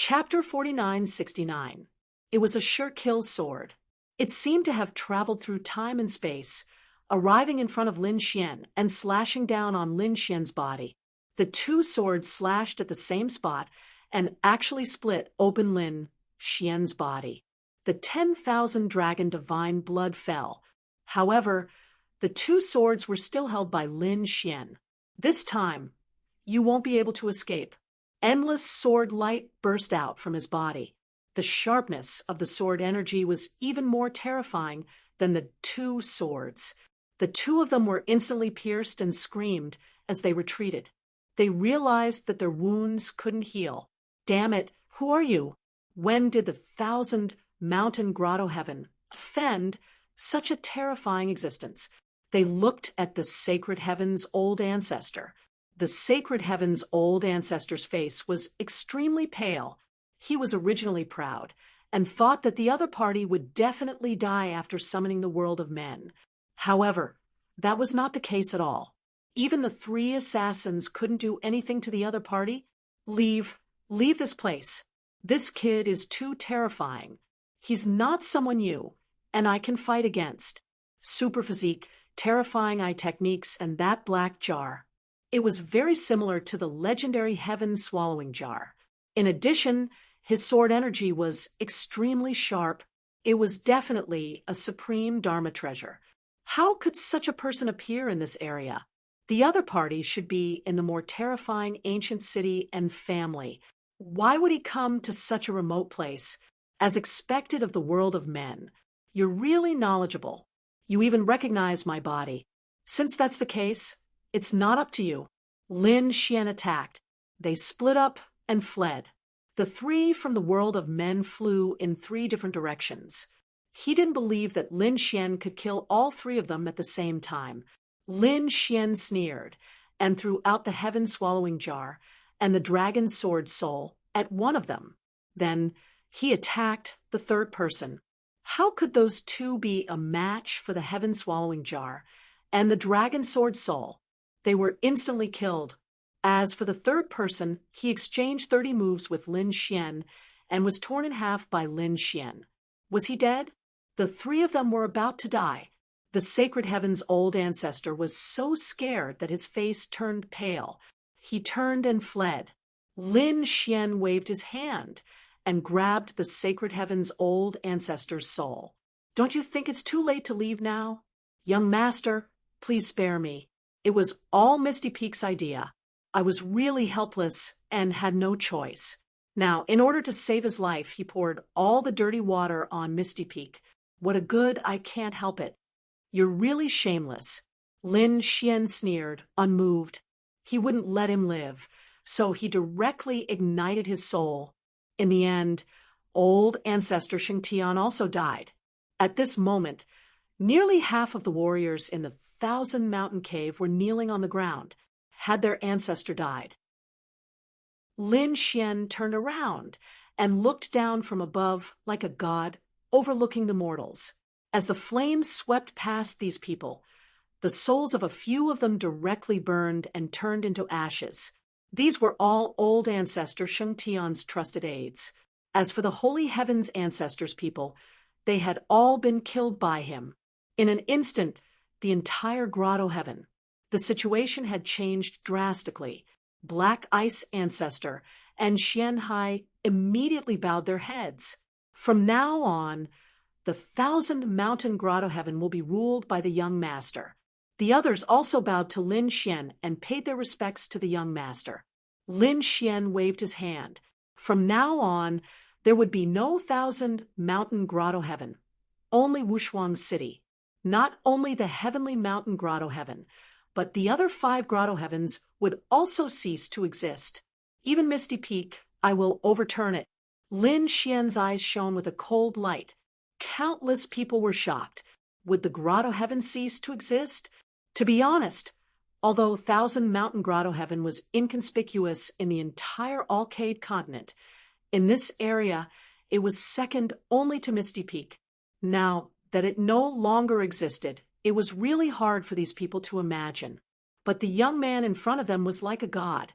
Chapter 4969. It was a sure-kill sword. It seemed to have traveled through time and space, arriving in front of Lin Xian and slashing down on Lin Xian's body. The two swords slashed at the same spot and actually split open Lin Xian's body. The 10,000 dragon divine blood fell. However, the two swords were still held by Lin Xian. This time, you won't be able to escape. Endless sword light burst out from his body. The sharpness of the sword energy was even more terrifying than the two swords. The two of them were instantly pierced and screamed as they retreated. They realized that their wounds couldn't heal. Damn it, who are you? When did the 1,000-mountain grotto heaven offend such a terrifying existence? They looked at the sacred heaven's old ancestor. The sacred heaven's old ancestor's face was extremely pale. He was originally proud and thought that the other party would definitely die after summoning the world of men. However, that was not the case at all. Even the three assassins couldn't do anything to the other party. Leave this place. This kid is too terrifying. He's not someone you and I can fight against. Super physique, terrifying eye techniques, and that black jar. It was very similar to the legendary Heaven Swallowing Jar. In addition, his sword energy was extremely sharp. It was definitely a supreme Dharma treasure. How could such a person appear in this area? The other party should be in the more terrifying ancient city and family. Why would he come to such a remote place, as expected of the world of men? You're really knowledgeable. You even recognize my body. Since that's the case, it's not up to you. Lin Xian attacked. They split up and fled. The three from the world of men flew in three different directions. He didn't believe that Lin Xian could kill all three of them at the same time. Lin Xian sneered and threw out the Heaven Swallowing Jar and the Dragon Sword Soul at one of them. Then he attacked the third person. How could those two be a match for the Heaven Swallowing Jar and the Dragon Sword Soul? They were instantly killed. As for the third person, he exchanged 30 moves with Lin Xian and was torn in half by Lin Xian. Was he dead? The three of them were about to die. The sacred heaven's old ancestor was so scared that his face turned pale. He turned and fled. Lin Xian waved his hand and grabbed the sacred heaven's old ancestor's soul. Don't you think it's too late to leave now? Young master, please spare me. It was all Misty Peak's idea. I was really helpless and had no choice. Now, in order to save his life, he poured all the dirty water on Misty Peak. What a good, I can't help it. You're really shameless. Lin Xian sneered, unmoved. He wouldn't let him live, so he directly ignited his soul. In the end, old ancestor Shengtian also died. At this moment, nearly half of the warriors in the 1,000-mountain cave were kneeling on the ground. Had their ancestor died? Lin Xian turned around and looked down from above like a god, overlooking the mortals. As the flames swept past these people, the souls of a few of them directly burned and turned into ashes. These were all old ancestor Shengtian's trusted aides. As for the holy heaven's ancestors' people, they had all been killed by him. In an instant, the entire grotto heaven. The situation had changed drastically. Black Ice Ancestor and Xianhai immediately bowed their heads. From now on, the 1,000-mountain grotto heaven will be ruled by the young master. The others also bowed to Lin Xian and paid their respects to the young master. Lin Xian waved his hand. From now on, there would be no 1,000-mountain grotto heaven, only Wushuang City. Not only the heavenly mountain grotto heaven, but the other 5 grotto heavens would also cease to exist. Even Misty Peak, I will overturn it. Lin Xian's eyes shone with a cold light. Countless people were shocked. Would the grotto heaven cease to exist? To be honest, although 1,000-mountain grotto heaven was inconspicuous in the entire Alcade continent, in this area it was second only to Misty Peak. Now that it no longer existed, it was really hard for these people to imagine. But the young man in front of them was like a god,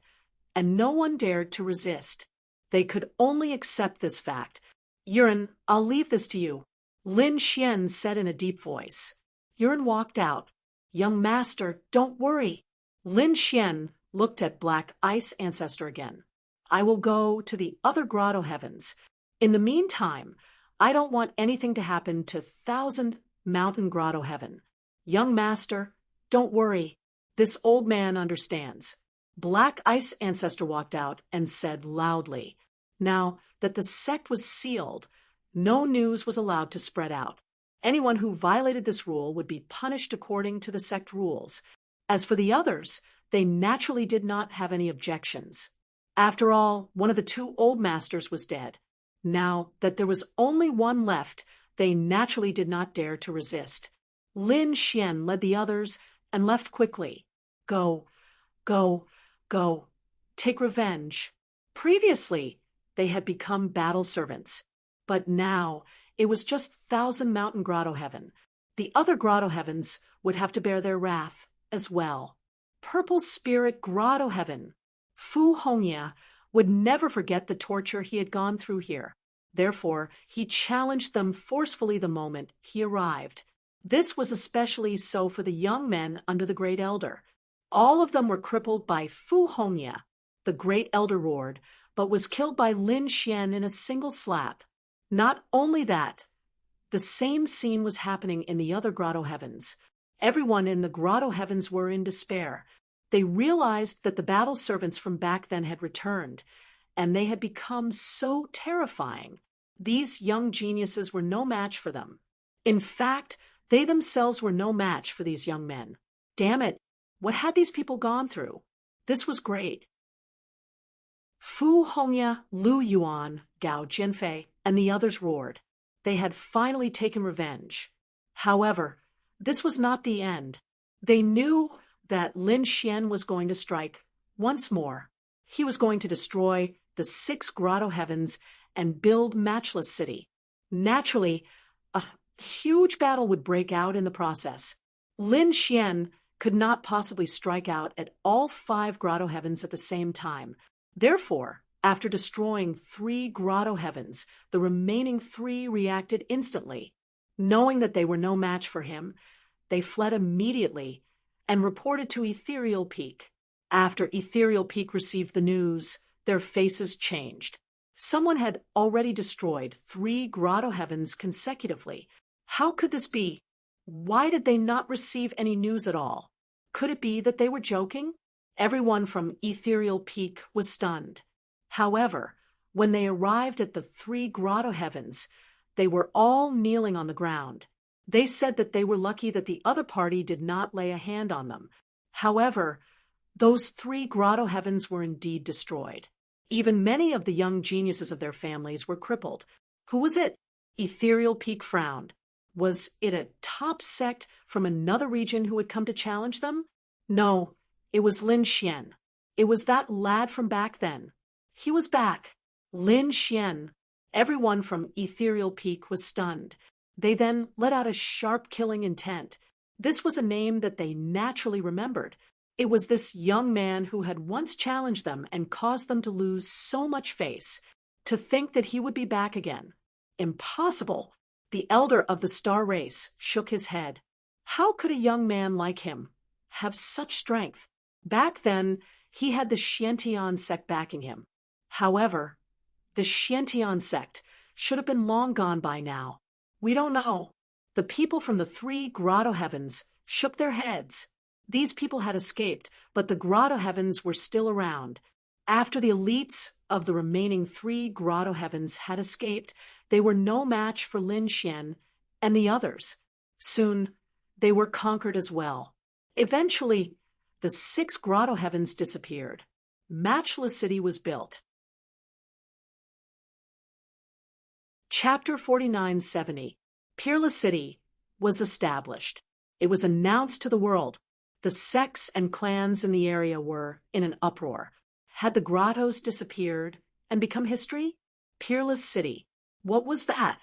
and no one dared to resist. They could only accept this fact. Yuren, I'll leave this to you, Lin Xian said in a deep voice. Yuren walked out. Young master, don't worry. Lin Xian looked at Black Ice Ancestor again. I will go to the other grotto heavens. In the meantime, I don't want anything to happen to Thousand Mountain Grotto Heaven. Young master, don't worry. This old man understands. Black Ice Ancestor walked out and said loudly, now that the sect was sealed, no news was allowed to spread out. Anyone who violated this rule would be punished according to the sect rules. As for the others, they naturally did not have any objections. After all, one of the two old masters was dead. Now that there was only one left, they naturally did not dare to resist. Lin Xian led the others and left quickly. Go, go, go. Take revenge. Previously, they had become battle servants, but now it was just Thousand Mountain Grotto Heaven. The other grotto heavens would have to bear their wrath as well. Purple Spirit Grotto Heaven. Fu Hongya would never forget the torture he had gone through here. Therefore, he challenged them forcefully the moment he arrived. This was especially so for the young men under the Great Elder. All of them were crippled by Fu Hongya. The Great Elder roared, but was killed by Lin Xian in a single slap. Not only that, the same scene was happening in the other grotto heavens. Everyone in the grotto heavens were in despair. They realized that the battle servants from back then had returned, and they had become so terrifying. These young geniuses were no match for them. In fact, they themselves were no match for these young men. Damn it, what had these people gone through? This was great. Fu Hongya, Lu Yuan, Gao Jinfei, and the others roared. They had finally taken revenge. However, this was not the end. They knew that Lin Xian was going to strike once more. He was going to destroy the 6 grotto heavens and build Matchless City. Naturally, a huge battle would break out in the process. Lin Xian could not possibly strike out at all 5 grotto heavens at the same time. Therefore, after destroying 3 grotto heavens, the remaining 3 reacted instantly. Knowing that they were no match for him, they fled immediately and reported to Ethereal Peak. After Ethereal Peak received the news, their faces changed. Someone had already destroyed 3 grotto heavens consecutively. How could this be? Why did they not receive any news at all? Could it be that they were joking? Everyone from Ethereal Peak was stunned. However, when they arrived at the 3 grotto heavens, they were all kneeling on the ground. They said that they were lucky that the other party did not lay a hand on them. However, those 3 grotto heavens were indeed destroyed. Even many of the young geniuses of their families were crippled. Who was it? Ethereal Peak frowned. Was it a top sect from another region who had come to challenge them? No, it was Lin Xian. It was that lad from back then. He was back. Lin Xian. Everyone from Ethereal Peak was stunned. They then let out a sharp killing intent. This was a name that they naturally remembered. It was this young man who had once challenged them and caused them to lose so much face. To think that he would be back again. Impossible. The elder of the star race shook his head. How could a young man like him have such strength? Back then, he had the Xiantian sect backing him. However, the Xiantian sect should have been long gone by now. We don't know. The people from the 3 grotto heavens shook their heads. These people had escaped, but the grotto heavens were still around. After the elites of the remaining 3 grotto heavens had escaped, they were no match for Lin Xian and the others. Soon, they were conquered as well. Eventually, the 6 grotto heavens disappeared. Matchless City was built. Chapter 4970. Peerless City was established. It was announced to the world. The sects and clans in the area were in an uproar. Had the grottos disappeared and become history? Peerless City. What was that?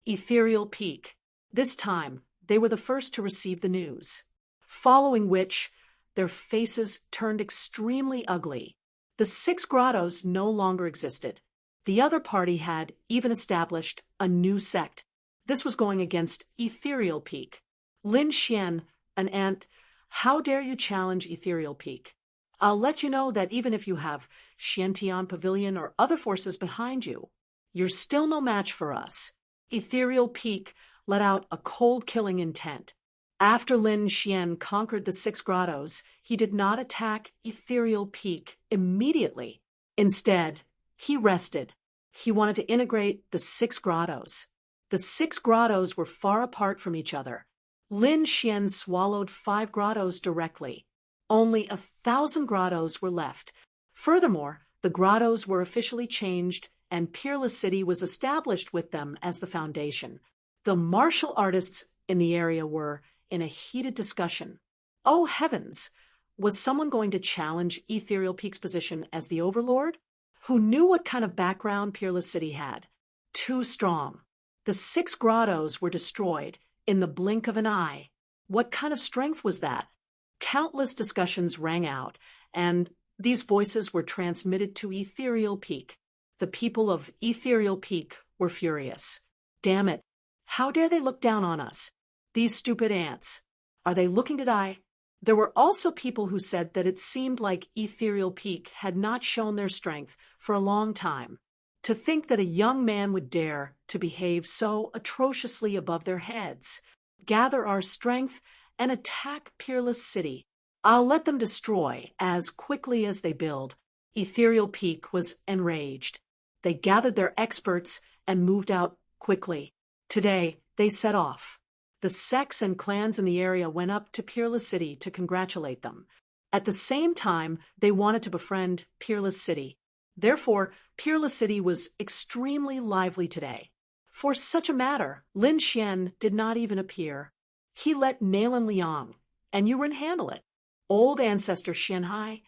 Ethereal Peak. This time, they were the first to receive the news. Following which, their faces turned extremely ugly. The 6 grottos no longer existed. The other party had even established a new sect. This was going against Ethereal Peak. Lin Xian, an ant, how dare you challenge Ethereal Peak? I'll let you know that even if you have Xiantian Pavilion or other forces behind you, you're still no match for us. Ethereal Peak let out a cold-killing intent. After Lin Xian conquered the 6 grottos, he did not attack Ethereal Peak immediately. Instead, he rested. He wanted to integrate the 6 grottos. The 6 grottos were far apart from each other. Lin Xian swallowed 5 grottos directly. Only 1,000 grottos were left. Furthermore, the grottos were officially changed, and Peerless City was established with them as the foundation. The martial artists in the area were in a heated discussion. Oh heavens! Was someone going to challenge Ethereal Peak's position as the Overlord? Who knew what kind of background Peerless City had? Too strong. The 6 grottos were destroyed in the blink of an eye. What kind of strength was that? Countless discussions rang out, and these voices were transmitted to Ethereal Peak. The people of Ethereal Peak were furious. Damn it! How dare they look down on us? These stupid ants. Are they looking to die? There were also people who said that it seemed like Ethereal Peak had not shown their strength for a long time. To think that a young man would dare to behave so atrociously above their heads, gather our strength, and attack Peerless City. I'll let them destroy as quickly as they build. Ethereal Peak was enraged. They gathered their experts and moved out quickly. Today, they set off. The sects and clans in the area went up to Peerless City to congratulate them. At the same time, they wanted to befriend Peerless City. Therefore, Peerless City was extremely lively today. For such a matter, Lin Xian did not even appear. He let Nalan Liang and Yuren handle it. Old ancestor Xianhai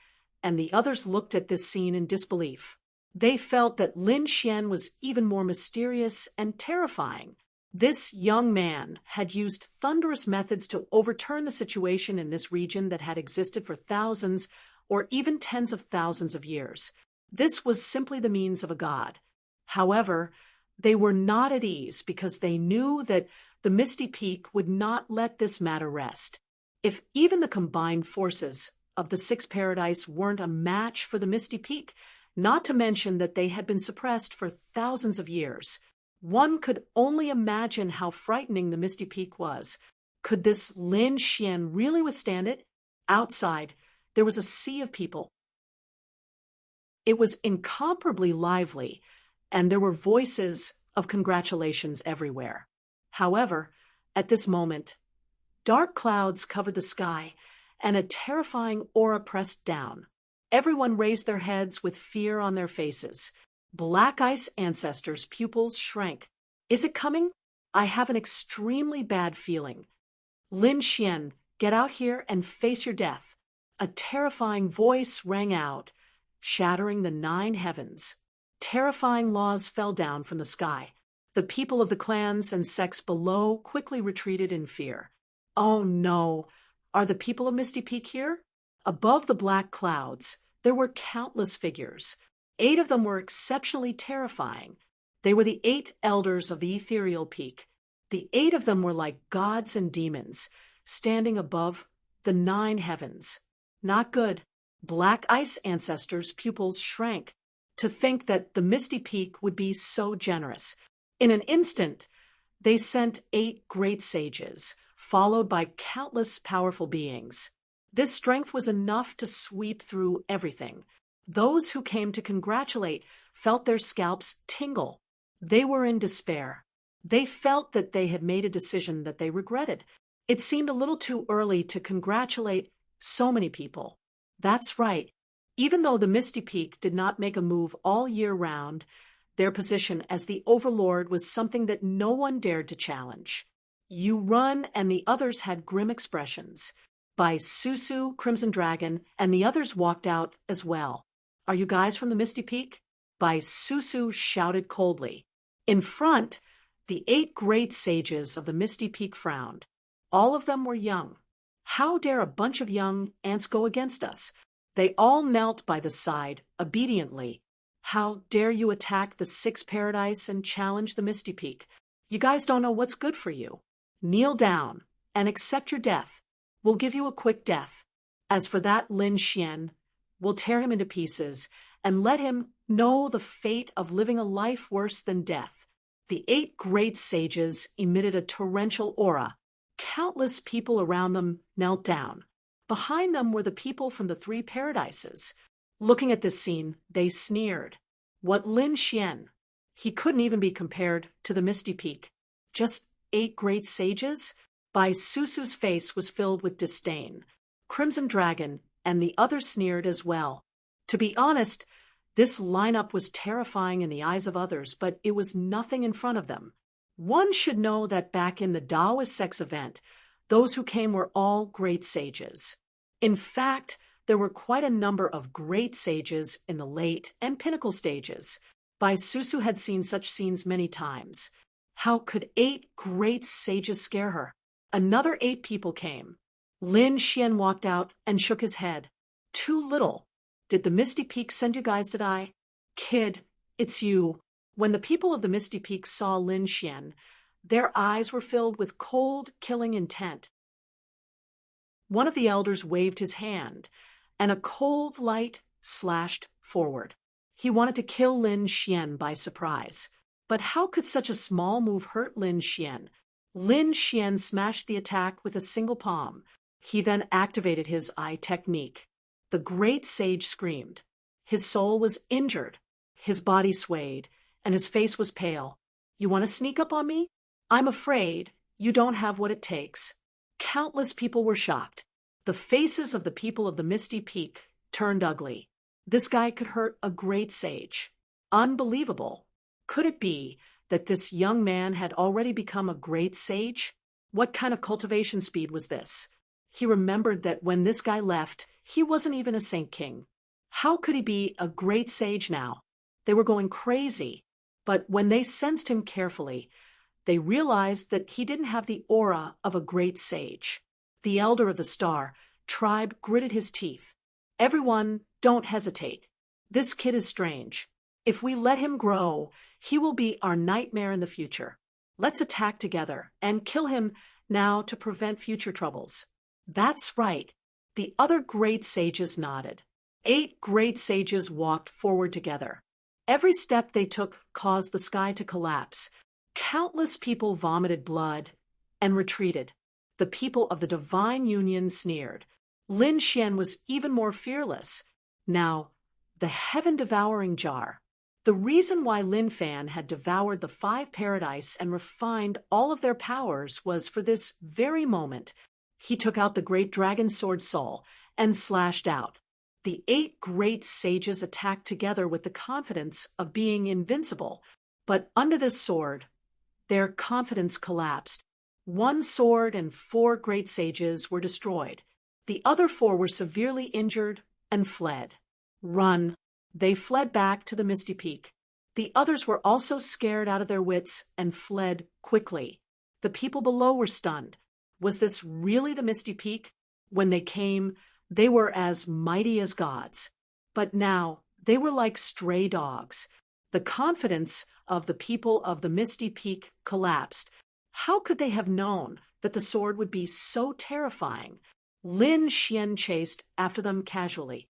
and the others looked at this scene in disbelief. They felt that Lin Xian was even more mysterious and terrifying. This young man had used thunderous methods to overturn the situation in this region that had existed for thousands or even tens of thousands of years. This was simply the means of a god. However, they were not at ease because they knew that the Misty Peak would not let this matter rest. If even the combined forces of the 6 Paradise weren't a match for the Misty Peak, not to mention that they had been suppressed for thousands of years, one could only imagine how frightening the Misty Peak was. Could this Lin Xian really withstand it? Outside, there was a sea of people. It was incomparably lively, and there were voices of congratulations everywhere. However, at this moment, dark clouds covered the sky, and a terrifying aura pressed down. Everyone raised their heads with fear on their faces. Black Ice Ancestors' pupils shrank. Is it coming? I have an extremely bad feeling. Lin Xian, get out here and face your death. A terrifying voice rang out, shattering the 9 heavens. Terrifying laws fell down from the sky. The people of the clans and sects below quickly retreated in fear. Oh no! Are the people of Misty Peak here? Above the black clouds, there were countless figures. 8 of them were exceptionally terrifying. They were the 8 elders of the Ethereal Peak. The 8 of them were like gods and demons, standing above the 9 heavens. Not good. Black Ice Ancestors' pupils shrank. To think that the Misty Peak would be so generous. In an instant, they sent 8 great sages, followed by countless powerful beings. This strength was enough to sweep through everything. Those who came to congratulate felt their scalps tingle. They were in despair. They felt that they had made a decision that they regretted. It seemed a little too early to congratulate so many people. That's right. Even though the Misty Peak did not make a move all year round, their position as the Overlord was something that no one dared to challenge. You Run and the others had grim expressions. Bai Susu, Crimson Dragon, and the others walked out as well. Are you guys from the Misty Peak? Bai Susu shouted coldly. In front, the 8 great sages of the Misty Peak frowned. All of them were young. How dare a bunch of young ants go against us? They all knelt by the side, obediently. How dare you attack the sixth paradise and challenge the Misty Peak? You guys don't know what's good for you. Kneel down and accept your death. We'll give you a quick death. As for that Lin Xian, we'll tear him into pieces and let him know the fate of living a life worse than death. The 8 great sages emitted a torrential aura. Countless people around them knelt down. Behind them were the people from the 3 paradises. Looking at this scene, they sneered. What Lin Xian? He couldn't even be compared to the Misty Peak. Just 8 great sages? Bai Susu's face was filled with disdain. Crimson Dragon and the others sneered as well. To be honest, this lineup was terrifying in the eyes of others, but it was nothing in front of them. One should know that back in the Taoist sex event, those who came were all great sages. In fact, there were quite a number of great sages in the late and pinnacle stages. Bai Susu had seen such scenes many times. How could 8 great sages scare her? Another 8 people came. Lin Xian walked out and shook his head. Too little. Did the Misty Peak send you guys to die? Kid, it's you. When the people of the Misty Peak saw Lin Xian, their eyes were filled with cold, killing intent. One of the elders waved his hand, and a cold light slashed forward. He wanted to kill Lin Xian by surprise. But how could such a small move hurt Lin Xian? Lin Xian smashed the attack with a single palm. He then activated his eye technique. The great sage screamed. His soul was injured. His body swayed, and his face was pale. You want to sneak up on me? I'm afraid you don't have what it takes. Countless people were shocked. The faces of the people of the Misty Peak turned ugly. This guy could hurt a great sage. Unbelievable. Could it be that this young man had already become a great sage? What kind of cultivation speed was this? He remembered that when this guy left, he wasn't even a Saint King. How could he be a great sage now? They were going crazy. But when they sensed him carefully, they realized that he didn't have the aura of a great sage. The elder of the star tribe gritted his teeth. Everyone, don't hesitate. This kid is strange. If we let him grow, he will be our nightmare in the future. Let's attack together and kill him now to prevent future troubles. That's right. The other great sages nodded. 8 great sages walked forward together. Every step they took caused the sky to collapse. Countless people vomited blood and retreated. The people of the Divine Union sneered. Lin Xian was even more fearless. Now, the heaven-devouring jar. The reason why Lin Fan had devoured the 5 paradise and refined all of their powers was for this very moment. He took out the great dragon sword soul and slashed out. The 8 great sages attacked together with the confidence of being invincible. But under this sword, their confidence collapsed. 1 sword and 4 great sages were destroyed. The other 4 were severely injured and fled. Run. They fled back to the Misty Peak. The others were also scared out of their wits and fled quickly. The people below were stunned. Was this really the Misty Peak? When they came, they were as mighty as gods. But now, they were like stray dogs. The confidence of the people of the Misty Peak collapsed. How could they have known that the sword would be so terrifying? Lin Xian chased after them casually.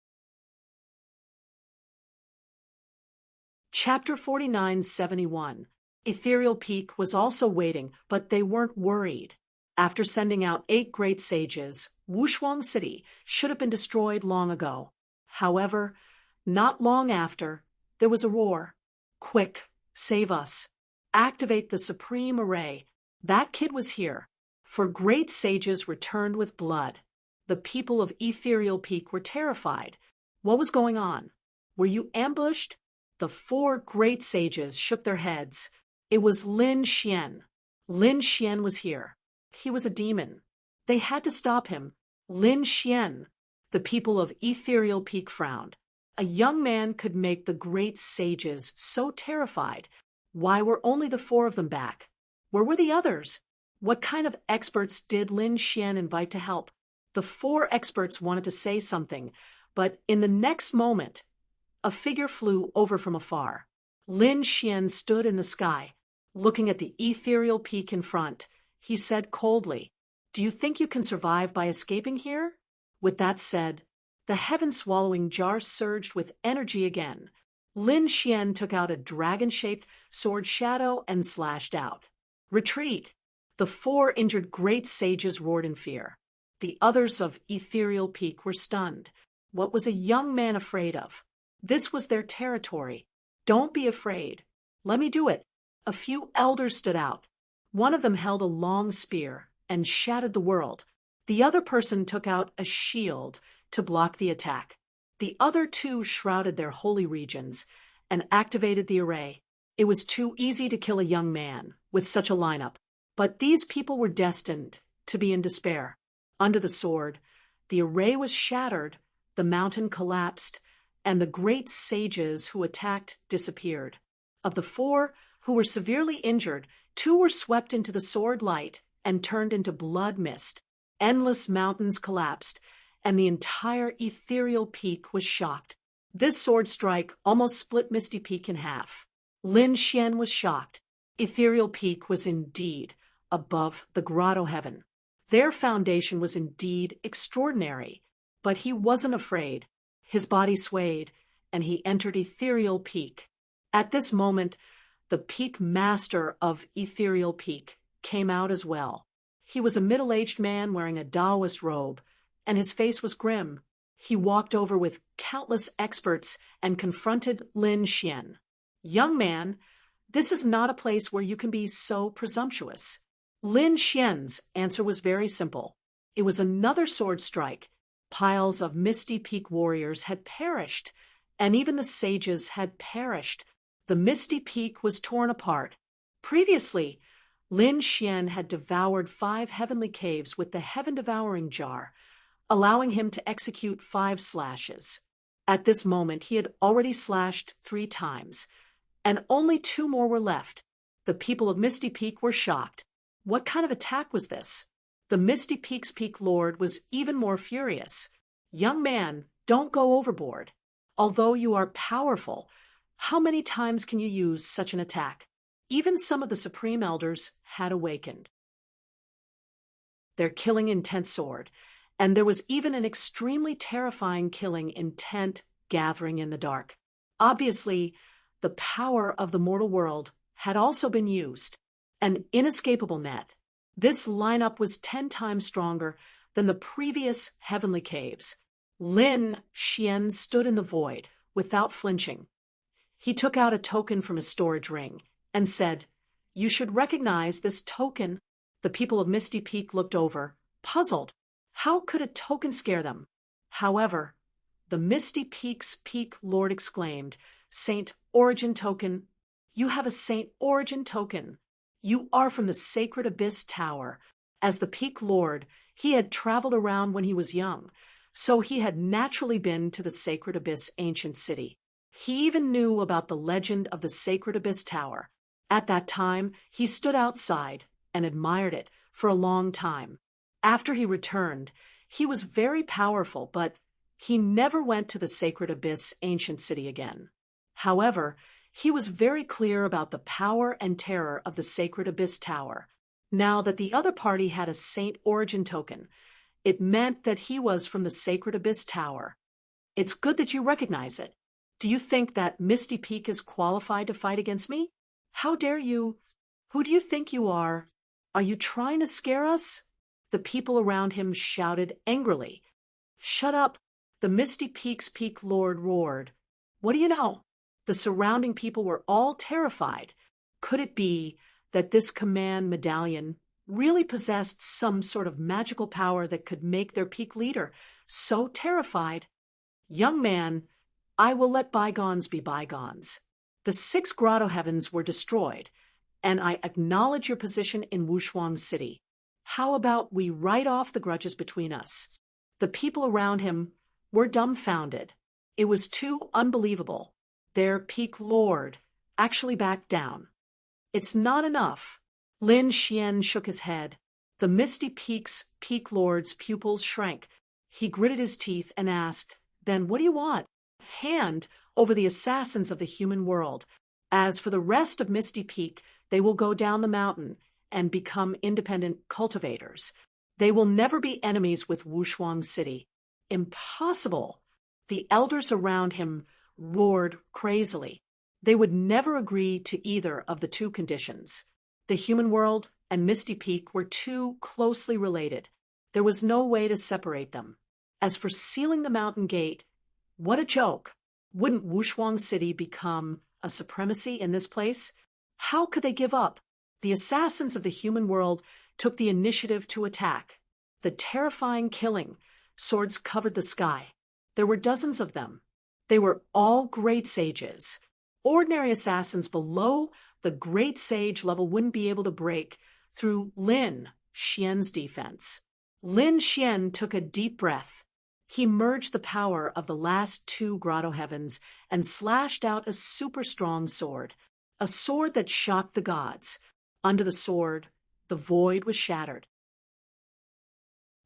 Chapter 4971. Ethereal Peak was also waiting, but they weren't worried. After sending out 8 great sages, Wushuang City should have been destroyed long ago. However, not long after, there was a roar. Quick, save us. Activate the Supreme Array. That kid was here. For great sages returned with blood. The people of Ethereal Peak were terrified. What was going on? Were you ambushed? The 4 great sages shook their heads. It was Lin Xian. Lin Xian was here. He was a demon. They had to stop him. Lin Xian. The people of Ethereal Peak frowned. A young man could make the great sages so terrified. Why were only the 4 of them back? Where were the others? What kind of experts did Lin Xian invite to help? The 4 experts wanted to say something, but in the next moment, A figure flew over from afar. Lin Xian stood in the sky, looking at the ethereal peak in front. He said coldly, "Do you think you can survive by escaping here?" With that said, the heaven-swallowing jar surged with energy again. Lin Xian took out a dragon-shaped sword shadow and slashed out. "Retreat!" The 4 injured great sages roared in fear. The others of Ethereal Peak were stunned. What was a young man afraid of? This was their territory. "Don't be afraid. Let me do it." A few elders stood out. One of them held a long spear and shattered the world. The other person took out a shield to block the attack. The other 2 shrouded their holy regions and activated the array. It was too easy to kill a young man with such a lineup. But these people were destined to be in despair. Under the sword, the array was shattered, the mountain collapsed, and the great sages who attacked disappeared. Of the 4 who were severely injured, 2 were swept into the sword light and turned into blood mist. Endless mountains collapsed, and the entire ethereal peak was shocked. This sword strike almost split Misty Peak in half. Lin Xian was shocked. Ethereal Peak was indeed above the grotto heaven. Their foundation was indeed extraordinary, but he wasn't afraid. His body swayed, and he entered Ethereal Peak. At this moment, the peak master of Ethereal Peak came out as well. He was a middle-aged man wearing a Taoist robe, and his face was grim. He walked over with countless experts and confronted Lin Xian. "Young man, this is not a place where you can be so presumptuous." Lin Xian's answer was very simple. It was another sword strike. Piles of Misty Peak warriors had perished, and even the sages had perished. The Misty Peak was torn apart. Previously, Lin Xian had devoured 5 heavenly caves with the heaven-devouring jar, allowing him to execute 5 slashes. At this moment, he had already slashed 3 times, and only 2 more were left. The people of Misty Peak were shocked. What kind of attack was this? The Misty Peak's Peak Lord was even more furious. "Young man, don't go overboard. Although you are powerful, how many times can you use such an attack?" Even some of the Supreme Elders had awakened. Their killing intent soared, and there was even an extremely terrifying killing intent gathering in the dark. Obviously, the power of the mortal world had also been used. An inescapable net. This lineup was 10 times stronger than the previous heavenly caves. Lin Xian stood in the void, without flinching. He took out a token from his storage ring and said, "You should recognize this token." The people of Misty Peak looked over, puzzled. How could a token scare them? However, the Misty Peak's Peak Lord exclaimed, "Saint Origin Token! You have a Saint Origin Token! You are from the Sacred Abyss Tower." As the Peak Lord, he had traveled around when he was young, so he had naturally been to the Sacred Abyss ancient city. He even knew about the legend of the Sacred Abyss Tower. At that time, he stood outside and admired it for a long time. After he returned, he was very powerful, but he never went to the Sacred Abyss ancient city again. However, he was very clear about the power and terror of the Sacred Abyss Tower. Now that the other party had a Saint Origin token, it meant that he was from the Sacred Abyss Tower. It's good that you recognize it. Do you think that Misty Peak is qualified to fight against me? How dare you? Who do you think you are? Are you trying to scare us? The people around him shouted angrily. "Shut up!" The Misty Peak's Peak Lord roared. "What do you know?" The surrounding people were all terrified. Could it be that this command medallion really possessed some sort of magical power that could make their peak leader so terrified? "Young man, I will let bygones be bygones. The 6 grotto heavens were destroyed, and I acknowledge your position in Wushuang City. How about we write off the grudges between us?" The people around him were dumbfounded. It was too unbelievable. Their Peak Lord actually backed down. "It's not enough." Lin Xian shook his head. The Misty Peak's Peak Lord's pupils shrank. He gritted his teeth and asked, "Then what do you want?" "Hand over the assassins of the human world. As for the rest of Misty Peak, they will go down the mountain and become independent cultivators. They will never be enemies with Wushuang City. Impossible! The elders around him roared crazily. They would never agree to either of the two conditions. The human world and Misty Peak were too closely related. There was no way to separate them. As for sealing the mountain gate, what a joke! Wouldn't Wushuang City become a supremacy in this place? How could they give up? The assassins of the human world took the initiative to attack. The terrifying killing. Swords covered the sky. There were dozens of them. They were all great sages. Ordinary assassins below the great sage level wouldn't be able to break through Lin Xian's defense. Lin Xian took a deep breath. He merged the power of the last two grotto heavens and slashed out a super strong sword, a sword that shocked the gods. Under the sword, the void was shattered.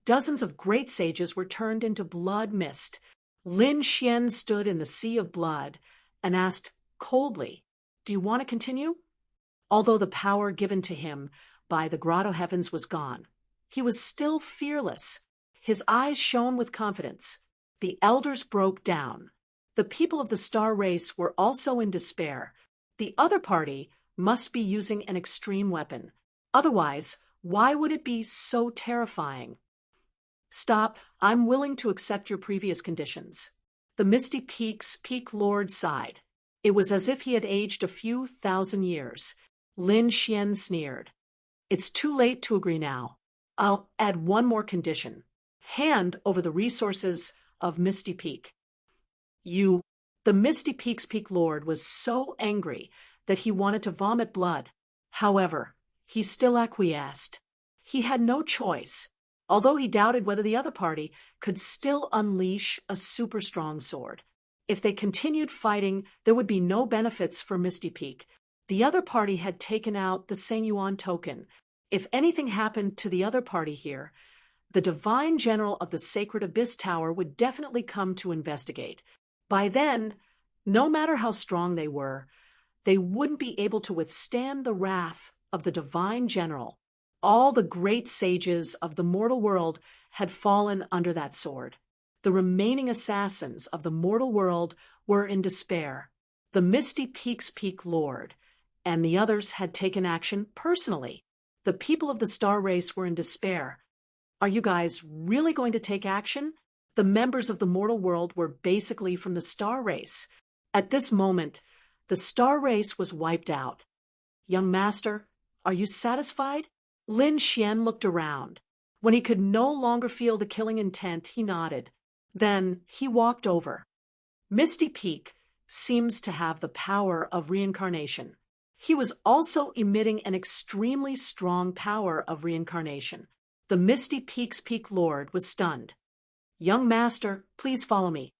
Dozens of great sages were turned into blood mist. Lin Xian stood in the sea of blood and asked coldly, "Do you want to continue?" Although the power given to him by the grotto heavens was gone, he was still fearless. His eyes shone with confidence. The elders broke down. The people of the star race were also in despair. The other party must be using an extreme weapon. Otherwise, why would it be so terrifying? "Stop. I'm willing to accept your previous conditions." The Misty Peak's Peak Lord sighed. It was as if he had aged a few thousand years. Lin Xian sneered. "It's too late to agree now. I'll add one more condition. Hand over the resources of Misty Peak." "You..." The Misty Peak's Peak Lord was so angry that he wanted to vomit blood. However, he still acquiesced. He had no choice, although he doubted whether the other party could still unleash a super strong sword. If they continued fighting, there would be no benefits for Misty Peak. The other party had taken out the Sengyuan token. If anything happened to the other party here, the Divine General of the Sacred Abyss Tower would definitely come to investigate. By then, no matter how strong they were, they wouldn't be able to withstand the wrath of the Divine General. All the great sages of the mortal world had fallen under that sword. The remaining assassins of the mortal world were in despair. The Misty Peak's Peak Lord and the others had taken action personally. The people of the star race were in despair. Are you guys really going to take action? The members of the mortal world were basically from the star race. At this moment, the star race was wiped out. "Young master, are you satisfied?" Lin Xian looked around. When he could no longer feel the killing intent, he nodded. Then he walked over. Misty Peak seems to have the power of reincarnation. He was also emitting an extremely strong power of reincarnation. The Misty Peak's Peak Lord was stunned. "Young master, please follow me."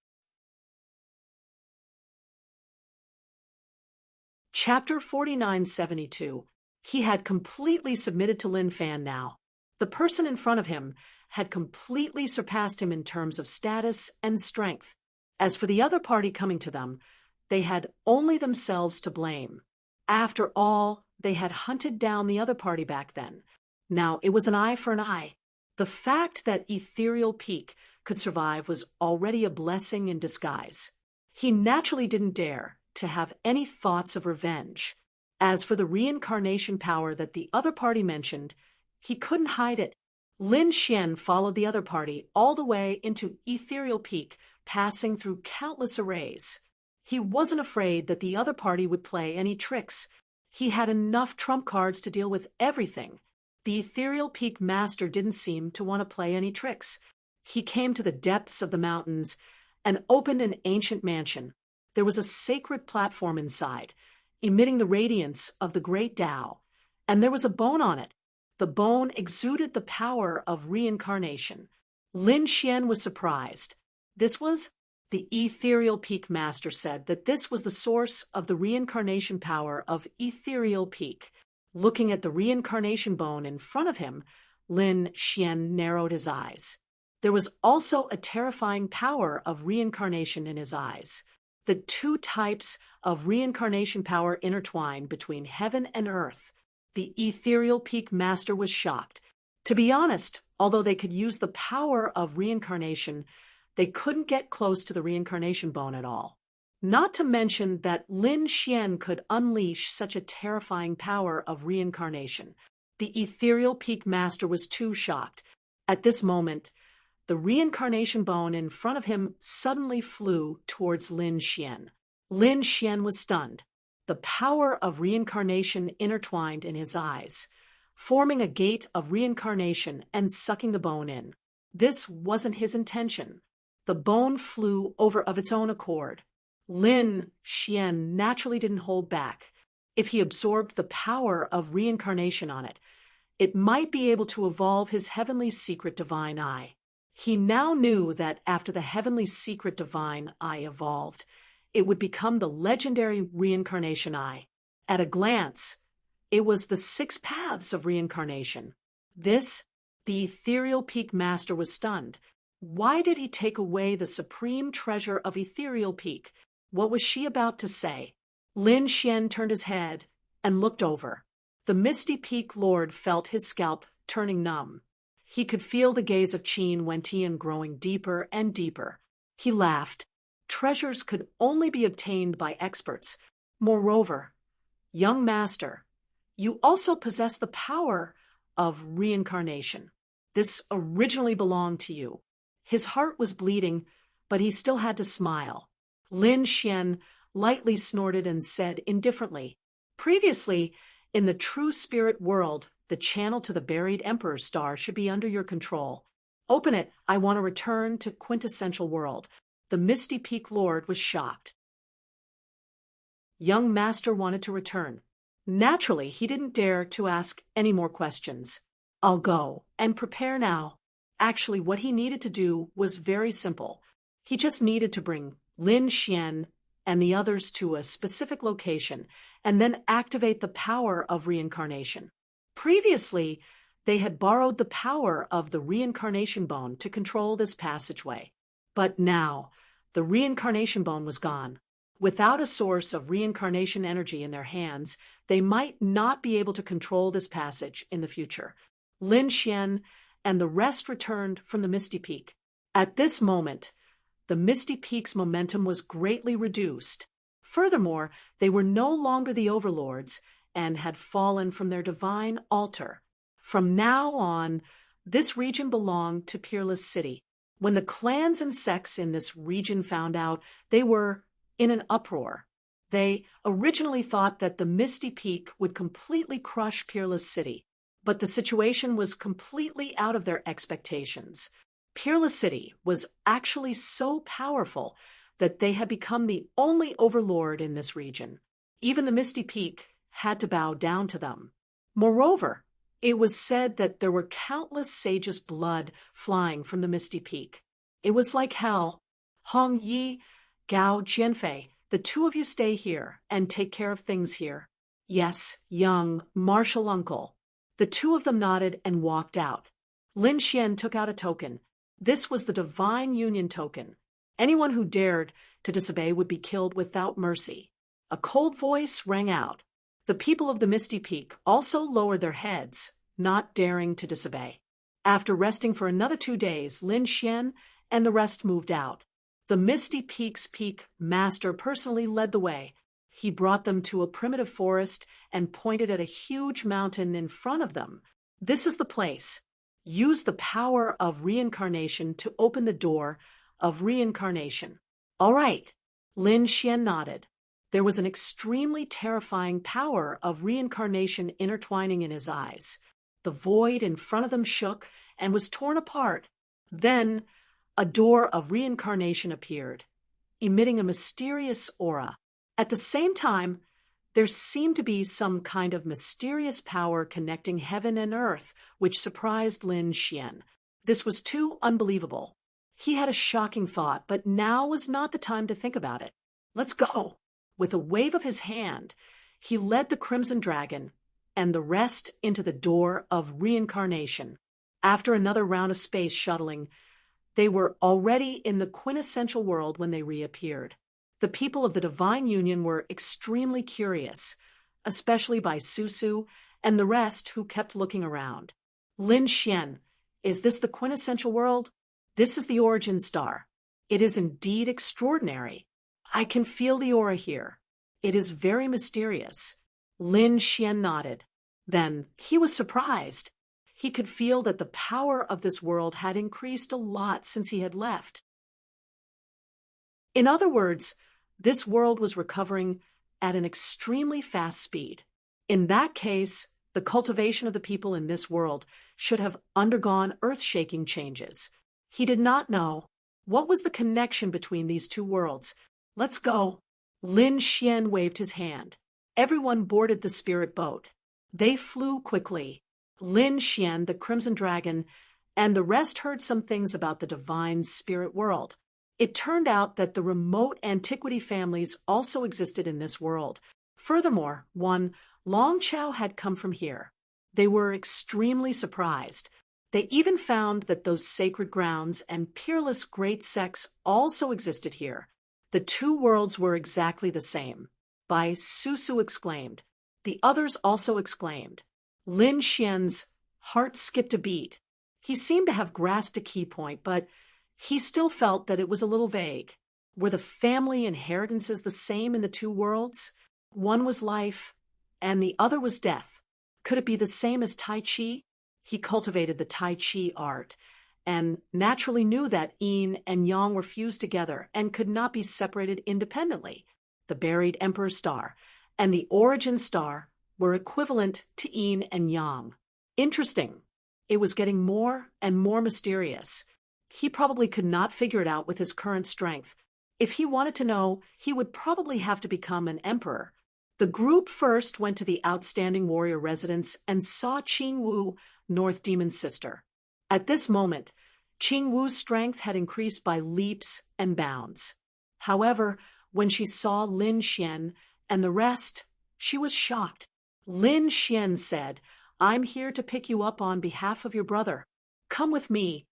Chapter 4972. He had completely submitted to Lin Fan now. The person in front of him had completely surpassed him in terms of status and strength. As for the other party coming to them, they had only themselves to blame. After all, they had hunted down the other party back then. Now it was an eye for an eye. The fact that Ethereal Peak could survive was already a blessing in disguise. He naturally didn't dare to have any thoughts of revenge. As for the reincarnation power that the other party mentioned, he couldn't hide it. Lin Xian followed the other party all the way into Ethereal Peak, passing through countless arrays. He wasn't afraid that the other party would play any tricks. He had enough trump cards to deal with everything. The Ethereal Peak Master didn't seem to want to play any tricks. He came to the depths of the mountains and opened an ancient mansion. There was a sacred platform inside, emitting the radiance of the great Tao, and there was a bone on it. The bone exuded the power of reincarnation. Lin Xian was surprised. The Ethereal Peak Master said that this was the source of the reincarnation power of Ethereal Peak. Looking at the reincarnation bone in front of him, Lin Xian narrowed his eyes. There was also a terrifying power of reincarnation in his eyes. The two types of reincarnation power intertwined between heaven and earth. The ethereal peak master was shocked. To be honest, although they could use the power of reincarnation, they couldn't get close to the reincarnation bone at all. Not to mention that Lin Xian could unleash such a terrifying power of reincarnation. The ethereal peak master was too shocked. At this moment, the reincarnation bone in front of him suddenly flew towards Lin Xian. Lin Xian was stunned. The power of reincarnation intertwined in his eyes, forming a gate of reincarnation and sucking the bone in. This wasn't his intention. The bone flew over of its own accord. Lin Xian naturally didn't hold back. If he absorbed the power of reincarnation on it, it might be able to evolve his heavenly secret divine eye. He now knew that after the heavenly secret divine eye evolved, it would become the legendary reincarnation eye. At a glance, it was the 6 paths of reincarnation. The ethereal peak master was stunned. Why did he take away the supreme treasure of ethereal peak? What was she about to say? Lin Xian turned his head and looked over. The misty peak lord felt his scalp turning numb. He could feel the gaze of Qin Wentian growing deeper and deeper. He laughed. Treasures could only be obtained by experts. Moreover, young master, you also possess the power of reincarnation. This originally belonged to you. His heart was bleeding, but he still had to smile. Lin Xian lightly snorted and said indifferently, "Previously, in the true spirit world, the channel to the buried Emperor's star should be under your control. Open it, I want to return to quintessential world." The Misty Peak Lord was shocked. Young master wanted to return. Naturally, he didn't dare to ask any more questions. "I'll go and prepare now." Actually, what he needed to do was very simple. He just needed to bring Lin Xian and the others to a specific location and then activate the power of reincarnation. Previously, they had borrowed the power of the reincarnation bone to control this passageway. But now, the reincarnation bone was gone. Without a source of reincarnation energy in their hands, they might not be able to control this passage in the future. Lin Xian and the rest returned from the Misty Peak. At this moment, the Misty Peak's momentum was greatly reduced. Furthermore, they were no longer the overlords and had fallen from their divine altar. From now on, this region belonged to Peerless City. When the clans and sects in this region found out, they were in an uproar. They originally thought that the Misty Peak would completely crush Peerless City, but the situation was completely out of their expectations. Peerless City was actually so powerful that they had become the only overlord in this region. Even the Misty Peak had to bow down to them. Moreover, it was said that there were countless sages' blood flying from the Misty Peak. It was like hell. Hong Yi, Gao Jianfei, the two of you stay here and take care of things here. Yes, young, martial uncle. The two of them nodded and walked out. Lin Xian took out a token. This was the Divine Union token. Anyone who dared to disobey would be killed without mercy. A cold voice rang out. The people of the Misty Peak also lowered their heads, not daring to disobey. After resting for another 2 days, Lin Xian and the rest moved out. The Misty Peak's peak master personally led the way. He brought them to a primitive forest and pointed at a huge mountain in front of them. This is the place. Use the power of reincarnation to open the door of reincarnation. All right. Lin Xian nodded. There was an extremely terrifying power of reincarnation intertwining in his eyes. The void in front of them shook and was torn apart. Then, a door of reincarnation appeared, emitting a mysterious aura. At the same time, there seemed to be some kind of mysterious power connecting heaven and earth, which surprised Lin Xian. This was too unbelievable. He had a shocking thought, but now was not the time to think about it. Let's go. With a wave of his hand, he led the Crimson Dragon and the rest into the door of reincarnation. After another round of space shuttling, they were already in the quintessential world when they reappeared. The people of the Divine Union were extremely curious, especially by Susu and the rest who kept looking around. Lin Xian, is this the quintessential world? This is the origin star. It is indeed extraordinary. I can feel the aura here. It is very mysterious. Lin Xian nodded. Then he was surprised. He could feel that the power of this world had increased a lot since he had left. In other words, this world was recovering at an extremely fast speed. In that case, the cultivation of the people in this world should have undergone earth-shaking changes. He did not know. What was the connection between these two worlds? Let's go. Lin Xian waved his hand. Everyone boarded the spirit boat. They flew quickly. Lin Xian, the Crimson Dragon, and the rest heard some things about the divine spirit world. It turned out that the remote antiquity families also existed in this world. Furthermore, one, Long Chao, had come from here. They were extremely surprised. They even found that those sacred grounds and peerless great sects also existed here. The two worlds were exactly the same. Bai Susu exclaimed. The others also exclaimed. Lin Xian's heart skipped a beat. He seemed to have grasped a key point, but he still felt that it was a little vague. Were the family inheritances the same in the two worlds? One was life, and the other was death. Could it be the same as Tai Chi? He cultivated the Tai Chi art, and naturally knew that yin and yang were fused together and could not be separated independently. The buried Emperor Star and the origin star were equivalent to yin and yang. Interesting. It was getting more and more mysterious. He probably could not figure it out with his current strength. If he wanted to know, he would probably have to become an emperor. The group first went to the outstanding warrior residence and saw Qing Wu, North Demon's sister. At this moment, Qing Wu's strength had increased by leaps and bounds. However, when she saw Lin Xian and the rest, she was shocked. Lin Xian said, I'm here to pick you up on behalf of your brother. Come with me.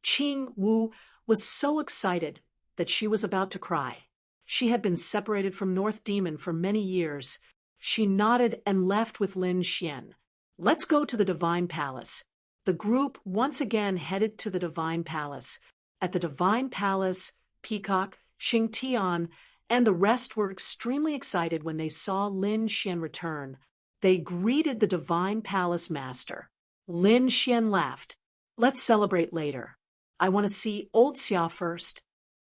Qing Wu was so excited that she was about to cry. She had been separated from North Demon for many years. She nodded and left with Lin Xian. Let's go to the Divine Palace. The group once again headed to the Divine Palace. At the Divine Palace, Peacock, Xing Tian, and the rest were extremely excited when they saw Lin Xian return. They greeted the Divine Palace Master. Lin Xian laughed. Let's celebrate later. I want to see Old Xia first.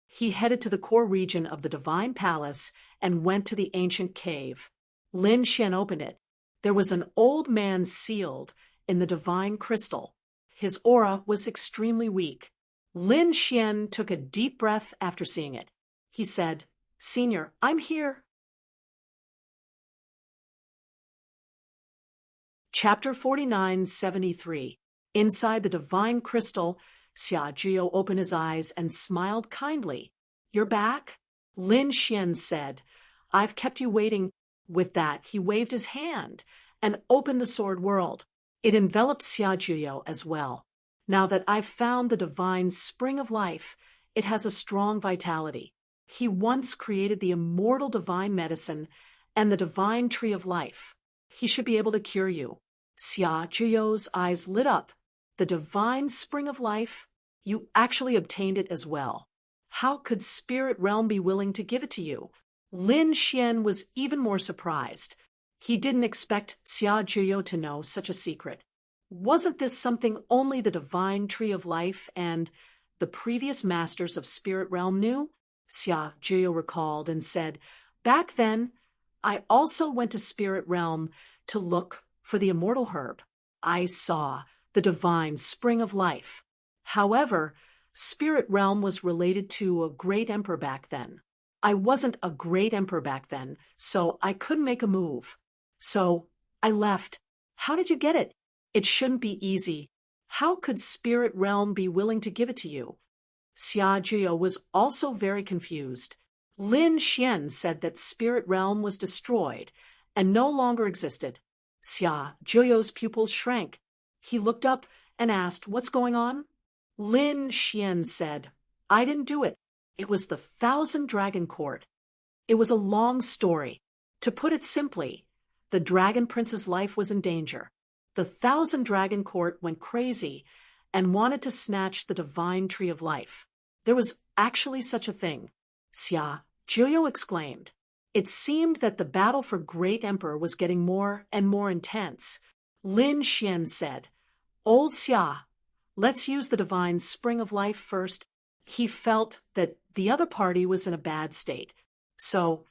He headed to the core region of the Divine Palace and went to the ancient cave. Lin Xian opened it. There was an old man sealed in the divine crystal. His aura was extremely weak. Lin Xian took a deep breath after seeing it. He said, Senior, I'm here. Chapter 49-73. Inside the divine crystal, Xia Jiu opened his eyes and smiled kindly. You're back? Lin Xian said, I've kept you waiting. With that, he waved his hand and opened the sword world. It enveloped Xia Jiu as well. Now that I've found the divine spring of life, it has a strong vitality. He once created the immortal divine medicine and the divine tree of life. He should be able to cure you. Xia Jiu's eyes lit up. The divine spring of life? You actually obtained it as well. How could Spirit Realm be willing to give it to you? Lin Xian was even more surprised. He didn't expect Xia Jiu to know such a secret. Wasn't this something only the divine tree of life and the previous masters of Spirit Realm knew? Xia Jiu recalled and said, Back then, I also went to Spirit Realm to look for the immortal herb. I saw the divine spring of life. However, Spirit Realm was related to a great emperor back then. I wasn't a great emperor back then, so I couldn't make a move. So I left. How did you get it? It shouldn't be easy. How could Spirit Realm be willing to give it to you? Xia Jiu was also very confused. Lin Xian said that Spirit Realm was destroyed and no longer existed. Xia Jiu's pupils shrank. He looked up and asked, What's going on? Lin Xian said, I didn't do it. It was the 1,000 Dragon Court. It was a long story. To put it simply, the Dragon Prince's life was in danger. The Thousand Dragon Court went crazy and wanted to snatch the divine tree of life. There was actually such a thing, Xia Jiuyo exclaimed. It seemed that the battle for Great Emperor was getting more and more intense. Lin Xian said, "Old Xia, let's use the divine spring of life first." He felt that the other party was in a bad state. "So,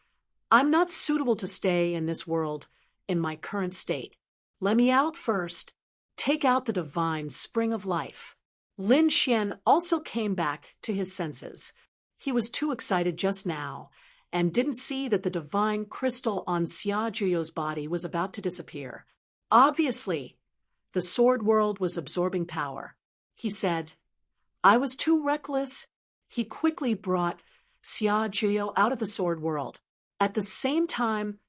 I'm not suitable to stay in this world in my current state. Let me out first. Take out the divine spring of life." Lin Xian also came back to his senses. He was too excited just now and didn't see that the divine crystal on Xia Juyo's body was about to disappear. Obviously, the sword world was absorbing power. He said, "I was too reckless." He quickly brought Xia Juyo out of the sword world. At the same time,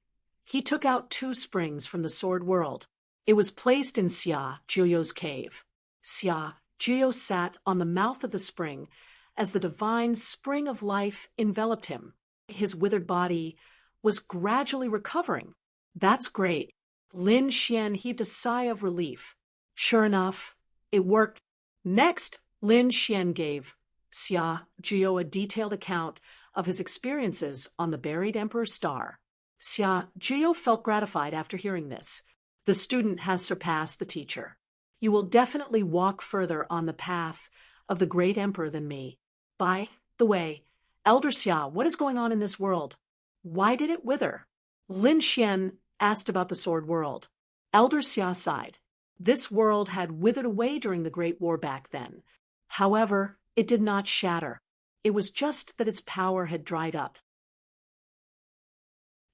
he took out 2 springs from the sword world. It was placed in Xia Juyo's cave. Xia Juyo sat on the mouth of the spring as the divine spring of life enveloped him. His withered body was gradually recovering. "That's great." Lin Xian heaved a sigh of relief. Sure enough, it worked. Next, Lin Xian gave Xia Juyo a detailed account of his experiences on the buried Emperor's star. Xia Juyo felt gratified after hearing this. The student has surpassed the teacher. You will definitely walk further on the path of the great Emperor than me. By the way, Elder Xia, what is going on in this world? Why did it wither? Lin Xian asked about the sword world. Elder Xia sighed. This world had withered away during the Great War back then. However, it did not shatter. It was just that its power had dried up.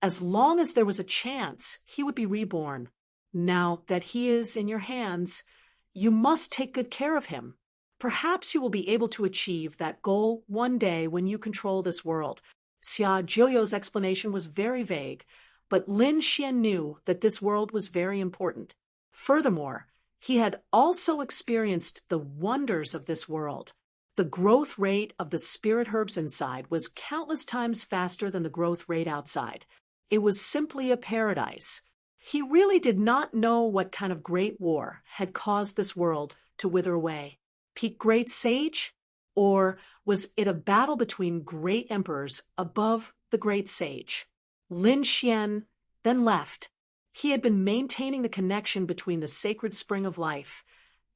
As long as there was a chance, he would be reborn. Now that he is in your hands, you must take good care of him. Perhaps you will be able to achieve that goal one day when you control this world. Xia Juyo's explanation was very vague, but Lin Xian knew that this world was very important. Furthermore, he had also experienced the wonders of this world. The growth rate of the spirit herbs inside was countless times faster than the growth rate outside. It was simply a paradise. He really did not know what kind of great war had caused this world to wither away. Peak Great Sage? Or was it a battle between great emperors above the Great Sage? Lin Xian then left. He had been maintaining the connection between the sacred spring of life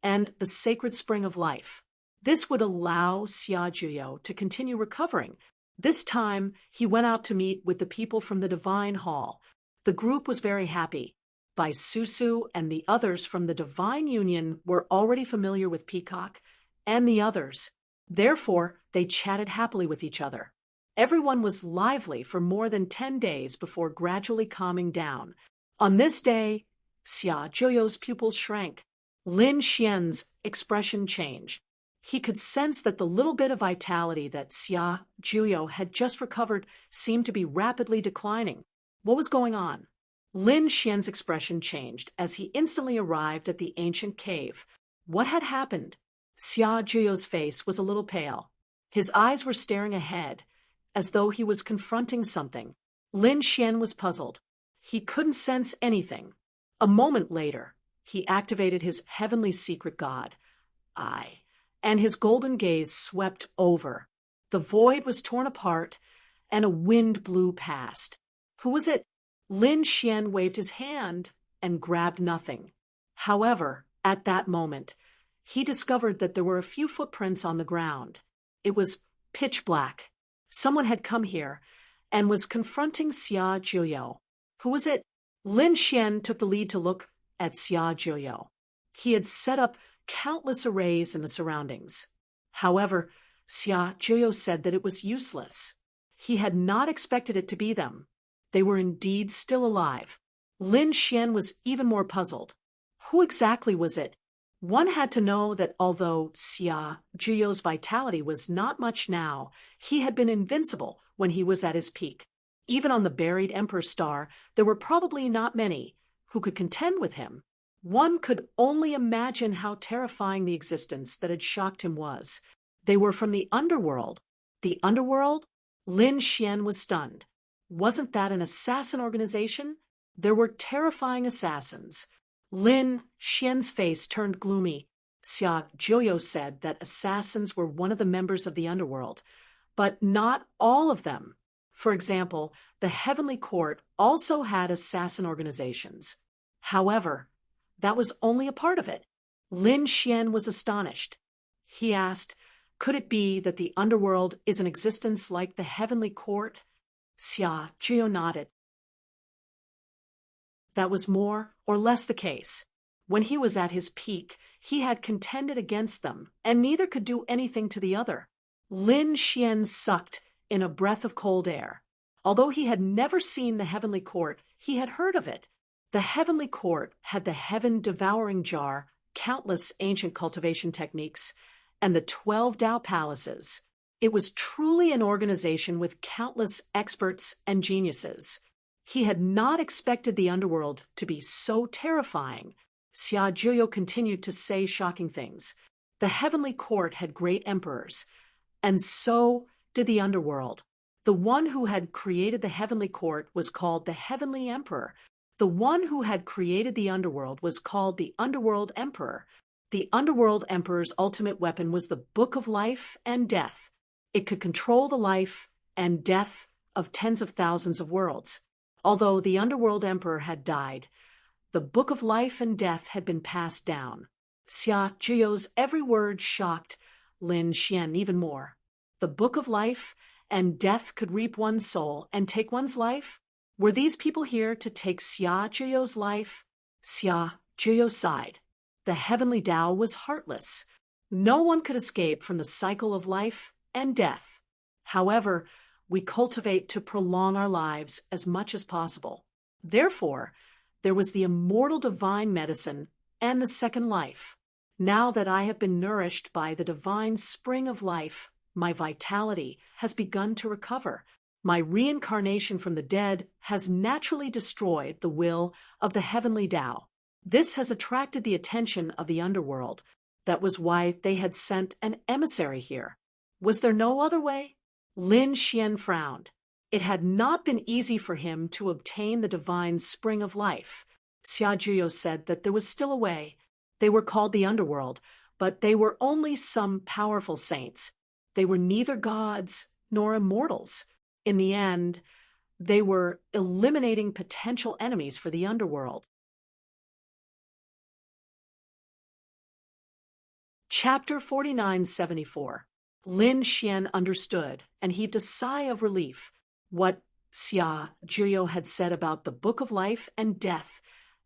and the sacred spring of life. This would allow Xia Juyo to continue recovering. This time, he went out to meet with the people from the Divine Hall. The group was very happy. Bai Susu and the others from the Divine Union were already familiar with Peacock and the others. Therefore, they chatted happily with each other. Everyone was lively for more than 10 days before gradually calming down. On this day, Xia Juyo's pupils shrank. Lin Xian's expression changed. He could sense that the little bit of vitality that Xia Juyo had just recovered seemed to be rapidly declining. What was going on? Lin Xian's expression changed as he instantly arrived at the ancient cave. What had happened? Xia Juyo's face was a little pale. His eyes were staring ahead, as though he was confronting something. Lin Xian was puzzled. He couldn't sense anything. A moment later, he activated his heavenly secret god, I, and his golden gaze swept over. The void was torn apart, and a wind blew past. Who was it? Lin Xian waved his hand and grabbed nothing. However, at that moment, he discovered that there were a few footprints on the ground. It was pitch black. Someone had come here and was confronting Xia Juyo. Who was it? Lin Xian took the lead to look at Xia Juyo. He had set up countless arrays in the surroundings. However, Xia Juyo said that it was useless. He had not expected it to be them. They were indeed still alive. Lin Xian was even more puzzled. Who exactly was it? One had to know that although Xia Juyo's vitality was not much now, he had been invincible when he was at his peak. Even on the buried Emperor star, there were probably not many who could contend with him. One could only imagine how terrifying the existence that had shocked him was. They were from the underworld. The underworld? Lin Xian was stunned. Wasn't that an assassin organization? There were terrifying assassins. Lin Xian's face turned gloomy. Xia Zhuoyo said that assassins were one of the members of the underworld, but not all of them. For example, the Heavenly Court also had assassin organizations. However, that was only a part of it. Lin Xian was astonished. He asked, could it be that the underworld is in existence like the Heavenly Court? Xia Zhuoyo nodded. That was more or less the case. When he was at his peak, he had contended against them, and neither could do anything to the other. Lin Xian sucked in a breath of cold air. Although he had never seen the Heavenly Court, he had heard of it. The Heavenly Court had the heaven-devouring jar, countless ancient cultivation techniques, and the 12 Dao palaces. It was truly an organization with countless experts and geniuses. He had not expected the underworld to be so terrifying. Xia Zhuoyo continued to say shocking things. The Heavenly Court had great emperors, and so did the underworld. The one who had created the Heavenly Court was called the Heavenly Emperor. The one who had created the underworld was called the Underworld Emperor. The Underworld Emperor's ultimate weapon was the Book of Life and Death. It could control the life and death of tens of thousands of worlds. Although the Underworld Emperor had died, the Book of Life and Death had been passed down. Xia Zhuoyo's every word shocked Lin Xian even more. The Book of Life and Death could reap one's soul and take one's life? Were these people here to take Xia Zhuoyo's life? Xia Zhuoyo sighed. The heavenly Tao was heartless. No one could escape from the cycle of life and death. However, we cultivate to prolong our lives as much as possible. Therefore, there was the immortal divine medicine and the second life. Now that I have been nourished by the divine spring of life, my vitality has begun to recover. My reincarnation from the dead has naturally destroyed the will of the heavenly Tao. This has attracted the attention of the underworld. That was why they had sent an emissary here. Was there no other way? Lin Xian frowned. It had not been easy for him to obtain the divine spring of life. Xia Zhuoyo said that there was still a way. They were called the underworld, but they were only some powerful saints. They were neither gods nor immortals. In the end, they were eliminating potential enemies for the underworld. Chapter 4974. Lin Xian understood and heaved a sigh of relief. What Xia Zhuoyo had said about the Book of Life and Death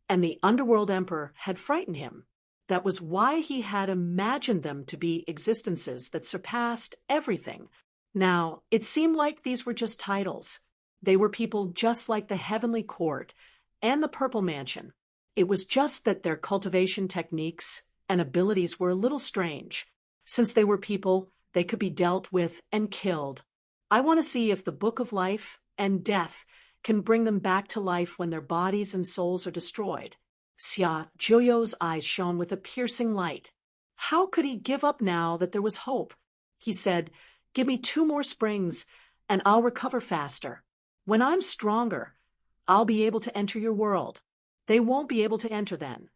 and the Underworld Emperor had frightened him. That was why he had imagined them to be existences that surpassed everything. Now, it seemed like these were just titles. They were people just like the Heavenly Court and the Purple Mansion. It was just that their cultivation techniques and abilities were a little strange. Since they were people, they could be dealt with and killed. I want to see if the Book of Life and Death can bring them back to life when their bodies and souls are destroyed. Xia Zhuoyo's eyes shone with a piercing light. How could he give up now that there was hope? He said, "Give me 2 more springs, and I'll recover faster. When I'm stronger, I'll be able to enter your world. They won't be able to enter then."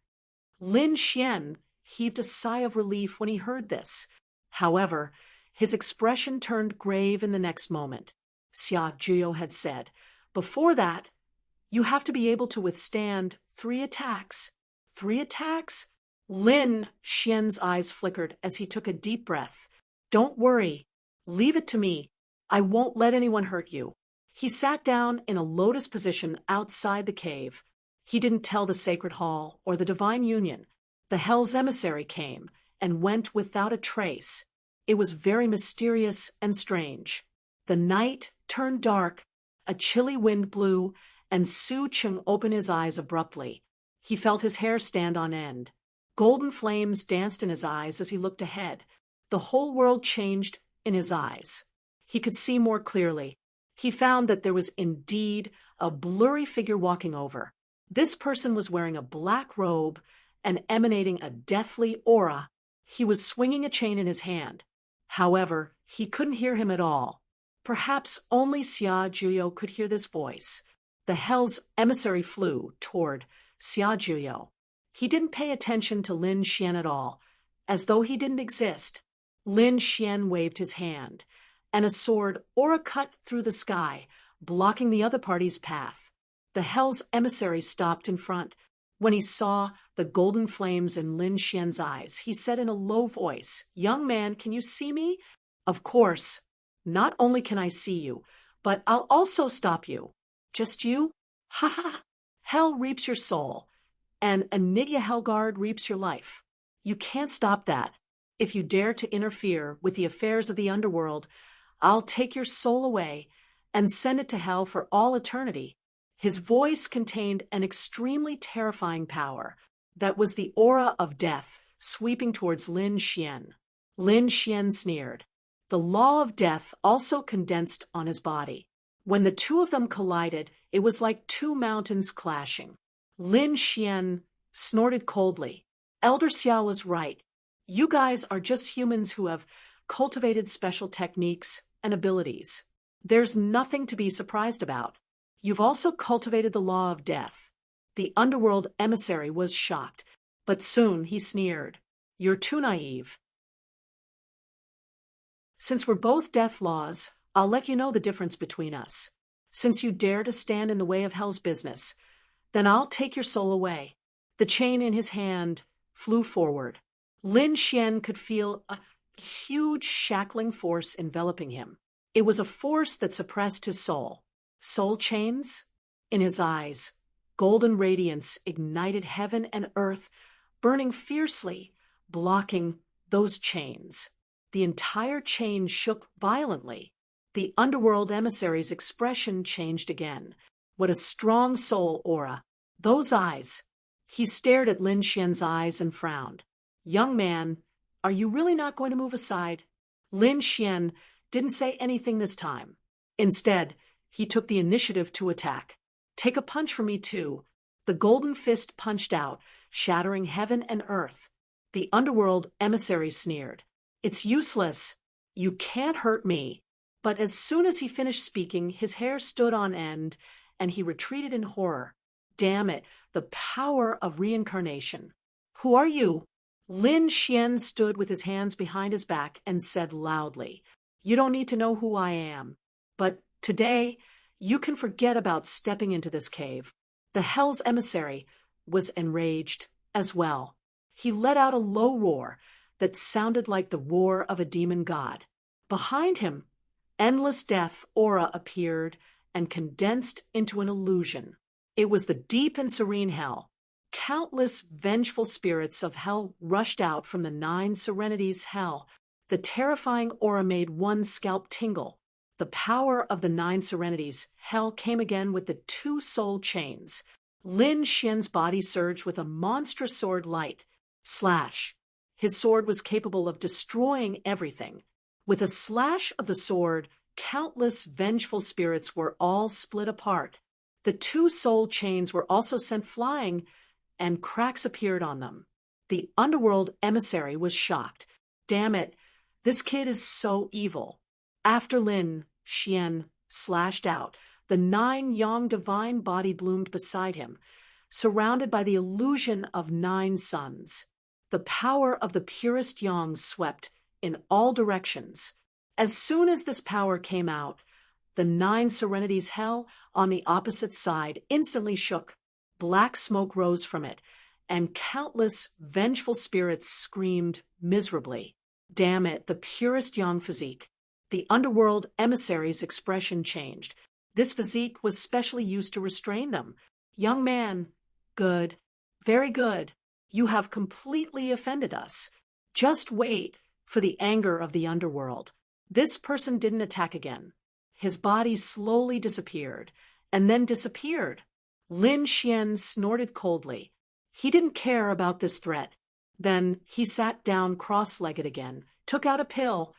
Lin Xian heaved a sigh of relief when he heard this. However, his expression turned grave in the next moment. Xia Zhuoyo had said, "Before that, you have to be able to withstand 3 attacks. 3 attacks? Lin Xian's eyes flickered as he took a deep breath. "Don't worry. Leave it to me. I won't let anyone hurt you." He sat down in a lotus position outside the cave. He didn't tell the Sacred Hall or the Divine Union. The Hell's emissary came and went without a trace. It was very mysterious and strange. The night turned dark, a chilly wind blew, and Su Cheng opened his eyes abruptly. He felt his hair stand on end. Golden flames danced in his eyes as he looked ahead. The whole world changed in his eyes. He could see more clearly. He found that there was indeed a blurry figure walking over. This person was wearing a black robe and emanating a deathly aura. He was swinging a chain in his hand. However, he couldn't hear him at all. Perhaps only Xia Juyo could hear this voice. The hell's emissary flew toward Xia Juyo. He didn't pay attention to Lin Xian at all, as though he didn't exist. Lin Xian waved his hand, and a sword aura cut through the sky, blocking the other party's path. The hell's emissary stopped in front. When he saw the golden flames in Lin Xian's eyes, he said in a low voice, "Young man, can you see me?" "Of course. Not only can I see you, but I'll also stop you." "Just you?" "Ha ha! Hell reaps your soul, and Anidya Hellguard reaps your life. You can't stop that. If you dare to interfere with the affairs of the underworld, I'll take your soul away and send it to hell for all eternity." His voice contained an extremely terrifying power that was the aura of death sweeping towards Lin Xian. Lin Xian sneered. The law of death also condensed on his body. When the two of them collided, it was like two mountains clashing. Lin Xian snorted coldly. Elder Xia was right. You guys are just humans who have cultivated special techniques and abilities. There's nothing to be surprised about. You've also cultivated the law of death. The underworld emissary was shocked, but soon he sneered. You're too naive. Since we're both death laws, I'll let you know the difference between us. Since you dare to stand in the way of hell's business, then I'll take your soul away. The chain in his hand flew forward. Lin Xian could feel a huge shackling force enveloping him. It was a force that suppressed his soul. Soul chains? In his eyes, golden radiance ignited heaven and earth, burning fiercely, blocking those chains. The entire chain shook violently. The underworld emissary's expression changed again. What a strong soul aura. Those eyes. He stared at Lin Xian's eyes and frowned. Young man, are you really not going to move aside? Lin Xian didn't say anything this time. Instead, he took the initiative to attack. Take a punch from me too. The golden fist punched out, shattering heaven and earth. The underworld emissary sneered. It's useless. You can't hurt me. But as soon as he finished speaking, his hair stood on end, and he retreated in horror. Damn it, the power of reincarnation. Who are you? Lin Xian stood with his hands behind his back and said loudly, You don't need to know who I am. But today, you can forget about stepping into this cave. The hell's emissary was enraged as well. He let out a low roar that sounded like the roar of a demon god. Behind him, endless death aura appeared and condensed into an illusion. It was the deep and serene hell. Countless vengeful spirits of hell rushed out from the 9 serenities hell. The terrifying aura made one's scalp tingle. The power of the 9 serenities hell came again with the 2 soul chains. Lin Xian's body surged with a monstrous sword light. Slash. His sword was capable of destroying everything. With a slash of the sword, countless vengeful spirits were all split apart. The 2 soul chains were also sent flying, and cracks appeared on them. The underworld emissary was shocked. Damn it, this kid is so evil. After Lin Xian slashed out, the 9 yang divine body bloomed beside him, surrounded by the illusion of 9 suns. The power of the purest yang swept in all directions. As soon as this power came out, the 9 serenities hell on the opposite side instantly shook. Black smoke rose from it, and countless vengeful spirits screamed miserably. Damn it, the purest yang physique. The underworld emissary's expression changed. This physique was specially used to restrain them. Young man, good, very good. You have completely offended us. Just wait for the anger of the underworld. This person didn't attack again. His body slowly disappeared, and then disappeared. Lin Xian snorted coldly. He didn't care about this threat. Then he sat down cross-legged again, took out a pill,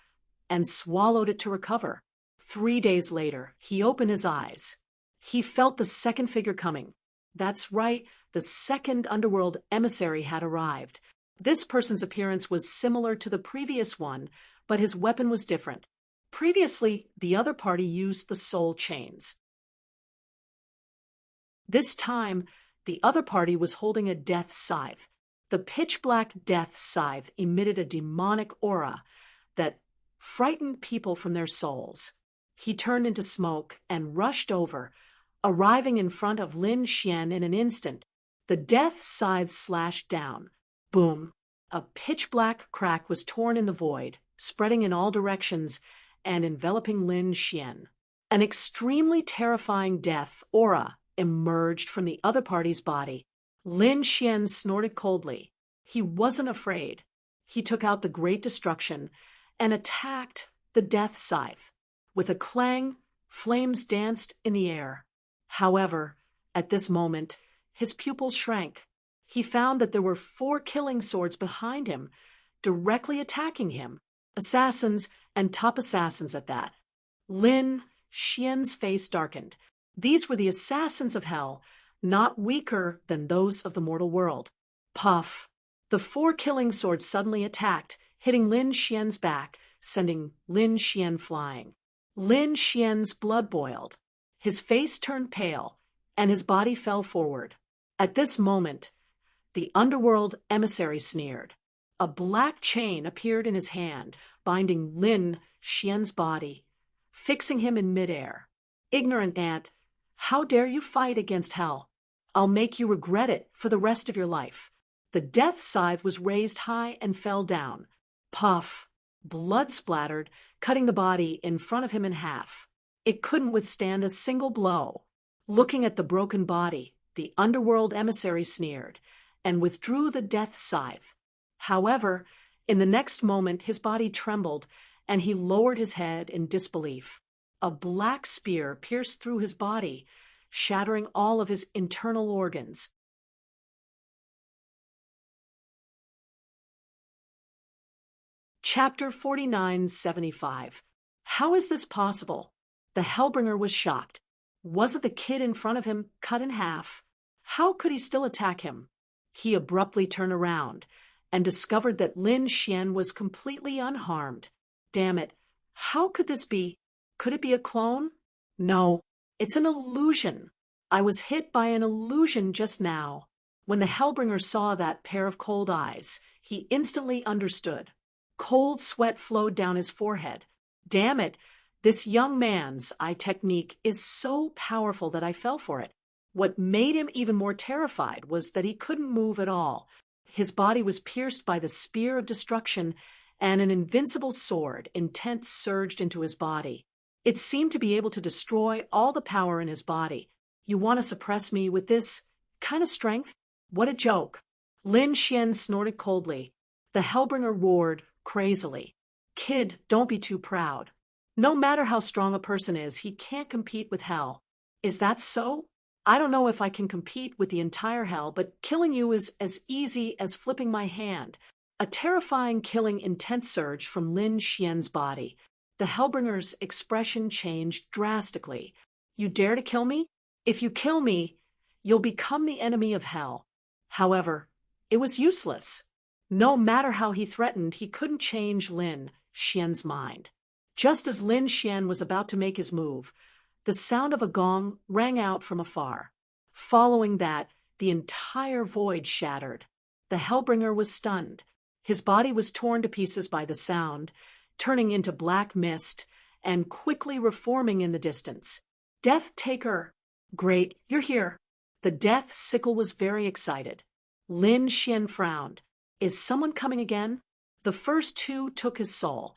and swallowed it to recover. 3 days later, he opened his eyes. He felt the second figure coming. That's right, the second underworld emissary had arrived. This person's appearance was similar to the previous one, but his weapon was different. Previously, the other party used the soul chains. This time, the other party was holding a death scythe. The pitch-black death scythe emitted a demonic aura that frightened people from their souls. He turned into smoke and rushed over, arriving in front of Lin Xian in an instant. The death scythe slashed down. Boom! A pitch-black crack was torn in the void, spreading in all directions and enveloping Lin Xian. An extremely terrifying death aura emerged from the other party's body. Lin Xian snorted coldly. He wasn't afraid. He took out the great destruction and attacked the death scythe. With a clang, flames danced in the air. However, at this moment, his pupils shrank. He found that there were 4 killing swords behind him, directly attacking him. Assassins, and top assassins at that. Lin Xian's face darkened. These were the assassins of hell, not weaker than those of the mortal world. Puff! The 4 killing swords suddenly attacked, hitting Lin Xian's back, sending Lin Xian flying. Lin Xian's blood boiled. His face turned pale, and his body fell forward. At this moment, the underworld emissary sneered. A black chain appeared in his hand, binding Lin Xian's body, fixing him in midair. Ignorant ant, how dare you fight against hell? I'll make you regret it for the rest of your life. The death scythe was raised high and fell down. Puff! Blood splattered, cutting the body in front of him in half. It couldn't withstand a single blow. Looking at the broken body, the underworld emissary sneered and withdrew the death scythe. However, in the next moment his body trembled and he lowered his head in disbelief. A black spear pierced through his body, shattering all of his internal organs. Chapter 4975. How is this possible? The Hellbringer was shocked. Wasn't the kid in front of him cut in half? How could he still attack him? He abruptly turned around and discovered that Lin Xian was completely unharmed. Damn it, how could this be? Could it be a clone? No, it's an illusion. I was hit by an illusion just now. When the Hellbringer saw that pair of cold eyes, he instantly understood. Cold sweat flowed down his forehead. Damn it, this young man's eye technique is so powerful that I fell for it. What made him even more terrified was that he couldn't move at all. His body was pierced by the spear of destruction, and an invincible sword, intent, surged into his body. It seemed to be able to destroy all the power in his body. You want to suppress me with this kind of strength? What a joke. Lin Xian snorted coldly. The Hellbringer roared crazily. Kid, don't be too proud. No matter how strong a person is, he can't compete with hell. Is that so? I don't know if I can compete with the entire hell, but killing you is as easy as flipping my hand. A terrifying, killing intent surged from Lin Xian's body. The Hellbringer's expression changed drastically. You dare to kill me? If you kill me, you'll become the enemy of hell. However, it was useless. No matter how he threatened, he couldn't change Lin Xian's mind. Just as Lin Xian was about to make his move, the sound of a gong rang out from afar. Following that, the entire void shattered. The Hellbringer was stunned. His body was torn to pieces by the sound, turning into black mist and quickly reforming in the distance. Death Taker! Great, you're here. The death sickle was very excited. Lin Xian frowned. Is someone coming again? The first 2 took his soul,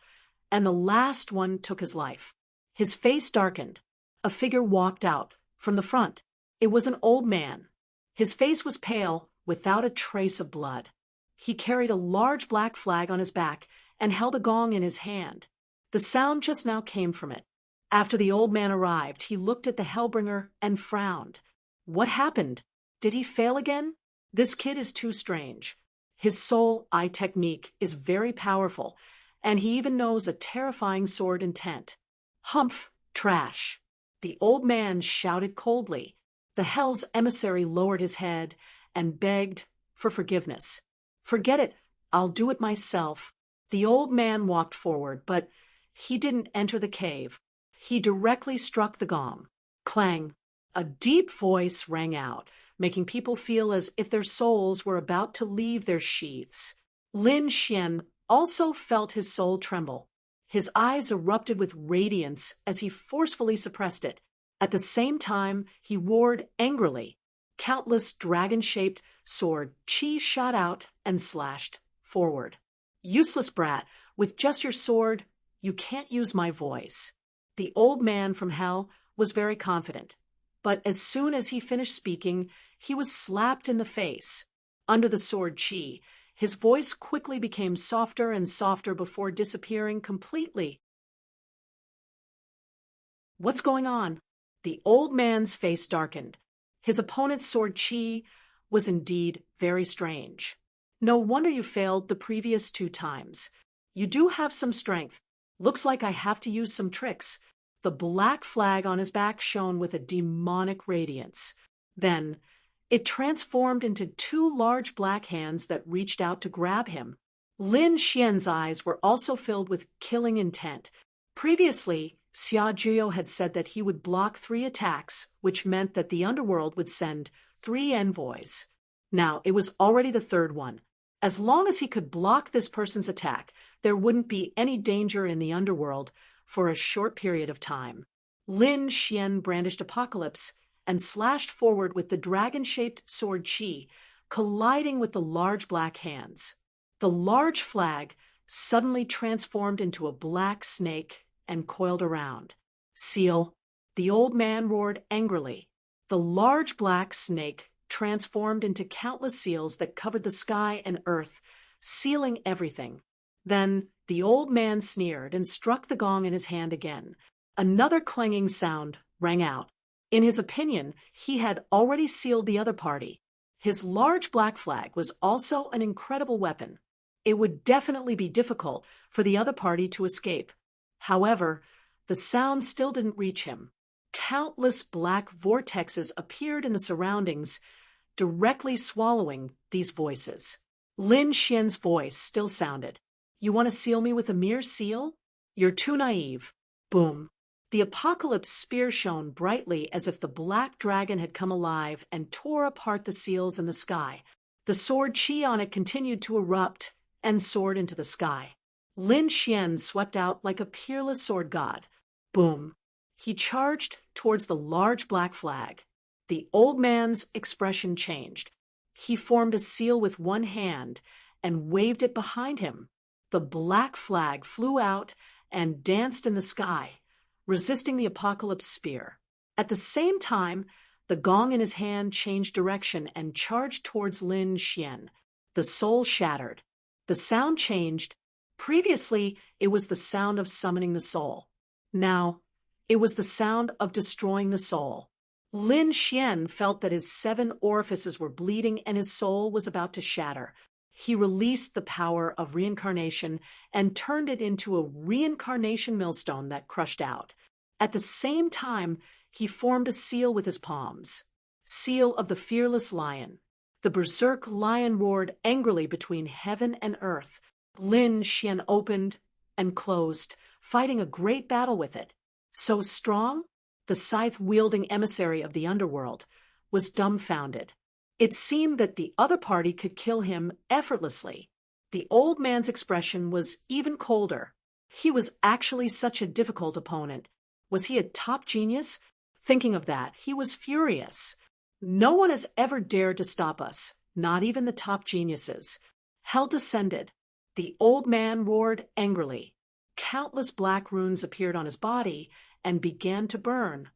and the last one took his life. His face darkened. A figure walked out from the front. It was an old man. His face was pale, without a trace of blood. He carried a large black flag on his back and held a gong in his hand. The sound just now came from it. After the old man arrived, he looked at the Hellbringer and frowned. What happened? Did he fail again? This kid is too strange. His soul eye technique is very powerful, and he even knows a terrifying sword intent. Humph, trash. The old man shouted coldly. The hell's emissary lowered his head and begged for forgiveness. Forget it, I'll do it myself. The old man walked forward, but he didn't enter the cave. He directly struck the gong. Clang! A deep voice rang out, making people feel as if their souls were about to leave their sheaths. Lin Xian also felt his soul tremble. His eyes erupted with radiance as he forcefully suppressed it. At the same time, he roared angrily. Countless dragon-shaped sword chi shot out and slashed forward. Useless brat, with just your sword, you can't use my voice. The old man from hell was very confident, but as soon as he finished speaking, he was slapped in the face. Under the sword chi, his voice quickly became softer and softer before disappearing completely. What's going on? The old man's face darkened. His opponent's sword chi was indeed very strange. No wonder you failed the previous 2 times. You do have some strength. Looks like I have to use some tricks. The black flag on his back shone with a demonic radiance. Then, it transformed into 2 large black hands that reached out to grab him. Lin Xian's eyes were also filled with killing intent. Previously, Xia Jiu had said that he would block 3 attacks, which meant that the underworld would send 3 envoys. Now, it was already the 3rd one. As long as he could block this person's attack, there wouldn't be any danger in the underworld for a short period of time. Lin Xian brandished Apocalypse and slashed forward with the dragon-shaped sword chi, colliding with the large black hands. The large flag suddenly transformed into a black snake and coiled around. Seal! The old man roared angrily. The large black snake transformed into countless seals that covered the sky and earth, sealing everything. Then the old man sneered and struck the gong in his hand again. Another clanging sound rang out. In his opinion, he had already sealed the other party. His large black flag was also an incredible weapon. It would definitely be difficult for the other party to escape. However, the sound still didn't reach him. Countless black vortexes appeared in the surroundings, directly swallowing these voices. Lin Xian's voice still sounded. You want to seal me with a mere seal? You're too naive. Boom. The Apocalypse spear shone brightly as if the black dragon had come alive and tore apart the seals in the sky. The sword chi on it continued to erupt and soared into the sky. Lin Xian swept out like a peerless sword god. Boom. He charged towards the large black flag. The old man's expression changed. He formed a seal with one hand and waved it behind him. The black flag flew out and danced in the sky, resisting the Apocalypse spear. At the same time, the gong in his hand changed direction and charged towards Lin Xian. The soul shattered. The sound changed. Previously, it was the sound of summoning the soul. Now, it was the sound of destroying the soul. Lin Xian felt that his 7 orifices were bleeding and his soul was about to shatter. He released the power of reincarnation and turned it into a reincarnation millstone that crushed out. At the same time, he formed a seal with his palms. Seal of the fearless lion. The berserk lion roared angrily between heaven and earth. Lin Xian opened and closed, fighting a great battle with it. So strong, the scythe-wielding emissary of the underworld was dumbfounded. It seemed that the other party could kill him effortlessly. The old man's expression was even colder. He was actually such a difficult opponent. Was he a top genius? Thinking of that, he was furious. No one has ever dared to stop us, not even the top geniuses. Hell descended. The old man roared angrily. Countless black runes appeared on his body and began to burn.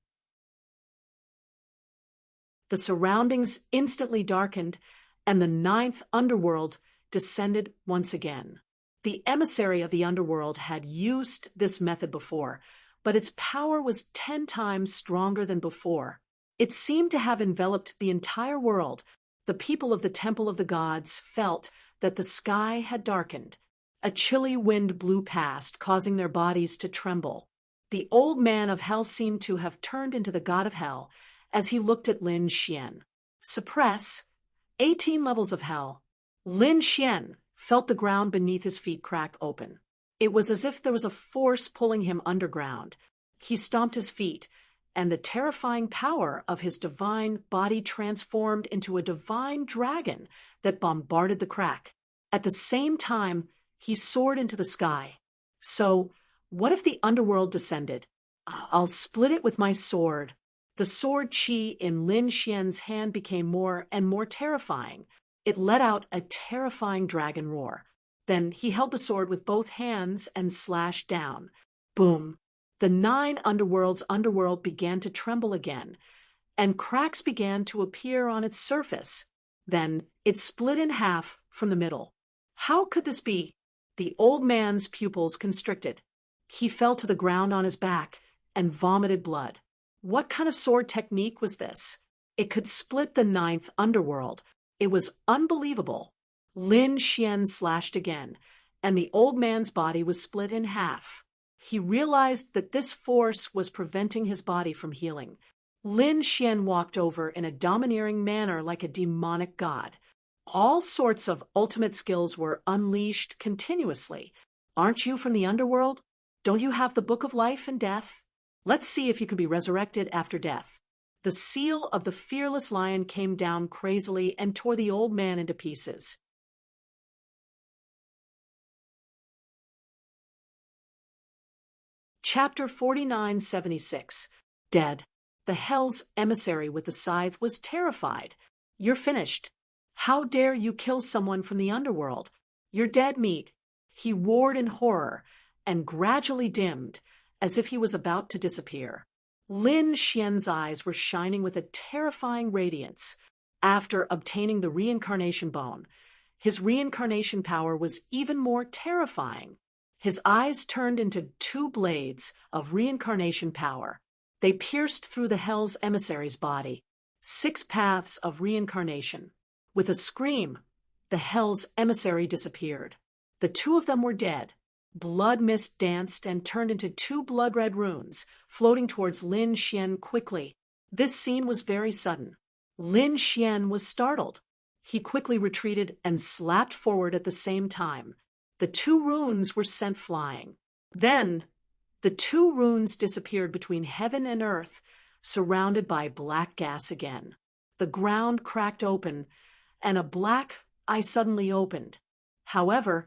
The surroundings instantly darkened, and the 9th underworld descended once again. The emissary of the underworld had used this method before, but its power was 10 times stronger than before. It seemed to have enveloped the entire world. The people of the Temple of the Gods felt that the sky had darkened. A chilly wind blew past, causing their bodies to tremble. The old man of hell seemed to have turned into the god of hell as he looked at Lin Xian. Suppress. 18 levels of hell. Lin Xian felt the ground beneath his feet crack open. It was as if there was a force pulling him underground. He stomped his feet, and the terrifying power of his divine body transformed into a divine dragon that bombarded the crack. At the same time, he soared into the sky. So, what if the underworld descended? I'll split it with my sword. The sword chi in Lin Xian's hand became more and more terrifying. It let out a terrifying dragon roar. Then he held the sword with both hands and slashed down. Boom! The 9 underworld's underworld began to tremble again, and cracks began to appear on its surface. Then it split in half from the middle. How could this be? The old man's pupils constricted. He fell to the ground on his back and vomited blood. What kind of sword technique was this? It could split the 9th underworld. It was unbelievable. Lin Xian slashed again, and the old man's body was split in half. He realized that this force was preventing his body from healing. Lin Xian walked over in a domineering manner like a demonic god. All sorts of ultimate skills were unleashed continuously. Aren't you from the underworld? Don't you have the Book of Life and Death? Let's see if you can be resurrected after death. The seal of the fearless lion came down crazily and tore the old man into pieces. Chapter 4976. Dead. The hell's emissary with the scythe was terrified. You're finished. How dare you kill someone from the underworld? You're dead meat. He roared in horror and gradually dimmed, as if he was about to disappear. Lin Xian's eyes were shining with a terrifying radiance. After obtaining the reincarnation bone, his reincarnation power was even more terrifying. His eyes turned into 2 blades of reincarnation power. They pierced through the hell's emissary's body. 6 paths of reincarnation. With a scream, the hell's emissary disappeared. The 2 of them were dead. Blood mist danced and turned into 2 blood-red runes, floating towards Lin Xian quickly. This scene was very sudden. Lin Xian was startled. He quickly retreated and slapped forward at the same time. The 2 runes were sent flying. Then, the 2 runes disappeared between heaven and earth, surrounded by black gas again. The ground cracked open, and a black eye suddenly opened. However,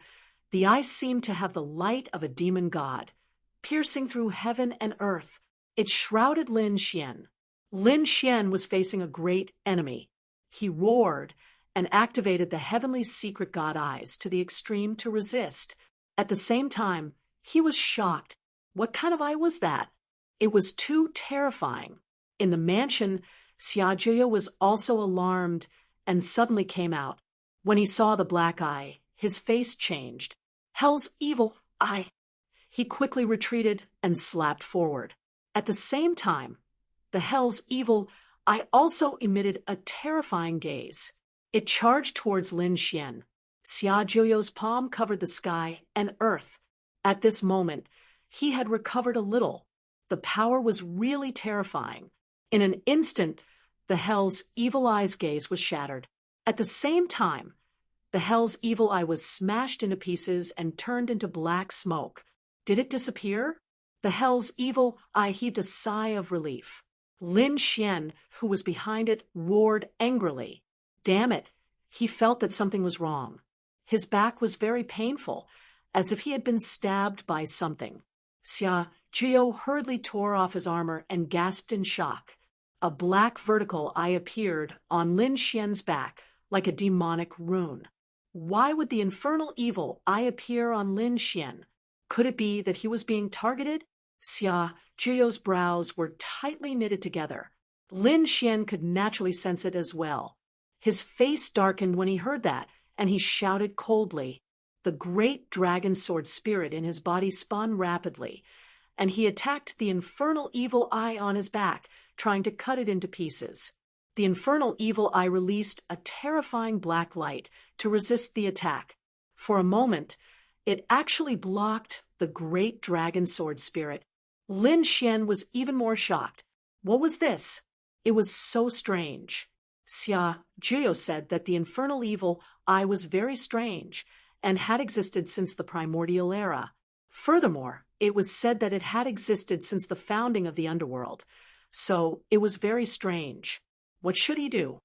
the eye seemed to have the light of a demon god. Piercing through heaven and earth, it shrouded Lin Xian. Lin Xian was facing a great enemy. He roared and activated the heavenly secret god eyes to the extreme to resist. At the same time, he was shocked. What kind of eye was that? It was too terrifying. In the mansion, Xia Juya was also alarmed and suddenly came out. When he saw the black eye, his face changed. Hell's evil eye. He quickly retreated and slapped forward. At the same time, the hell's evil eye also emitted a terrifying gaze. It charged towards Lin Xian. Xia Juyo's palm covered the sky and earth. At this moment, he had recovered a little. The power was really terrifying. In an instant, the hell's evil eye's gaze was shattered. At the same time, the hell's evil eye was smashed into pieces and turned into black smoke. Did it disappear? The hell's evil eye heaved a sigh of relief. Lin Xian, who was behind it, roared angrily. Damn it! He felt that something was wrong. His back was very painful, as if he had been stabbed by something. Xia Jiu hurriedly tore off his armor and gasped in shock. A black vertical eye appeared on Lin Xian's back, like a demonic rune. Why would the infernal evil eye appear on Lin Xian? Could it be that he was being targeted? Xia Jiu's brows were tightly knitted together. Lin Xian could naturally sense it as well. His face darkened when he heard that, and he shouted coldly. The great dragon sword spirit in his body spun rapidly, and he attacked the infernal evil eye on his back, trying to cut it into pieces. The infernal evil eye released a terrifying black light to resist the attack. For a moment, it actually blocked the great dragon sword spirit. Lin Xian was even more shocked. What was this? It was so strange. Xia Jiu said that the infernal evil eye was very strange and had existed since the primordial era. Furthermore, it was said that it had existed since the founding of the underworld, so it was very strange. What should he do?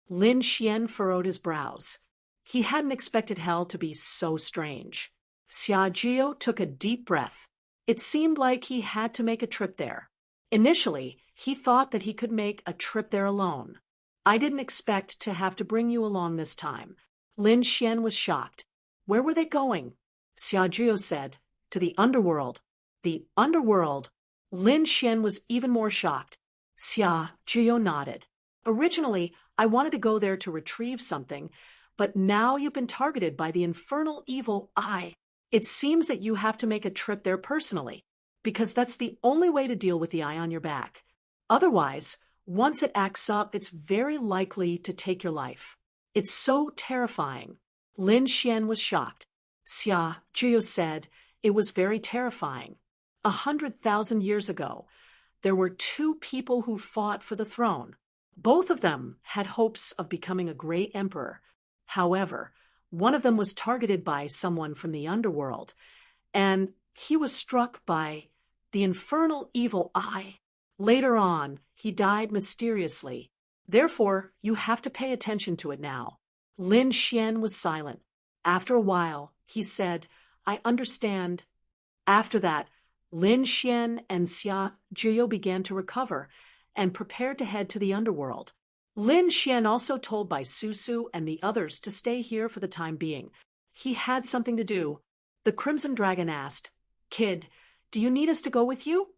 Lin Xian furrowed his brows. He hadn't expected hell to be so strange. Xia Jiu took a deep breath. It seemed like he had to make a trip there. Initially, he thought that he could make a trip there alone. I didn't expect to have to bring you along this time. Lin Xian was shocked. Where were they going? Xia Jiu said, to the underworld. The underworld? Lin Xian was even more shocked. Xia Jiu nodded. Originally, I wanted to go there to retrieve something, but now you've been targeted by the infernal evil eye. It seems that you have to make a trip there personally, because that's the only way to deal with the eye on your back. Otherwise, once it acts up, it's very likely to take your life. It's so terrifying. Lin Xian was shocked. Xia Jiu said it was very terrifying. 100,000 years ago, there were two people who fought for the throne. Both of them had hopes of becoming a great emperor. However, one of them was targeted by someone from the underworld, and he was struck by the infernal evil eye. Later on, he died mysteriously. Therefore, you have to pay attention to it now. Lin Xian was silent. After a while, he said, I understand. After that, Lin Xian and Xia Jiu began to recover and prepared to head to the underworld. Lin Xian also told Bai Susu and the others to stay here for the time being. He had something to do. The Crimson Dragon asked, Kid, do you need us to go with you?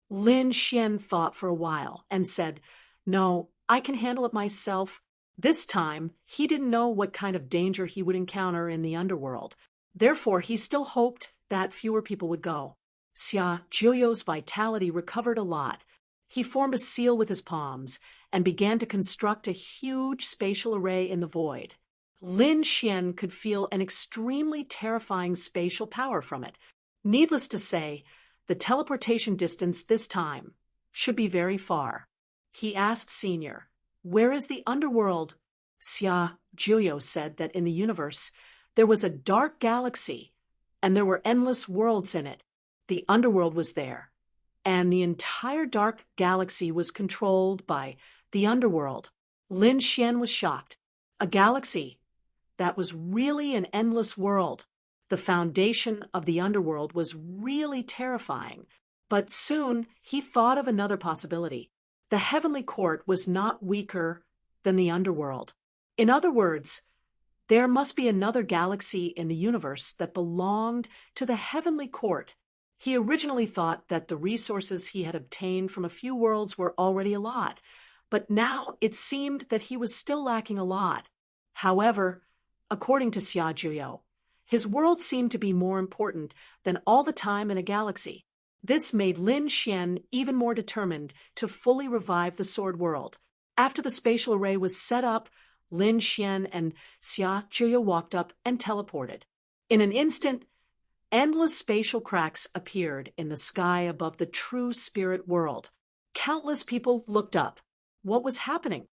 Lin Xian thought for a while and said, No, I can handle it myself. This time, he didn't know what kind of danger he would encounter in the underworld. Therefore, he still hoped that fewer people would go. Xia Jiu's vitality recovered a lot. He formed a seal with his palms and began to construct a huge spatial array in the void. Lin Xian could feel an extremely terrifying spatial power from it. Needless to say, the teleportation distance this time should be very far. He asked Senior, Where is the underworld? Xia Jiu said that in the universe there was a dark galaxy, and there were endless worlds in it. The underworld was there, and the entire dark galaxy was controlled by the underworld. Lin Xian was shocked. A galaxy that was really an endless world. The foundation of the underworld was really terrifying, but soon he thought of another possibility. The heavenly court was not weaker than the underworld. In other words, there must be another galaxy in the universe that belonged to the heavenly court. He originally thought that the resources he had obtained from a few worlds were already a lot, but now it seemed that he was still lacking a lot. However, according to Xia Jiu, his world seemed to be more important than all the time in a galaxy. This made Lin Xian even more determined to fully revive the Sword World. After the spatial array was set up, Lin Xian and Xia Jiu walked up and teleported. In an instant, endless spatial cracks appeared in the sky above the true spirit world. Countless people looked up. What was happening?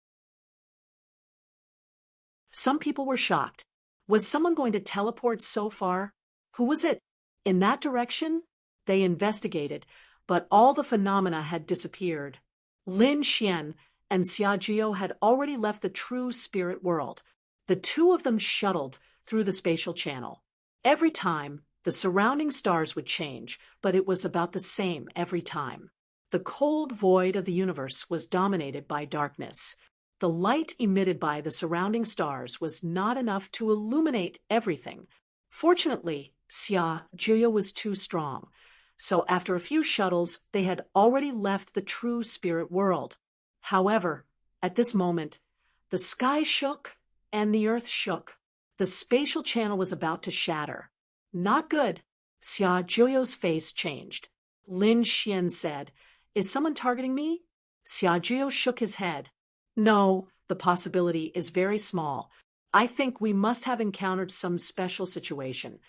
Some people were shocked. Was someone going to teleport so far? Who was it? In that direction? They investigated, but all the phenomena had disappeared. Lin Xian and Xia Jiu had already left the true spirit world. The two of them shuttled through the spatial channel. Every time, the surrounding stars would change, but it was about the same every time. The cold void of the universe was dominated by darkness. The light emitted by the surrounding stars was not enough to illuminate everything. Fortunately, Xia Jiu was too strong, so after a few shuttles, they had already left the true spirit world. However, at this moment, the sky shook and the earth shook. The spatial channel was about to shatter. Not good. Xia Jiu's face changed. Lin Xian said, Is someone targeting me? Xia Jiu shook his head. No, the possibility is very small. I think we must have encountered some special situation.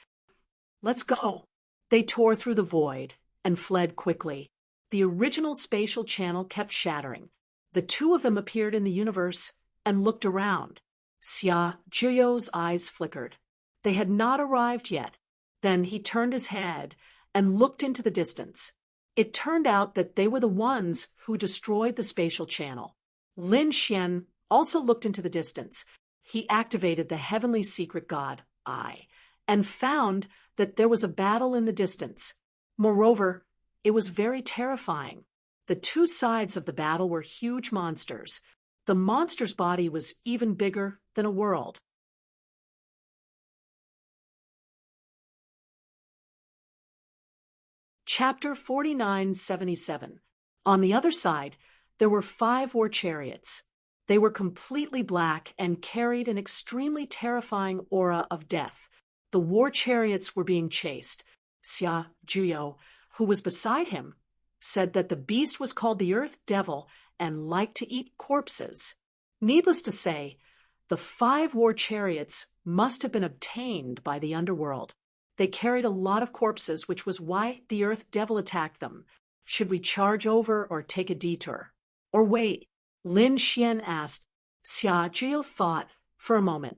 Let's go. They tore through the void and fled quickly. The original spatial channel kept shattering. The two of them appeared in the universe and looked around. Xia Jiu's eyes flickered. They had not arrived yet. Then he turned his head and looked into the distance. It turned out that they were the ones who destroyed the spatial channel. Lin Xian also looked into the distance. He activated the heavenly secret god, I, and found that there was a battle in the distance. Moreover, it was very terrifying. The two sides of the battle were huge monsters. The monster's body was even bigger than a world. Chapter 4977. On the other side, there were 5 war chariots. They were completely black and carried an extremely terrifying aura of death. The war chariots were being chased. Xia Juyo, who was beside him, said that the beast was called the Earth Devil and liked to eat corpses. Needless to say, the 5 war chariots must have been obtained by the underworld. They carried a lot of corpses, which was why the Earth Devil attacked them. Should we charge over or take a detour? Or wait? Lin Xian asked. Xia Jiu thought for a moment.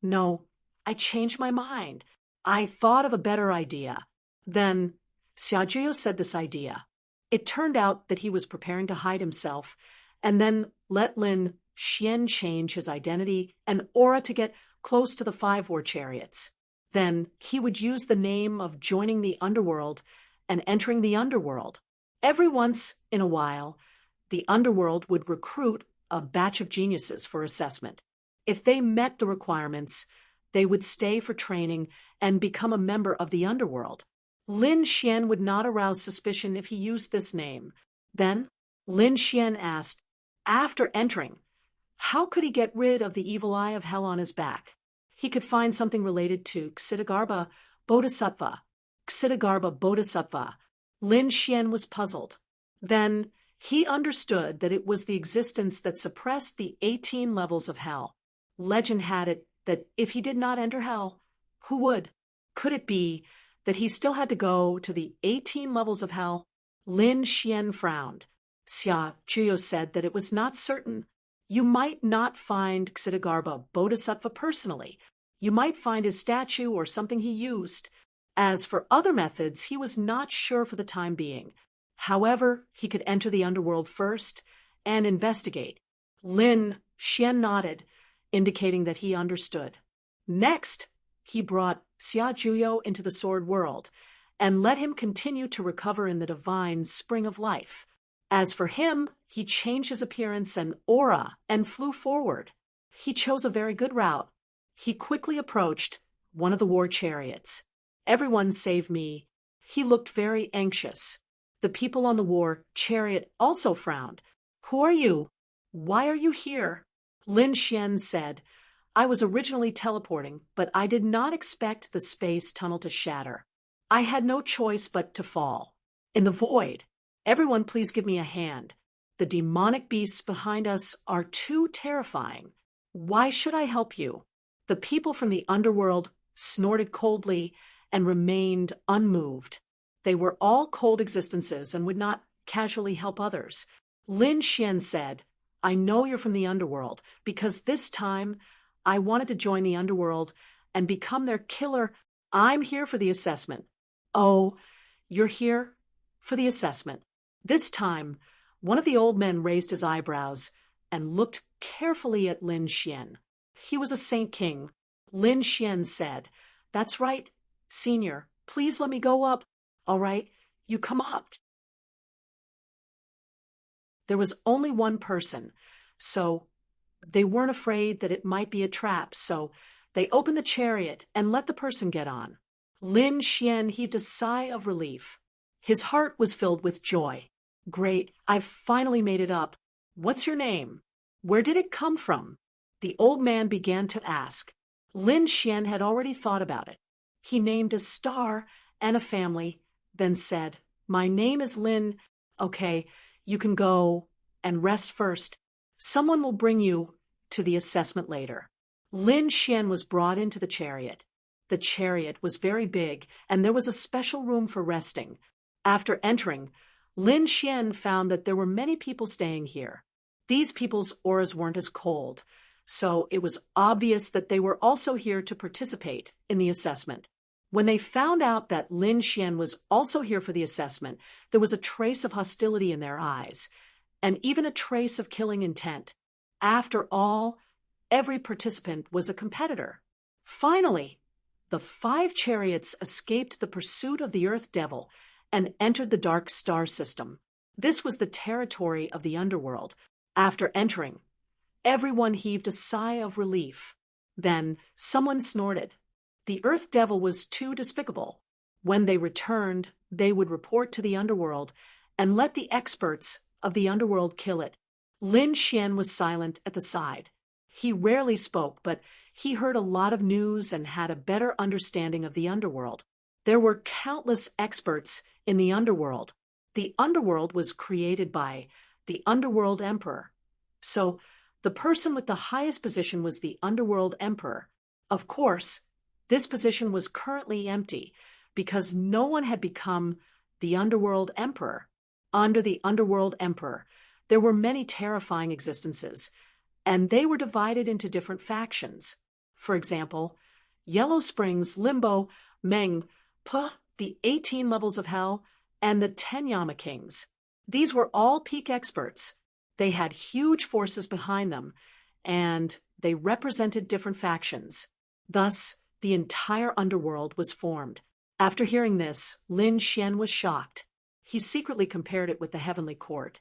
No, I changed my mind. I thought of a better idea. Then Xia Jiu said this idea. It turned out that he was preparing to hide himself and then let Lin Xian change his identity and aura to get close to the 5 war chariots. Then he would use the name of joining the underworld and entering the underworld. Every once in a while, the underworld would recruit a batch of geniuses for assessment. If they met the requirements, they would stay for training and become a member of the underworld. Lin Xian would not arouse suspicion if he used this name. Then Lin Xian asked, after entering, how could he get rid of the evil eye of hell on his back? He could find something related to Ksitigarbha Bodhisattva. Ksitigarbha Bodhisattva. Lin Xian was puzzled. Then he understood that it was the existence that suppressed the 18 levels of hell. Legend had it that if he did not enter hell, who would? Could it be that he still had to go to the 18 levels of hell? Lin Xian frowned. Xia Juyo said that it was not certain. You might not find Ksitigarbha Bodhisattva personally. You might find his statue or something he used. As for other methods, he was not sure for the time being. However, he could enter the underworld first and investigate. Lin Xian nodded, indicating that he understood. Next, he brought Xia Juyo into the sword world and let him continue to recover in the divine spring of life. As for him, he changed his appearance and aura and flew forward. He chose a very good route. He quickly approached one of the war chariots. Everyone save me. He looked very anxious. The people on the war chariot also frowned. Who are you? Why are you here? Lin Xian said, I was originally teleporting, but I did not expect the space tunnel to shatter. I had no choice but to fall. In the void. Everyone please give me a hand. The demonic beasts behind us are too terrifying. Why should I help you? The people from the underworld snorted coldly and remained unmoved. They were all cold existences and would not casually help others. Lin Xian said, I know you're from the underworld because this time I wanted to join the underworld and become their killer. I'm here for the assessment. Oh, you're here for the assessment. This time, one of the old men raised his eyebrows and looked carefully at Lin Xian. He was a Saint King. Lin Xian said, That's right, Senior. Please let me go up. All right, you come up. There was only one person, so they weren't afraid that it might be a trap, so they opened the chariot and let the person get on. Lin Xian heaved a sigh of relief. His heart was filled with joy. Great, I've finally made it up. What's your name? Where did it come from? The old man began to ask. Lin Xian had already thought about it. He named a star and a family, then said, My name is Lin. Okay, you can go and rest first. Someone will bring you to the assessment later. Lin Xian was brought into the chariot. The chariot was very big, and there was a special room for resting. After entering, Lin Xian found that there were many people staying here. These people's auras weren't as cold, so it was obvious that they were also here to participate in the assessment. When they found out that Lin Xian was also here for the assessment, there was a trace of hostility in their eyes, and even a trace of killing intent. After all, every participant was a competitor. Finally, the 5 chariots escaped the pursuit of the Earth Devil and entered the dark star system. This was the territory of the underworld. After entering, everyone heaved a sigh of relief. Then someone snorted. The Earth Devil was too despicable. When they returned, they would report to the underworld and let the experts of the underworld kill it. Lin Xian was silent at the side. He rarely spoke, but he heard a lot of news and had a better understanding of the underworld. There were countless experts in the underworld. The underworld was created by the underworld emperor. So the person with the highest position was the underworld emperor. Of course, this position was currently empty because no one had become the underworld emperor. Under the underworld emperor, there were many terrifying existences, and they were divided into different factions. For example, Yellow Springs, Limbo, Meng, Puh, the 18 levels of hell, and the 10 Yama Kings. These were all peak experts. They had huge forces behind them, and they represented different factions. Thus, the entire underworld was formed. After hearing this, Lin Xian was shocked. He secretly compared it with the Heavenly Court,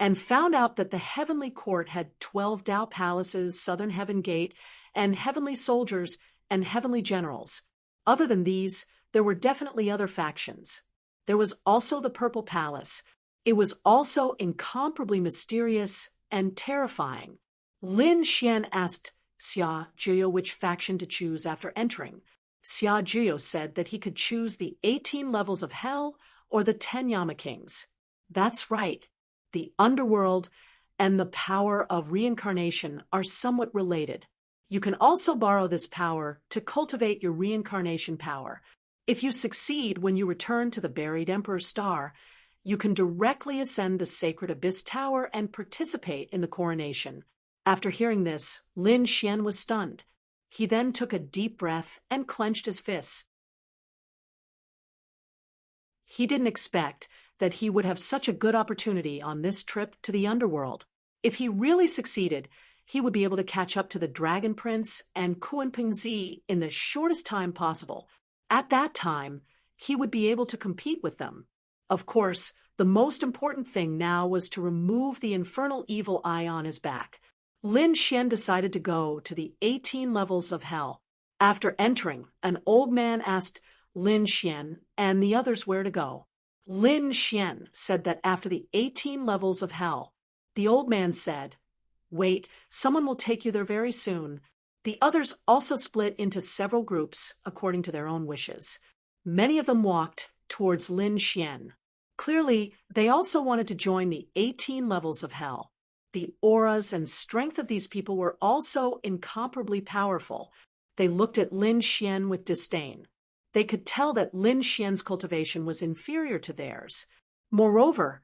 and found out that the Heavenly Court had 12 Tao palaces, Southern Heaven Gate, and heavenly soldiers and heavenly generals. Other than these, there were definitely other factions. There was also the Purple Palace. It was also incomparably mysterious and terrifying. Lin Xian asked Xia Jiyo which faction to choose after entering. Xia Jiyo said that he could choose the 18 levels of hell or the 10 Yama Kings. That's right. The underworld and the power of reincarnation are somewhat related. You can also borrow this power to cultivate your reincarnation power. If you succeed when you return to the buried Emperor Star, you can directly ascend the Sacred Abyss Tower and participate in the coronation. After hearing this, Lin Xian was stunned. He then took a deep breath and clenched his fists. He didn't expect that he would have such a good opportunity on this trip to the underworld. If he really succeeded, he would be able to catch up to the Dragon Prince and Kuan-Ping-Zi in the shortest time possible. At that time, he would be able to compete with them. Of course, the most important thing now was to remove the infernal evil eye on his back. Lin Xian decided to go to the 18 levels of hell. After entering, an old man asked Lin Xian and the others where to go. Lin Xian said that after the 18 levels of hell, the old man said, "Wait, someone will take you there very soon." The others also split into several groups according to their own wishes. Many of them walked towards Lin Xian. Clearly, they also wanted to join the 18 levels of hell. The auras and strength of these people were also incomparably powerful. They looked at Lin Xian with disdain. They could tell that Lin Xian's cultivation was inferior to theirs. Moreover,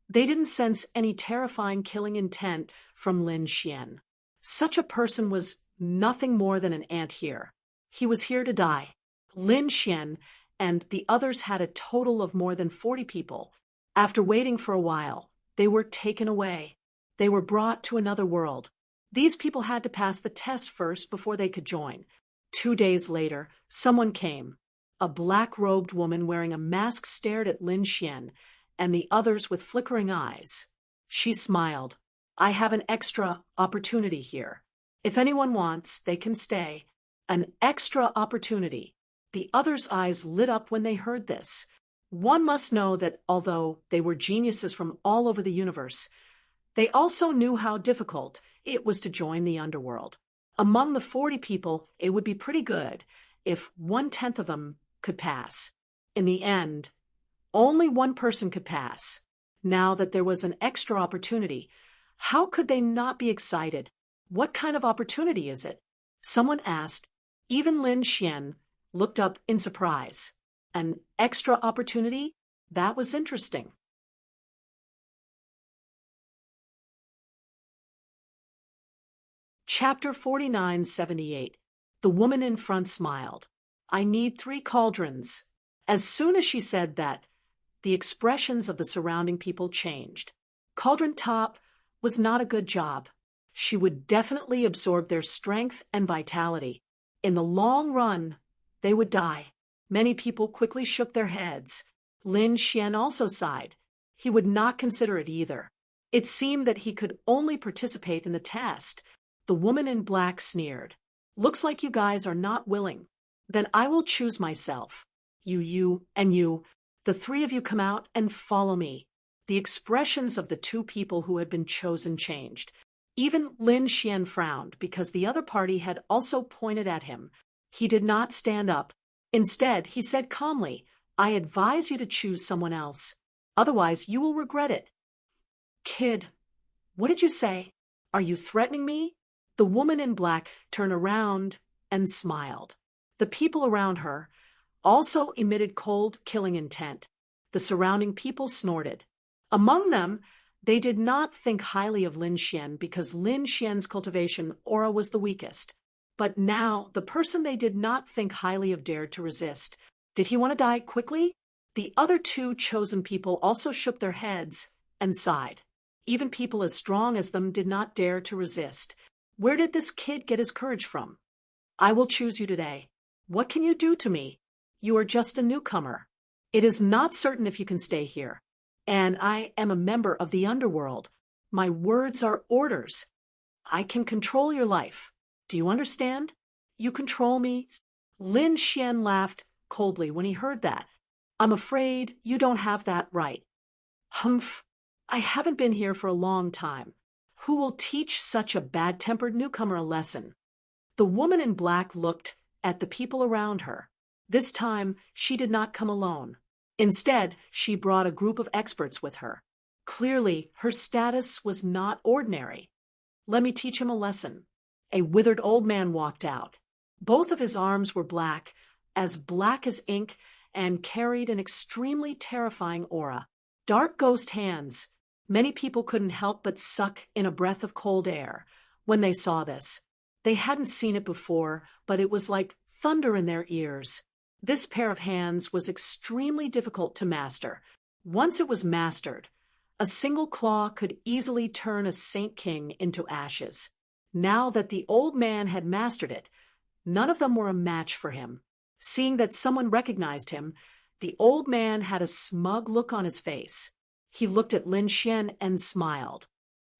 they didn't sense any terrifying killing intent from Lin Xian. Such a person was nothing more than an ant here. He was here to die. Lin Xian and the others had a total of more than 40 people. After waiting for a while, they were taken away. They were brought to another world. These people had to pass the test first before they could join. 2 days later, someone came. A black-robed woman wearing a mask stared at Lin Xian and the others with flickering eyes. She smiled. "I have an extra opportunity here. If anyone wants, they can stay." An extra opportunity. The others' eyes lit up when they heard this. One must know that although they were geniuses from all over the universe, they also knew how difficult it was to join the underworld. Among the 40 people, it would be pretty good if 1/10 of them could pass. In the end, only one person could pass. Now that there was an extra opportunity, how could they not be excited? What kind of opportunity is it? Someone asked. Even Lin Xian looked up in surprise. An extra opportunity? That was interesting. Chapter 4978. The woman in front smiled. I need 3 cauldrons. As soon as she said that, the expressions of the surrounding people changed. Cauldron Top was not a good job. She would definitely absorb their strength and vitality. In the long run, they would die. Many people quickly shook their heads. Lin Xian also sighed. He would not consider it either. It seemed that he could only participate in the test. The woman in black sneered. Looks like you guys are not willing. Then I will choose myself. You, and you. The 3 of you come out and follow me. The expressions of the 2 people who had been chosen changed. Even Lin Xian frowned because the other party had also pointed at him. He did not stand up. Instead, he said calmly, I advise you to choose someone else. Otherwise, you will regret it. Kid, what did you say? Are you threatening me? The woman in black turned around and smiled. The people around her also emitted cold, killing intent. The surrounding people snorted. Among them, they did not think highly of Lin Xian because Lin Xian's cultivation aura was the weakest. But now, the person they did not think highly of dared to resist. Did he want to die quickly? The other 2 chosen people also shook their heads and sighed. Even people as strong as them did not dare to resist. Where did this kid get his courage from? I will choose you today. What can you do to me? You are just a newcomer. It is not certain if you can stay here. And I am a member of the underworld. My words are orders. I can control your life. Do you understand? You control me? Lin Xian laughed coldly when he heard that. I'm afraid you don't have that right. Humph. I haven't been here for a long time. Who will teach such a bad-tempered newcomer a lesson? The woman in black looked at the people around her. This time, she did not come alone. Instead, she brought a group of experts with her. Clearly, her status was not ordinary. Let me teach him a lesson. A withered old man walked out. Both of his arms were black as ink, and carried an extremely terrifying aura. Dark ghost hands. Many people couldn't help but suck in a breath of cold air when they saw this. They hadn't seen it before, but it was like thunder in their ears. This pair of hands was extremely difficult to master. Once it was mastered, a single claw could easily turn a Saint King into ashes. Now that the old man had mastered it, none of them were a match for him. Seeing that someone recognized him, the old man had a smug look on his face. He looked at Lin Xian and smiled.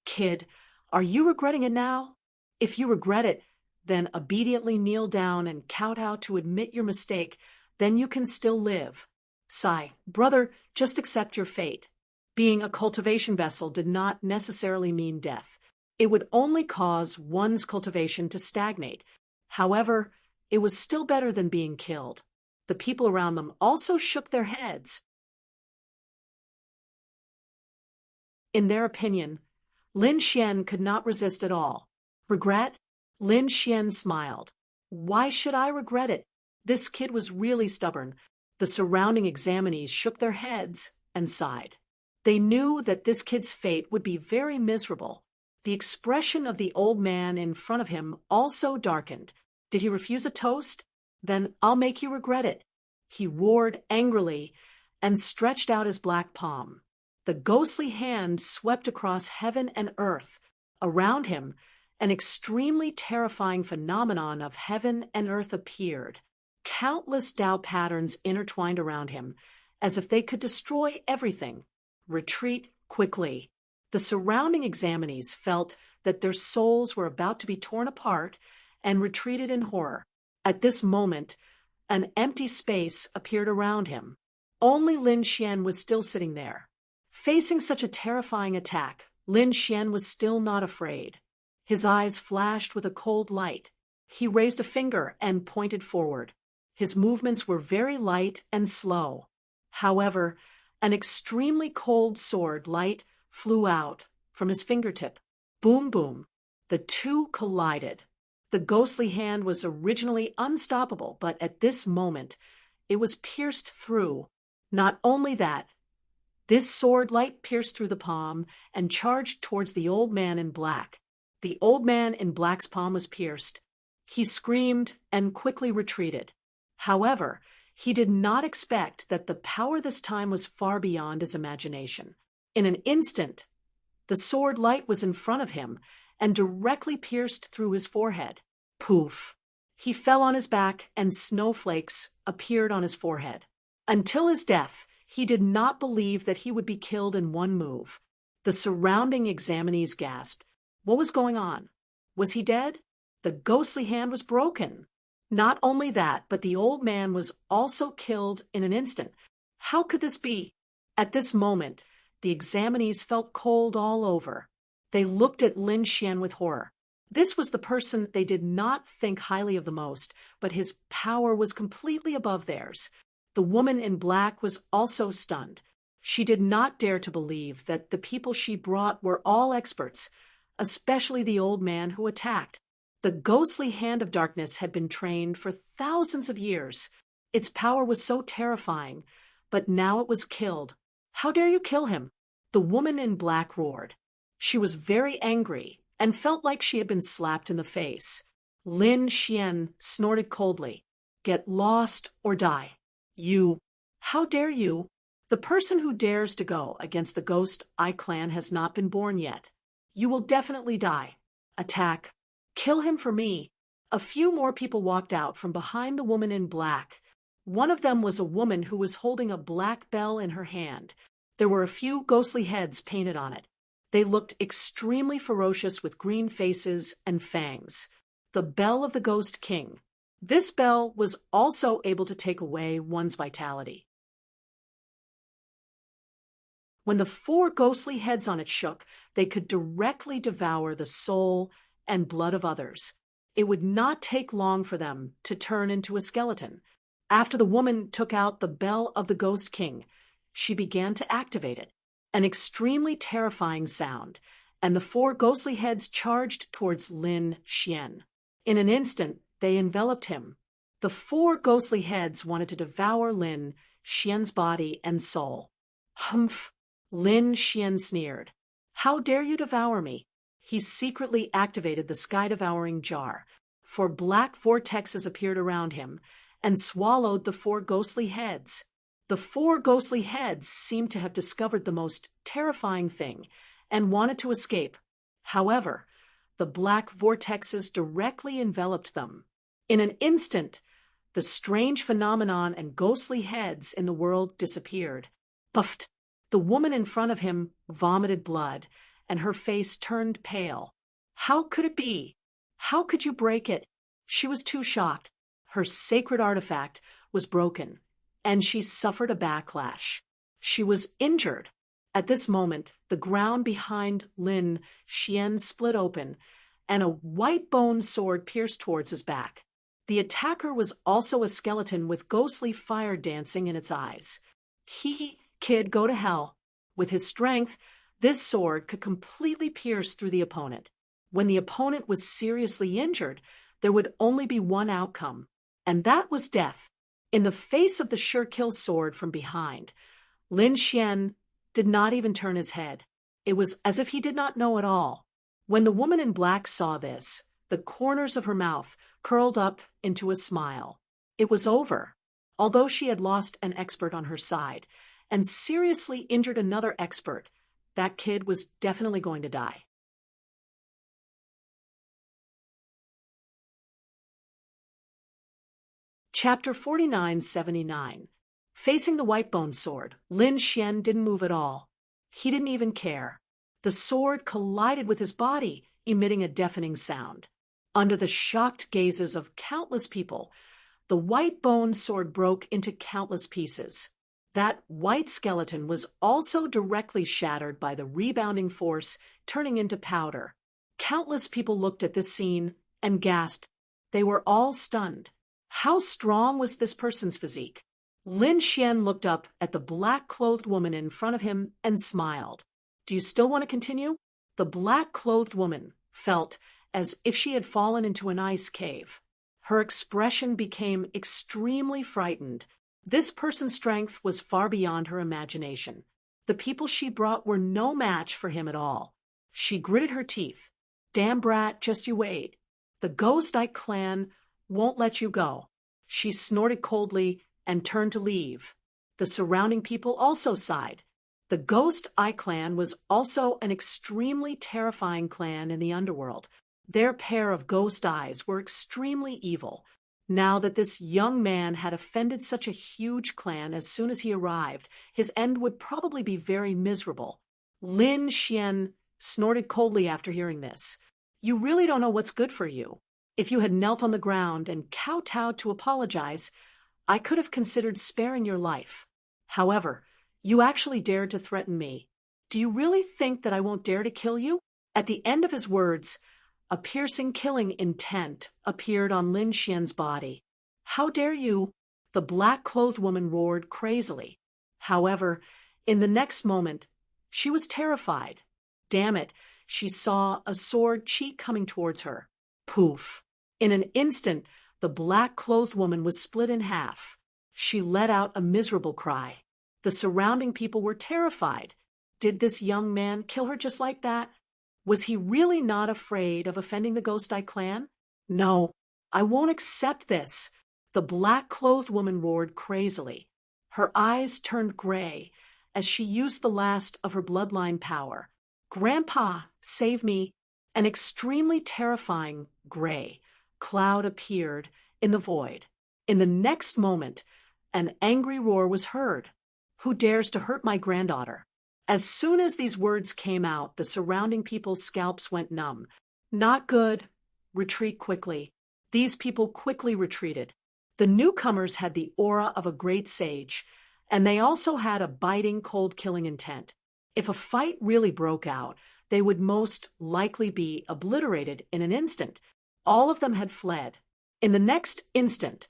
Kid, are you regretting it now? If you regret it, then obediently kneel down and kowtow to admit your mistake, then you can still live. Sigh, brother, just accept your fate. Being a cultivation vessel did not necessarily mean death. It would only cause one's cultivation to stagnate. However, it was still better than being killed. The people around them also shook their heads. In their opinion, Lin Xian could not resist at all. Regret? Lin Xian smiled. Why should I regret it? This kid was really stubborn. The surrounding examinees shook their heads and sighed. They knew that this kid's fate would be very miserable. The expression of the old man in front of him also darkened. Did he refuse a toast? Then I'll make you regret it. He roared angrily and stretched out his black palm. The ghostly hand swept across heaven and earth. Around him, an extremely terrifying phenomenon of heaven and earth appeared. Countless Tao patterns intertwined around him, as if they could destroy everything. Retreat quickly. The surrounding examinees felt that their souls were about to be torn apart and retreated in horror. At this moment, an empty space appeared around him. Only Lin Xian was still sitting there. Facing such a terrifying attack, Lin Xian was still not afraid. His eyes flashed with a cold light. He raised a finger and pointed forward. His movements were very light and slow. However, an extremely cold sword light flew out from his fingertip. Boom, boom. The two collided. The ghostly hand was originally unstoppable, but at this moment, it was pierced through. Not only that, this sword light pierced through the palm and charged towards the old man in black. The old man in black's palm was pierced. He screamed and quickly retreated. However, he did not expect that the power this time was far beyond his imagination. In an instant, the sword light was in front of him and directly pierced through his forehead. Poof! He fell on his back and snowflakes appeared on his forehead. Until his death, he did not believe that he would be killed in one move. The surrounding examinees gasped. What was going on? Was he dead? The ghostly hand was broken. Not only that, but the old man was also killed in an instant. How could this be? At this moment, the examinees felt cold all over. They looked at Lin Xian with horror. This was the person they did not think highly of the most, but his power was completely above theirs. The woman in black was also stunned. She did not dare to believe that the people she brought were all experts, especially the old man who attacked. The ghostly hand of darkness had been trained for thousands of years. Its power was so terrifying, but now it was killed. How dare you kill him? The woman in black roared. She was very angry and felt like she had been slapped in the face. Lin Xian snorted coldly. Get lost or die. You. How dare you? The person who dares to go against the Ghost Eye clan has not been born yet. You will definitely die. Attack. Kill him for me. A few more people walked out from behind the woman in black. One of them was a woman who was holding a black bell in her hand. There were a few ghostly heads painted on it. They looked extremely ferocious with green faces and fangs. The bell of the Ghost King. This bell was also able to take away one's vitality. When the 4 ghostly heads on it shook, they could directly devour the soul and blood of others. It would not take long for them to turn into a skeleton. After the woman took out the bell of the Ghost King, she began to activate it. An extremely terrifying sound, and the 4 ghostly heads charged towards Lin Xian. In an instant, they enveloped him. The 4 ghostly heads wanted to devour Lin Xian's body and soul. Humph! Lin Xian sneered. How dare you devour me? He secretly activated the sky-devouring jar, for black vortexes appeared around him and swallowed the 4 ghostly heads. The 4 ghostly heads seemed to have discovered the most terrifying thing and wanted to escape. However, the black vortexes directly enveloped them. In an instant, the strange phenomenon and ghostly heads in the world disappeared. Puffed! The woman in front of him vomited blood, and her face turned pale. How could it be? How could you break it? She was too shocked. Her sacred artifact was broken, and she suffered a backlash. She was injured. At this moment, the ground behind Lin Xian split open, and a white bone sword pierced towards his back. The attacker was also a skeleton with ghostly fire dancing in its eyes. Kid, go to hell. With his strength, this sword could completely pierce through the opponent. When the opponent was seriously injured, there would only be one outcome, and that was death. In the face of the sure-kill sword from behind, Lin Xian did not even turn his head. It was as if he did not know at all. When the woman in black saw this, the corners of her mouth curled up into a smile. It was over. Although she had lost an expert on her side and seriously injured another expert, that kid was definitely going to die. Chapter 4979. Facing the white-bone sword, Lin Xian didn't move at all. He didn't even care. The sword collided with his body, emitting a deafening sound. Under the shocked gazes of countless people, the white-bone sword broke into countless pieces. That white skeleton was also directly shattered by the rebounding force, turning into powder. Countless people looked at this scene and gasped. They were all stunned. How strong was this person's physique? Lin Xian looked up at the black-clothed woman in front of him and smiled. Do you still want to continue? The black-clothed woman felt as if she had fallen into an ice cave. Her expression became extremely frightened. This person's strength was far beyond her imagination. The people she brought were no match for him at all. She gritted her teeth. Damn brat, just you wait. The Ghost Eye clan won't let you go. She snorted coldly and turned to leave. The surrounding people also sighed. The Ghost Eye clan was also an extremely terrifying clan in the underworld. Their pair of ghost eyes were extremely evil. Now that this young man had offended such a huge clan as soon as he arrived, his end would probably be very miserable. Lin Xian snorted coldly after hearing this. You really don't know what's good for you. If you had knelt on the ground and kowtowed to apologize, I could have considered sparing your life. However, you actually dared to threaten me. Do you really think that I won't dare to kill you? At the end of his words, a piercing killing intent appeared on Lin Xian's body. How dare you? The black-clothed woman roared crazily. However, in the next moment, she was terrified. Damn it, she saw a sword cheek coming towards her. Poof! In an instant, the black-clothed woman was split in half. She let out a miserable cry. The surrounding people were terrified. Did this young man kill her just like that? Was he really not afraid of offending the Ghost Eye clan? No, I won't accept this. The black-clothed woman roared crazily. Her eyes turned gray as she used the last of her bloodline power. Grandpa, save me! An extremely terrifying gray cloud appeared in the void. In the next moment, an angry roar was heard. Who dares to hurt my granddaughter? As soon as these words came out, the surrounding people's scalps went numb. Not good. Retreat quickly. These people quickly retreated. The newcomers had the aura of a great sage, and they also had a biting, cold-killing intent. If a fight really broke out, they would most likely be obliterated in an instant. All of them had fled. In the next instant,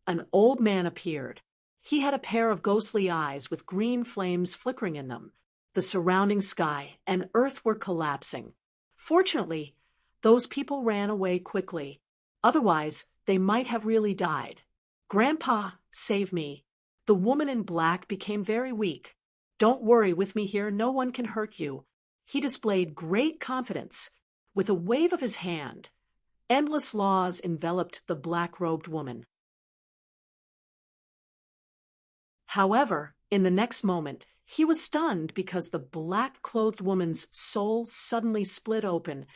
an old man appeared. He had a pair of ghostly eyes with green flames flickering in them. The surrounding sky and earth were collapsing. Fortunately, those people ran away quickly. Otherwise, they might have really died. Grandpa, save me. The woman in black became very weak. Don't worry, with me here, no one can hurt you. He displayed great confidence. With a wave of his hand, endless laws enveloped the black-robed woman. However, in the next moment, he was stunned because the black-clothed woman's soul suddenly split open,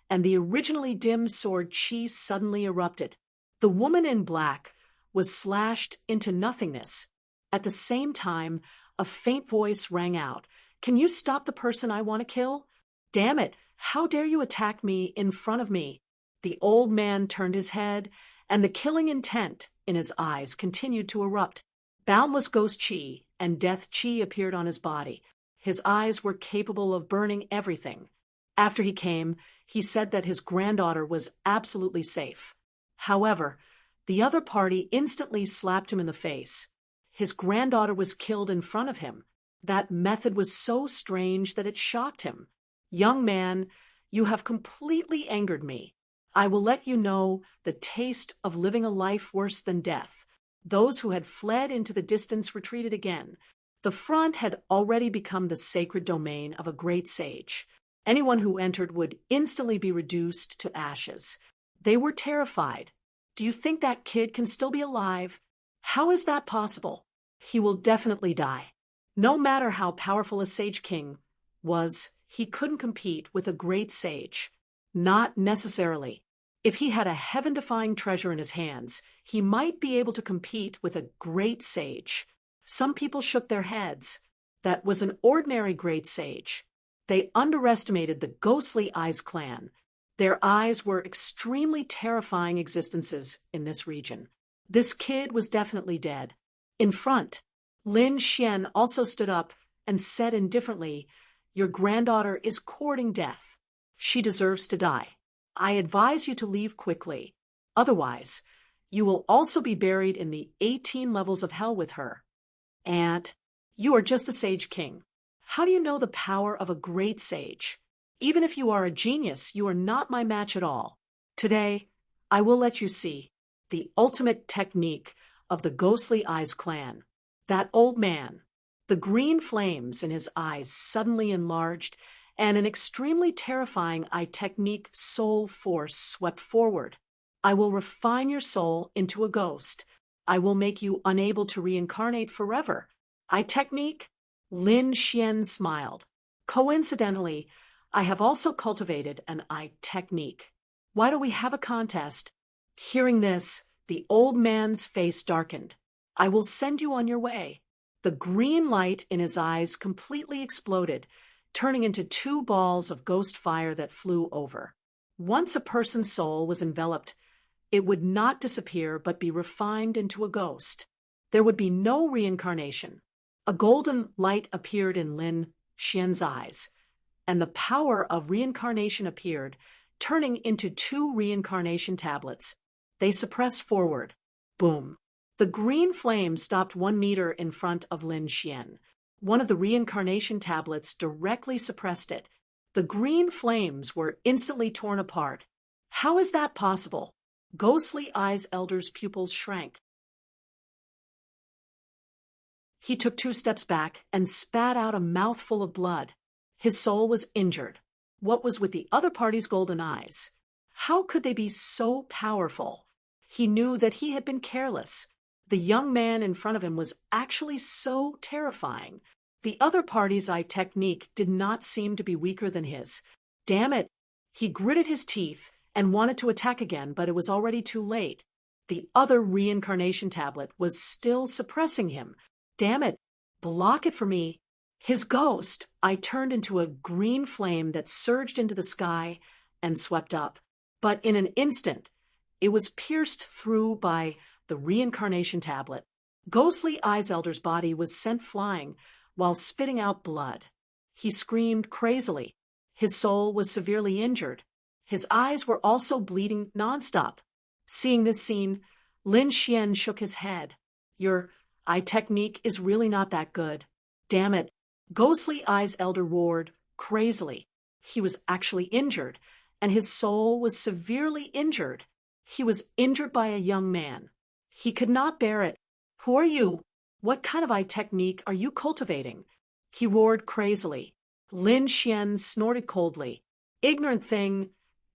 and the originally dim sword chi suddenly erupted. The woman in black was slashed into nothingness. At the same time, a faint voice rang out. Can you stop the person I want to kill? Damn it, how dare you attack me in front of me? The old man turned his head, and the killing intent in his eyes continued to erupt. Boundless ghost chi and death chi appeared on his body. His eyes were capable of burning everything. After he came, he said that his granddaughter was absolutely safe. However, the other party instantly slapped him in the face. His granddaughter was killed in front of him. That method was so strange that it shocked him. Young man, you have completely angered me. I will let you know the taste of living a life worse than death. Those who had fled into the distance retreated again. The front had already become the sacred domain of a great sage. Anyone who entered would instantly be reduced to ashes. They were terrified. Do you think that kid can still be alive? How is that possible? He will definitely die. No matter how powerful a sage king was, he couldn't compete with a great sage. Not necessarily. If he had a heaven-defying treasure in his hands, he might be able to compete with a great sage. Some people shook their heads. That was an ordinary great sage. They underestimated the Ghostly Eyes clan. Their eyes were extremely terrifying existences in this region. This kid was definitely dead. In front, Lin Xian also stood up and said indifferently, "Your granddaughter is courting death. She deserves to die. I advise you to leave quickly. Otherwise, you will also be buried in the 18 levels of hell with her. And you are just a sage king. How do you know the power of a great sage? Even if you are a genius, you are not my match at all. Today, I will let you see the ultimate technique of the Ghostly Eyes clan." That old man, the green flames in his eyes suddenly enlarged, and an extremely terrifying eye technique soul force swept forward. "I will refine your soul into a ghost. I will make you unable to reincarnate forever. I technique? Lin Xian smiled. Coincidentally, I have also cultivated an I technique. Why don't we have a contest? Hearing this, the old man's face darkened. I will send you on your way. The green light in his eyes completely exploded, turning into two balls of ghost fire that flew over. Once a person's soul was enveloped, it would not disappear but be refined into a ghost. There would be no reincarnation. A golden light appeared in Lin Xian's eyes, and the power of reincarnation appeared, turning into two reincarnation tablets. They suppressed forward. Boom. The green flame stopped 1 meter in front of Lin Xian. One of the reincarnation tablets directly suppressed it. The green flames were instantly torn apart. How is that possible? Ghostly Eyes Elder's pupils shrank. He took 2 steps back and spat out a mouthful of blood. His soul was injured. What was with the other party's golden eyes? How could they be so powerful? He knew that he had been careless. The young man in front of him was actually so terrifying. The other party's eye technique did not seem to be weaker than his. Damn it! He gritted his teeth and wanted to attack again, but it was already too late. The other reincarnation tablet was still suppressing him. Damn it! Block it for me! His ghost eye turned into a green flame that surged into the sky and swept up. But in an instant, it was pierced through by the reincarnation tablet. Ghostly Eyes Elder's body was sent flying while spitting out blood. He screamed crazily. His soul was severely injured. His eyes were also bleeding nonstop. Seeing this scene, Lin Xian shook his head. Your eye technique is really not that good. Damn it. Ghostly Eyes Elder roared crazily. He was actually injured, and his soul was severely injured. He was injured by a young man. He could not bear it. Who are you? What kind of eye technique are you cultivating? He roared crazily. Lin Xian snorted coldly. Ignorant thing,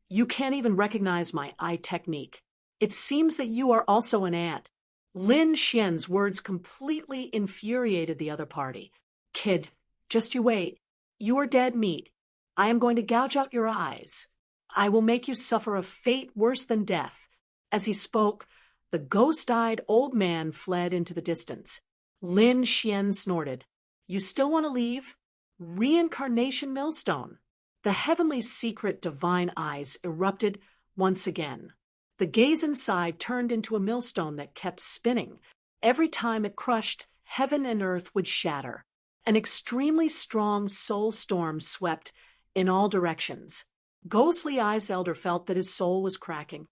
you can't even recognize my eye technique. It seems that you are also an ant. Lin Xian's words completely infuriated the other party. Kid, just you wait. You are dead meat. I am going to gouge out your eyes. I will make you suffer a fate worse than death. As he spoke, the ghost-eyed old man fled into the distance. Lin Xian snorted. You still want to leave? Reincarnation millstone. The heavenly secret divine eyes erupted once again. The gaze inside turned into a millstone that kept spinning. Every time it crushed, heaven and earth would shatter. An extremely strong soul storm swept in all directions. Ghostly Eyes Elder felt that his soul was cracking.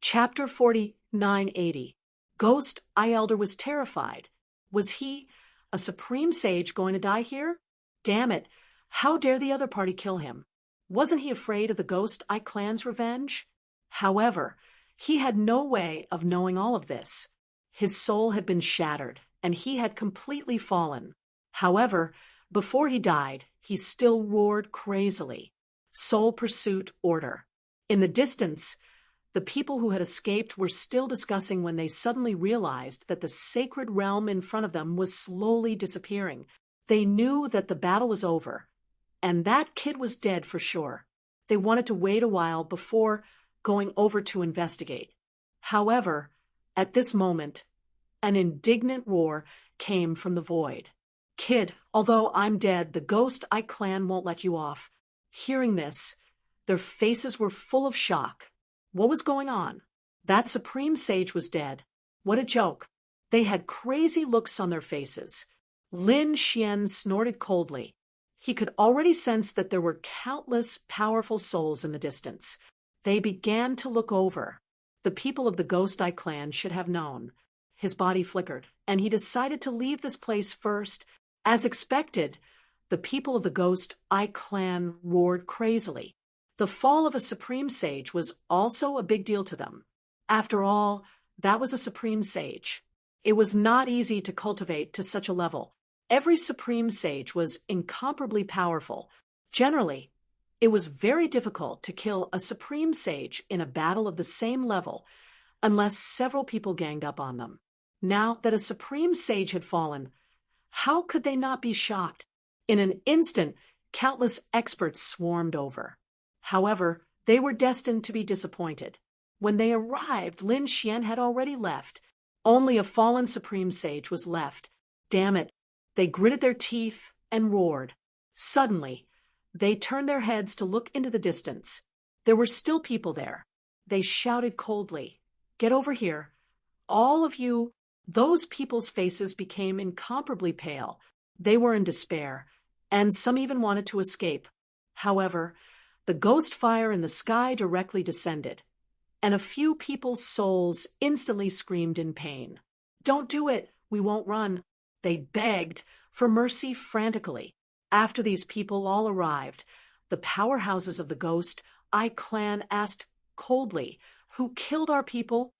Chapter 4980. Ghost Eye Elder was terrified. Was he, a supreme sage, going to die here? Damn it, how dare the other party kill him? Wasn't he afraid of the Ghost Eye clan's revenge? However, he had no way of knowing all of this. His soul had been shattered, and he had completely fallen. However, before he died, he still roared crazily. Soul pursuit order. In the distance, the people who had escaped were still discussing when they suddenly realized that the sacred realm in front of them was slowly disappearing. They knew that the battle was over, and that kid was dead for sure. They wanted to wait a while before going over to investigate. However, at this moment, an indignant roar came from the void. Kid, although I'm dead, the Ghost Eye clan won't let you off. Hearing this, their faces were full of shock. What was going on? That supreme sage was dead. What a joke. They had crazy looks on their faces. Lin Xian snorted coldly. He could already sense that there were countless powerful souls in the distance. They began to look over. The people of the Ghost Eye clan should have known. His body flickered, and he decided to leave this place first. As expected, the people of the Ghost Eye clan roared crazily. The fall of a supreme sage was also a big deal to them. After all, that was a supreme sage. It was not easy to cultivate to such a level. Every supreme sage was incomparably powerful. Generally, It was very difficult to kill a supreme sage in a battle of the same level unless several people ganged up on them. Now that a supreme sage had fallen, how could they not be shocked? In an instant, countless experts swarmed over. However, they were destined to be disappointed. When they arrived, Lin Xian had already left. Only a fallen supreme sage was left. Damn it! They gritted their teeth and roared. Suddenly, they turned their heads to look into the distance. There were still people there. They shouted coldly, "Get over here! All of you!" Those people's faces became incomparably pale. They were in despair, and some even wanted to escape. However, the ghost fire in the sky directly descended, and a few people's souls instantly screamed in pain. "Don't do it! We won't run!" They begged for mercy frantically. After these people all arrived, the powerhouses of the Ghost Eye clan asked coldly, "Who killed our people?"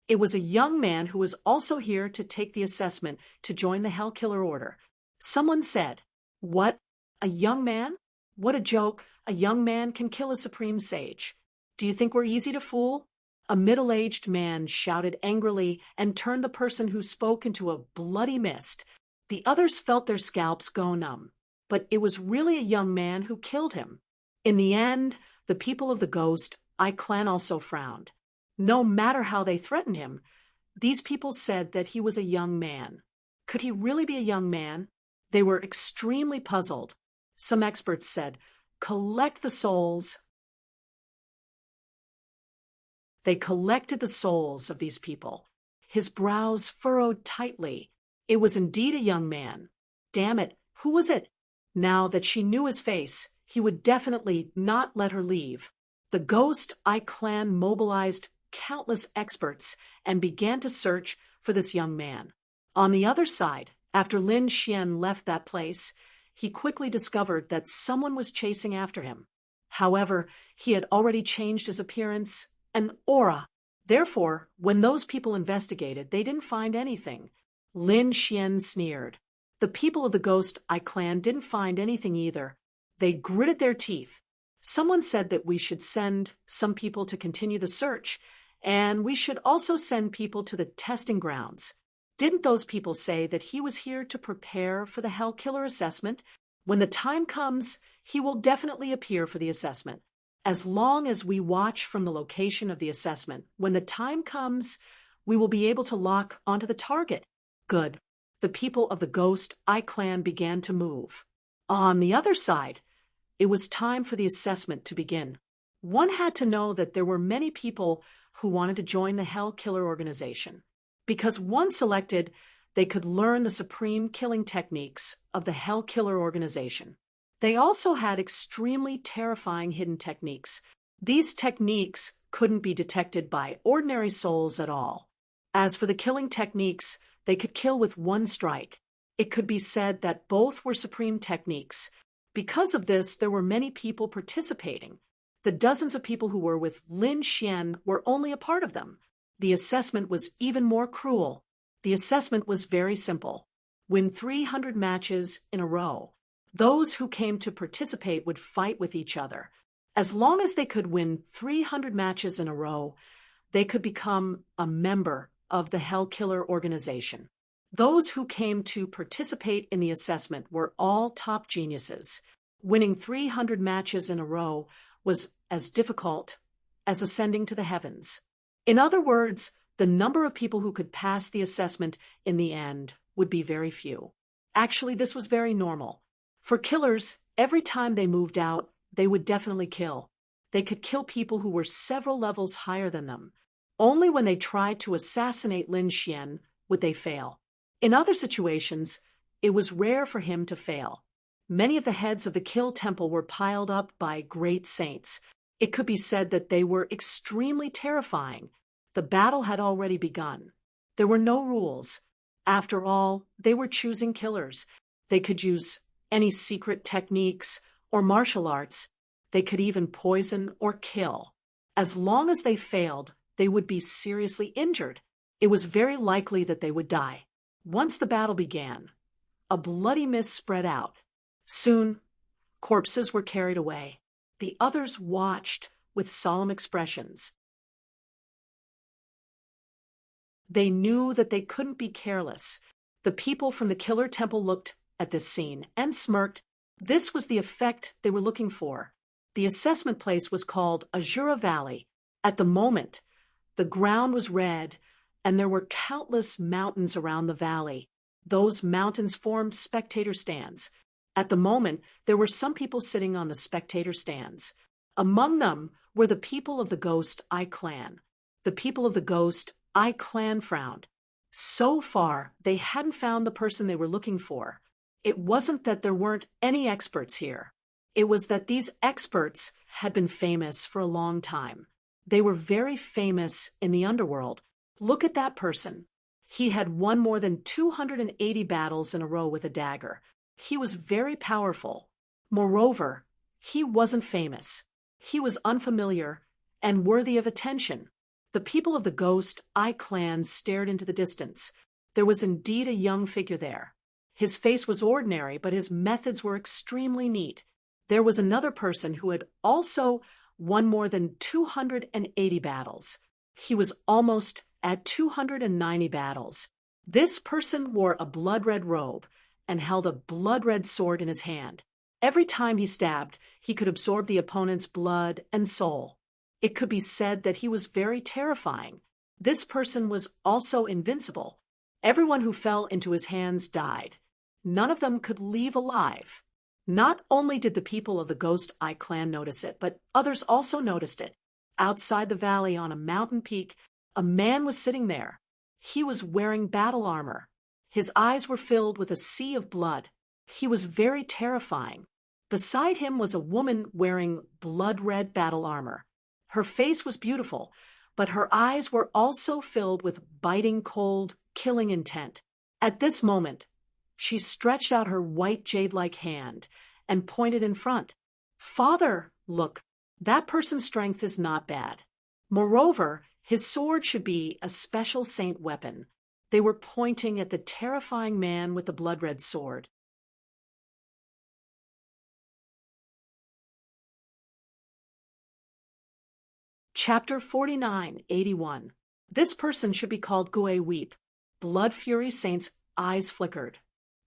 It was a young man who was also here to take the assessment to join the Hell Killer Order. Someone said, "What? A young man? What a joke! A young man can kill a supreme sage. Do you think we're easy to fool?" A middle-aged man shouted angrily and turned the person who spoke into a bloody mist. The others felt their scalps go numb, but it was really a young man who killed him. In the end, the people of the Ghost Eye clan also frowned. No matter how they threatened him, these people said that he was a young man. Could he really be a young man? They were extremely puzzled. Some experts said, "Collect the souls." They collected the souls of these people. His brows furrowed tightly. It was indeed a young man. Damn it, who was it? Now that she knew his face, he would definitely not let her leave. The Ghost Eye clan mobilized countless experts and began to search for this young man. On the other side, after Lin Xian left that place, he quickly discovered that someone was chasing after him. However, he had already changed his appearance and aura. Therefore, when those people investigated, they didn't find anything. Lin Xian sneered. The people of the Ghost Eye clan didn't find anything either. They gritted their teeth. Someone said that we should send some people to continue the search, and we should also send people to the testing grounds. Didn't those people say that he was here to prepare for the Hell Killer assessment? When the time comes, he will definitely appear for the assessment. As long as we watch from the location of the assessment, when the time comes, we will be able to lock onto the target. Good. The people of the Ghost Eye clan began to move. On the other side, it was time for the assessment to begin. One had to know that there were many people who wanted to join the Hell Killer organization. Because once selected, they could learn the supreme killing techniques of the Hell Killer organization. They also had extremely terrifying hidden techniques. These techniques couldn't be detected by ordinary souls at all. As for the killing techniques, they could kill with one strike. It could be said that both were supreme techniques. Because of this, there were many people participating. The dozens of people who were with Lin Xian were only a part of them. The assessment was even more cruel. The assessment was very simple. Win 300 matches in a row. Those who came to participate would fight with each other. As long as they could win 300 matches in a row, they could become a member of the Hell Killer organization. Those who came to participate in the assessment were all top geniuses. Winning 300 matches in a row was as difficult as ascending to the heavens. In other words, the number of people who could pass the assessment in the end would be very few. Actually, this was very normal. For killers, every time they moved out, they would definitely kill. They could kill people who were several levels higher than them. Only when they tried to assassinate Lin Xian would they fail. In other situations, it was rare for him to fail. Many of the heads of the Kill Temple were piled up by great saints. It could be said that they were extremely terrifying. The battle had already begun. There were no rules. After all, they were choosing killers. They could use any secret techniques or martial arts. They could even poison or kill. As long as they failed, they would be seriously injured. It was very likely that they would die. Once the battle began, a bloody mist spread out. Soon, corpses were carried away. The others watched with solemn expressions. They knew that they couldn't be careless. The people from the killer temple looked at this scene and smirked. This was the effect they were looking for. The assessment place was called Azura Valley. At the moment, the ground was red, and there were countless mountains around the valley. Those mountains formed spectator stands. At the moment, there were some people sitting on the spectator stands. Among them were the people of the Ghost Eye Clan. The people of the Ghost Eye Clan frowned. So far, they hadn't found the person they were looking for. It wasn't that there weren't any experts here. It was that these experts had been famous for a long time. They were very famous in the underworld. Look at that person. He had won more than 280 battles in a row with a dagger. He was very powerful. Moreover, he wasn't famous. He was unfamiliar and worthy of attention. The people of the Ghost Eye Clan stared into the distance. There was indeed a young figure there. His face was ordinary, but his methods were extremely neat. There was another person who had also won more than 280 battles. He was almost at 290 battles. This person wore a blood-red robe and held a blood-red sword in his hand. Every time he stabbed, he could absorb the opponent's blood and soul. It could be said that he was very terrifying. This person was also invincible. Everyone who fell into his hands died. None of them could leave alive. Not only did the people of the Ghost Eye Clan notice it, but others also noticed it. Outside the valley on a mountain peak, a man was sitting there. He was wearing battle armor. His eyes were filled with a sea of blood. He was very terrifying. Beside him was a woman wearing blood-red battle armor. Her face was beautiful, but her eyes were also filled with biting cold, killing intent. At this moment, she stretched out her white jade-like hand and pointed in front. "Father, look, that person's strength is not bad. Moreover, his sword should be a special saint weapon." They were pointing at the terrifying man with the blood-red sword. Chapter 49:81. This person should be called Gui Weep. Blood Fury Saint's eyes flickered.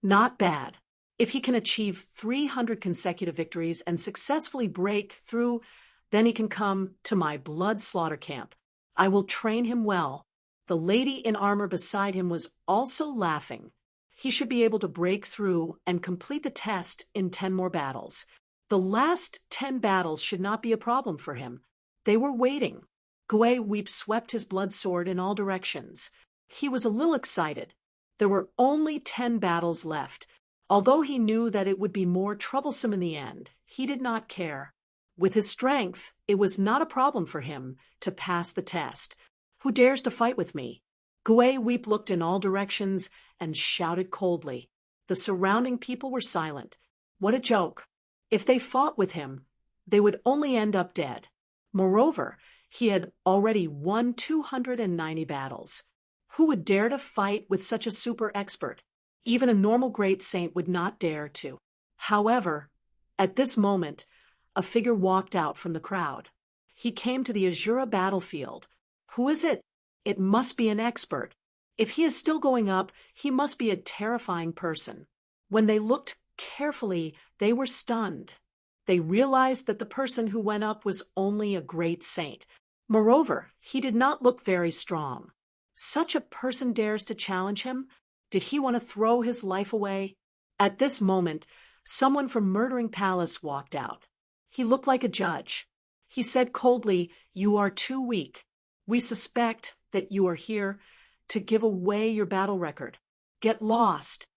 Not bad. If he can achieve 300 consecutive victories and successfully break through, then he can come to my blood slaughter camp. I will train him well. The lady in armor beside him was also laughing. He should be able to break through and complete the test in 10 more battles. The last 10 battles should not be a problem for him. They were waiting. Gui Weep swept his blood sword in all directions. He was a little excited. There were only 10 battles left. Although he knew that it would be more troublesome in the end, he did not care. With his strength, it was not a problem for him to pass the test. Who dares to fight with me? Gui Weep looked in all directions and shouted coldly. The surrounding people were silent. What a joke. If they fought with him, they would only end up dead. Moreover, he had already won 290 battles. Who would dare to fight with such a super expert? Even a normal great saint would not dare to. However, at this moment, a figure walked out from the crowd. He came to the Azura battlefield. Who is it? It must be an expert. If he is still going up, he must be a terrifying person. When they looked carefully, they were stunned. They realized that the person who went up was only a great saint. Moreover, he did not look very strong. Such a person dares to challenge him? Did he want to throw his life away? At this moment, someone from Murdering Palace walked out. He looked like a judge. He said coldly, "You are too weak. We suspect that you are here to give away your battle record. Get lost."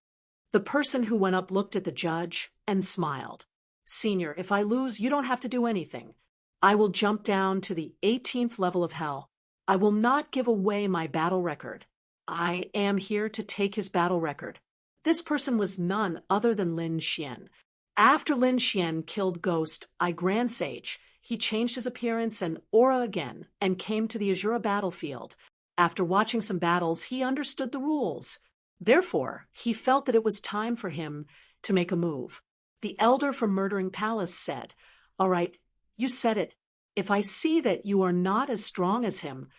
The person who went up looked at the judge and smiled. "Senior, if I lose, you don't have to do anything. I will jump down to the 18th level of hell. I will not give away my battle record. I am here to take his battle record." This person was none other than Lin Xian. After Lin Xian killed Ghost Eye Grand Sage, he changed his appearance and aura again and came to the Azura battlefield. After watching some battles, he understood the rules. Therefore, he felt that it was time for him to make a move. The elder from Murdering Palace said, "All right, You said it. If I see that you are not as strong as him,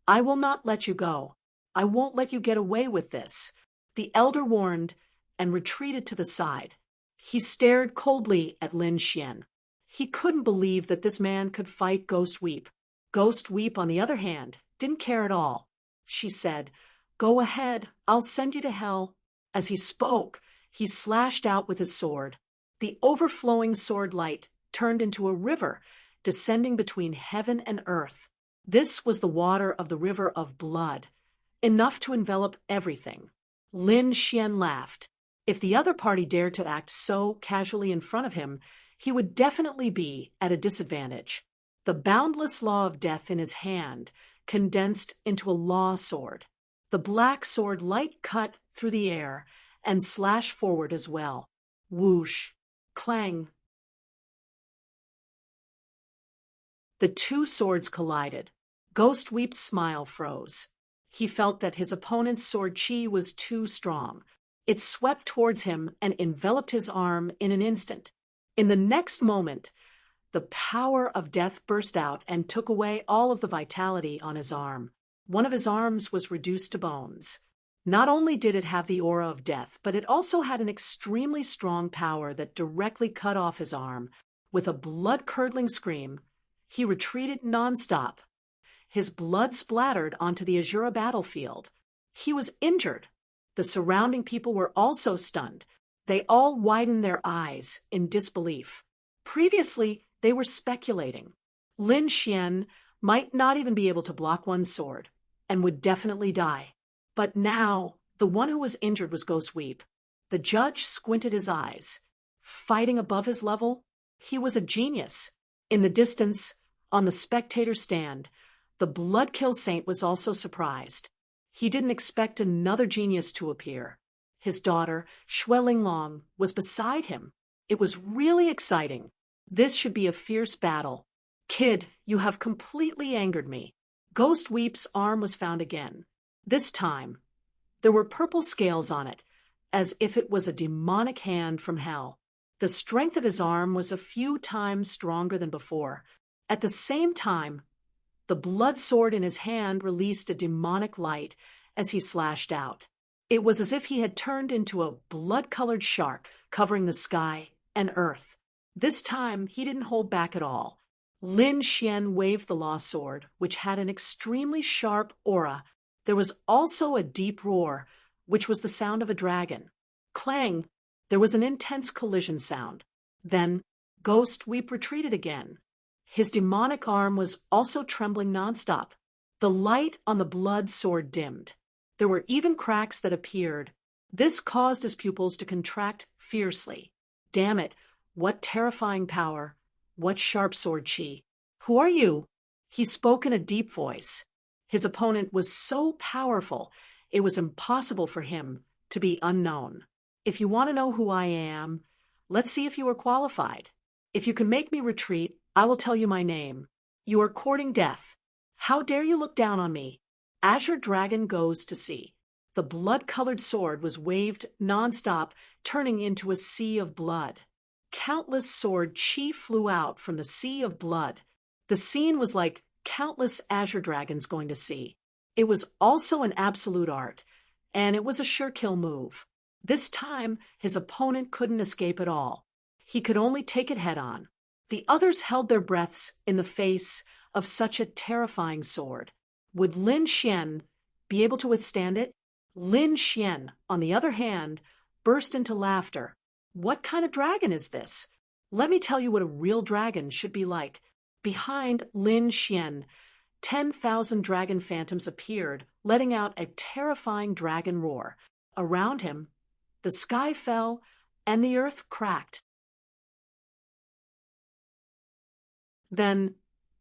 I will not let you go. I won't let you get away with this." The elder warned and retreated to the side. He stared coldly at Lin Xian. He couldn't believe that this man could fight Ghost Weep. Ghost Weep, on the other hand, didn't care at all. She said, "Go ahead, I'll send you to hell." As he spoke, he slashed out with his sword. The overflowing sword light turned into a river, descending between heaven and earth. This was the water of the river of blood, enough to envelop everything. Lin Xian laughed. If the other party dared to act so casually in front of him, he would definitely be at a disadvantage. The boundless law of death in his hand condensed into a law sword. The black sword light cut through the air and slashed forward as well. Whoosh! Clang! The two swords collided. Ghost Weep's smile froze. He felt that his opponent's sword chi was too strong. It swept towards him and enveloped his arm in an instant. In the next moment, the power of death burst out and took away all of the vitality on his arm. One of his arms was reduced to bones. Not only did it have the aura of death, but it also had an extremely strong power that directly cut off his arm. With a blood-curdling scream, he retreated nonstop. His blood splattered onto the Azura battlefield. He was injured. The surrounding people were also stunned. They all widened their eyes in disbelief. Previously, they were speculating. Lin Xian might not even be able to block one sword, and would definitely die. But now, the one who was injured was Ghost Weep. The judge squinted his eyes. Fighting above his level? He was a genius. In the distance, on the spectator stand, the Bloodkill Saint was also surprised. He didn't expect another genius to appear. His daughter, Long, was beside him. It was really exciting. This should be a fierce battle. "Kid, you have completely angered me." Ghost Weep's arm was found again. This time, there were purple scales on it, as if it was a demonic hand from hell. The strength of his arm was a few times stronger than before. At the same time, the blood sword in his hand released a demonic light as he slashed out. It was as if he had turned into a blood-colored shark covering the sky and earth. This time, he didn't hold back at all. Lin Xian waved the law sword, which had an extremely sharp aura. There was also a deep roar, which was the sound of a dragon. Clang! There was an intense collision sound. Then, Ghost Weep retreated again. His demonic arm was also trembling nonstop. The light on the blood sword dimmed. There were even cracks that appeared. This caused his pupils to contract fiercely. Damn it, what terrifying power! What sharp sword chi! "Who are you?" He spoke in a deep voice. His opponent was so powerful, it was impossible for him to be unknown. "If you want to know who I am, let's see if you are qualified. If you can make me retreat, I will tell you my name. You are courting death. How dare you look down on me?" Azure Dragon goes to sea. The blood-colored sword was waved nonstop, turning into a sea of blood. Countless sword chi flew out from the sea of blood. The scene was like countless Azure Dragons going to sea. It was also an absolute art, and it was a sure kill move. This time, his opponent couldn't escape at all. He could only take it head-on. The others held their breaths in the face of such a terrifying sword. Would Lin Xian be able to withstand it? Lin Xian, on the other hand, burst into laughter. "What kind of dragon is this? Let me tell you what a real dragon should be like." Behind Lin Xian, 10,000 dragon phantoms appeared, letting out a terrifying dragon roar. Around him, the sky fell and the earth cracked. Then,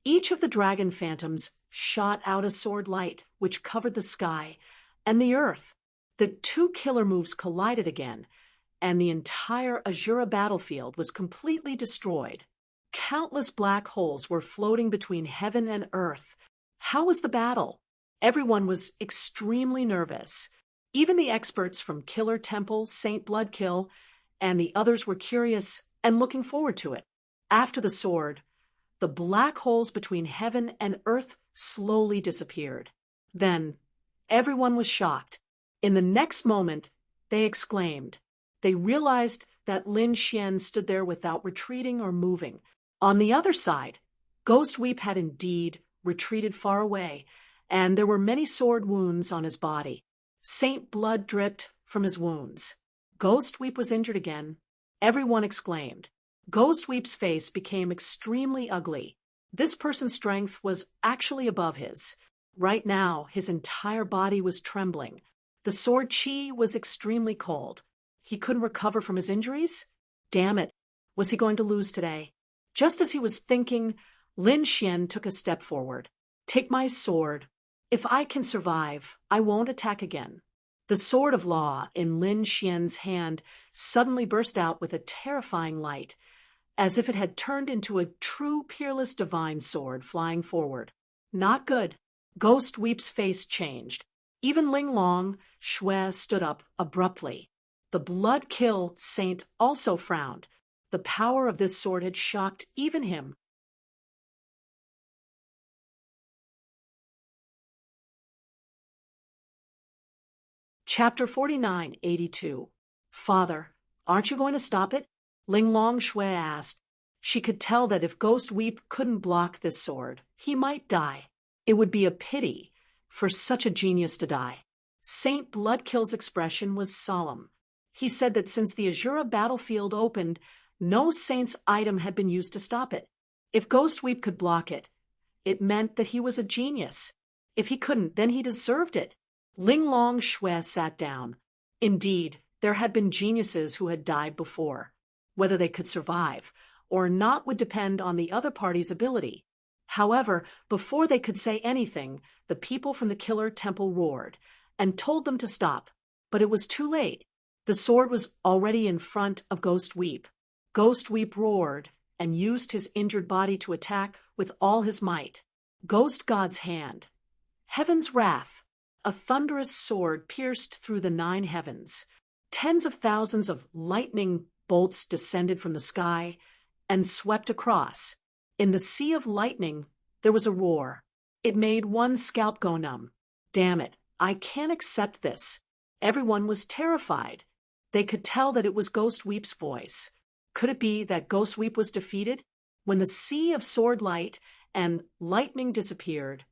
each of the dragon phantoms shot out a sword light, which covered the sky and the earth. The two killer moves collided again, and the entire Azura battlefield was completely destroyed. Countless black holes were floating between heaven and earth. How was the battle? Everyone was extremely nervous. Even the experts from Killer Temple, Saint Bloodkill, and the others were curious and looking forward to it. After the sword, The black holes between heaven and earth slowly disappeared. Then, everyone was shocked. In the next moment, they exclaimed. They realized that Lin Xian stood there without retreating or moving. On the other side, Ghost Weep had indeed retreated far away, and there were many sword wounds on his body. Saint blood dripped from his wounds. Ghost Weep was injured again. Everyone exclaimed. Ghost Weep's face became extremely ugly. This person's strength was actually above his. Right now, his entire body was trembling. The sword chi was extremely cold. He couldn't recover from his injuries? Damn it, was he going to lose today? Just as he was thinking, Lin Xian took a step forward. Take my sword. If I can survive, I won't attack again. The sword of law in Lin Xian's hand suddenly burst out with a terrifying light, as if it had turned into a true peerless divine sword flying forward. Not good. Ghost Weep's face changed. Even Ling Long Shui stood up abruptly. The blood-kill saint also frowned. The power of this sword had shocked even him. Chapter 4982. Father, aren't you going to stop it? Ling Long Shui asked. She could tell that if Ghost Weep couldn't block this sword, he might die. It would be a pity for such a genius to die. Saint Bloodkill's expression was solemn. He said that since the Azura battlefield opened, no saint's item had been used to stop it. If Ghost Weep could block it, it meant that he was a genius. If he couldn't, then he deserved it. Ling Long Shui sat down. Indeed, there had been geniuses who had died before. Whether they could survive or not would depend on the other party's ability. However, before they could say anything, the people from the Killer Temple roared and told them to stop. But it was too late. The sword was already in front of Ghost Weep. Ghost Weep roared and used his injured body to attack with all his might. Ghost God's hand. Heaven's wrath. A thunderous sword pierced through the 9 heavens. Tens of thousands of lightning bolts descended from the sky and swept across. In the sea of lightning, there was a roar. It made one's scalp go numb. Damn it, I can't accept this. Everyone was terrified. They could tell that it was Ghost Weep's voice. Could it be that Ghost Weep was defeated? When the sea of sword light and lightning disappeared,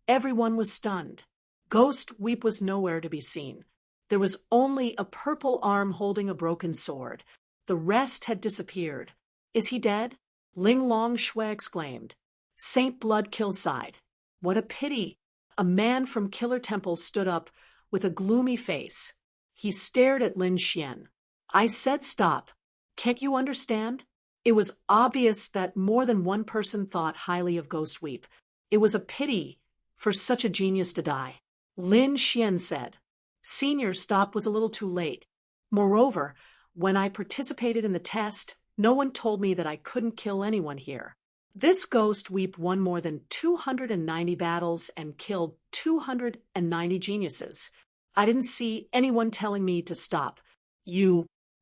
everyone was stunned. Ghost Weep was nowhere to be seen. There was only a purple arm holding a broken sword. The rest had disappeared. Is he dead? Ling Long Shui exclaimed. Saint Bloodkill sighed. What a pity. A man from Killer Temple stood up with a gloomy face. He stared at Lin Xian. I said stop. Can't you understand? It was obvious that more than one person thought highly of Ghost Weep. It was a pity for such a genius to die. Lin Xian said. Senior's stop was a little too late. Moreover, when I participated in the test, no one told me that I couldn't kill anyone here. This Ghost Weep won more than 290 battles and killed 290 geniuses. I didn't see anyone telling me to stop.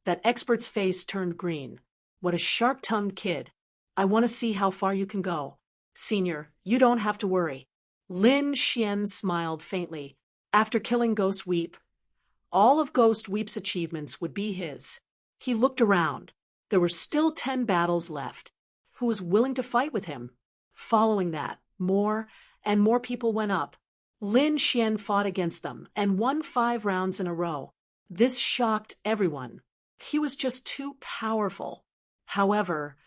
That expert's face turned green. What a sharp-tongued kid. I want to see how far you can go. Senior, you don't have to worry. Lin Xian smiled faintly. After killing Ghost Weep, all of Ghost Weep's achievements would be his. He looked around. There were still 10 battles left. Who was willing to fight with him? Following that, more and more people went up. Lin Xian fought against them and won 5 rounds in a row. This shocked everyone. He was just too powerful. However,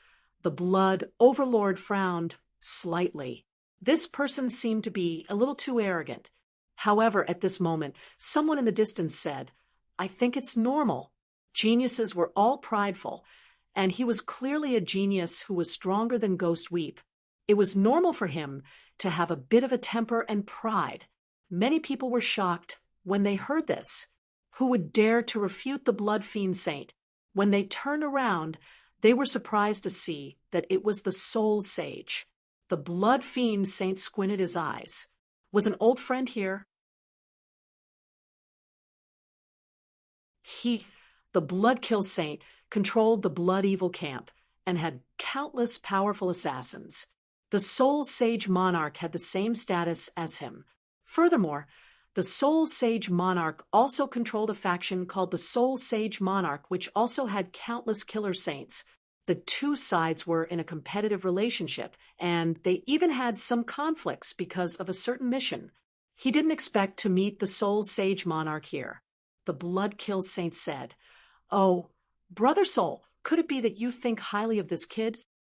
the Blood Overlord frowned slightly. This person seemed to be a little too arrogant. However, at this moment, someone in the distance said, I think it's normal. Geniuses were all prideful, and he was clearly a genius who was stronger than Ghost Weep. It was normal for him to have a bit of a temper and pride. Many people were shocked when they heard this. Who would dare to refute the Blood Fiend Saint? When they turned around, they were surprised to see that it was the Soul Sage. The Blood Fiend Saint squinted his eyes. Was an old friend here? The Bloodkill Saint, controlled the Blood Evil camp and had countless powerful assassins. The Soul Sage Monarch had the same status as him. Furthermore, the Soul Sage Monarch also controlled a faction called the Soul Sage Monarch, which also had countless killer saints. The two sides were in a competitive relationship, and they even had some conflicts because of a certain mission. He didn't expect to meet the Soul Sage Monarch here. The Bloodkill Saint said, "Oh, Brother Soul, could it be that you think highly of this kid?"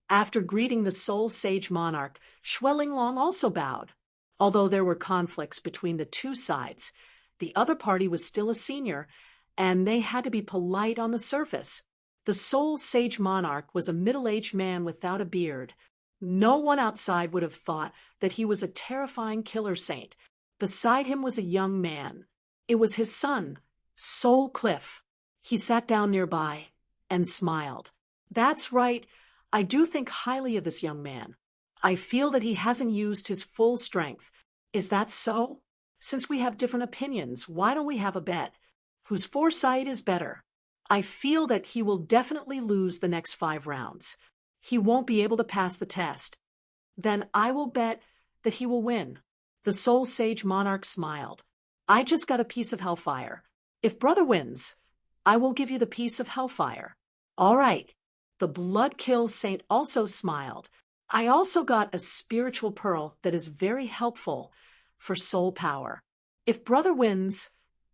After greeting the Soul Sage Monarch, Schwellinglong also bowed. Although there were conflicts between the two sides, the other party was still a senior, and they had to be polite on the surface. The Soul Sage Monarch was a middle-aged man without a beard. No one outside would have thought that he was a terrifying killer saint. Beside him was a young man. It was his son, Soul Cliff. He sat down nearby and smiled. "That's right. I do think highly of this young man. I feel that he hasn't used his full strength. Is that so? Since we have different opinions, why don't we have a bet? Whose foresight is better? I feel that he will definitely lose the next 5 rounds. He won't be able to pass the test. Then I will bet that he will win." The Soul Sage Monarch smiled. "I just got a piece of hellfire. If brother wins, I will give you the piece of hellfire." "All right." The Bloodkill Saint also smiled. "I also got a spiritual pearl that is very helpful for soul power. If brother wins,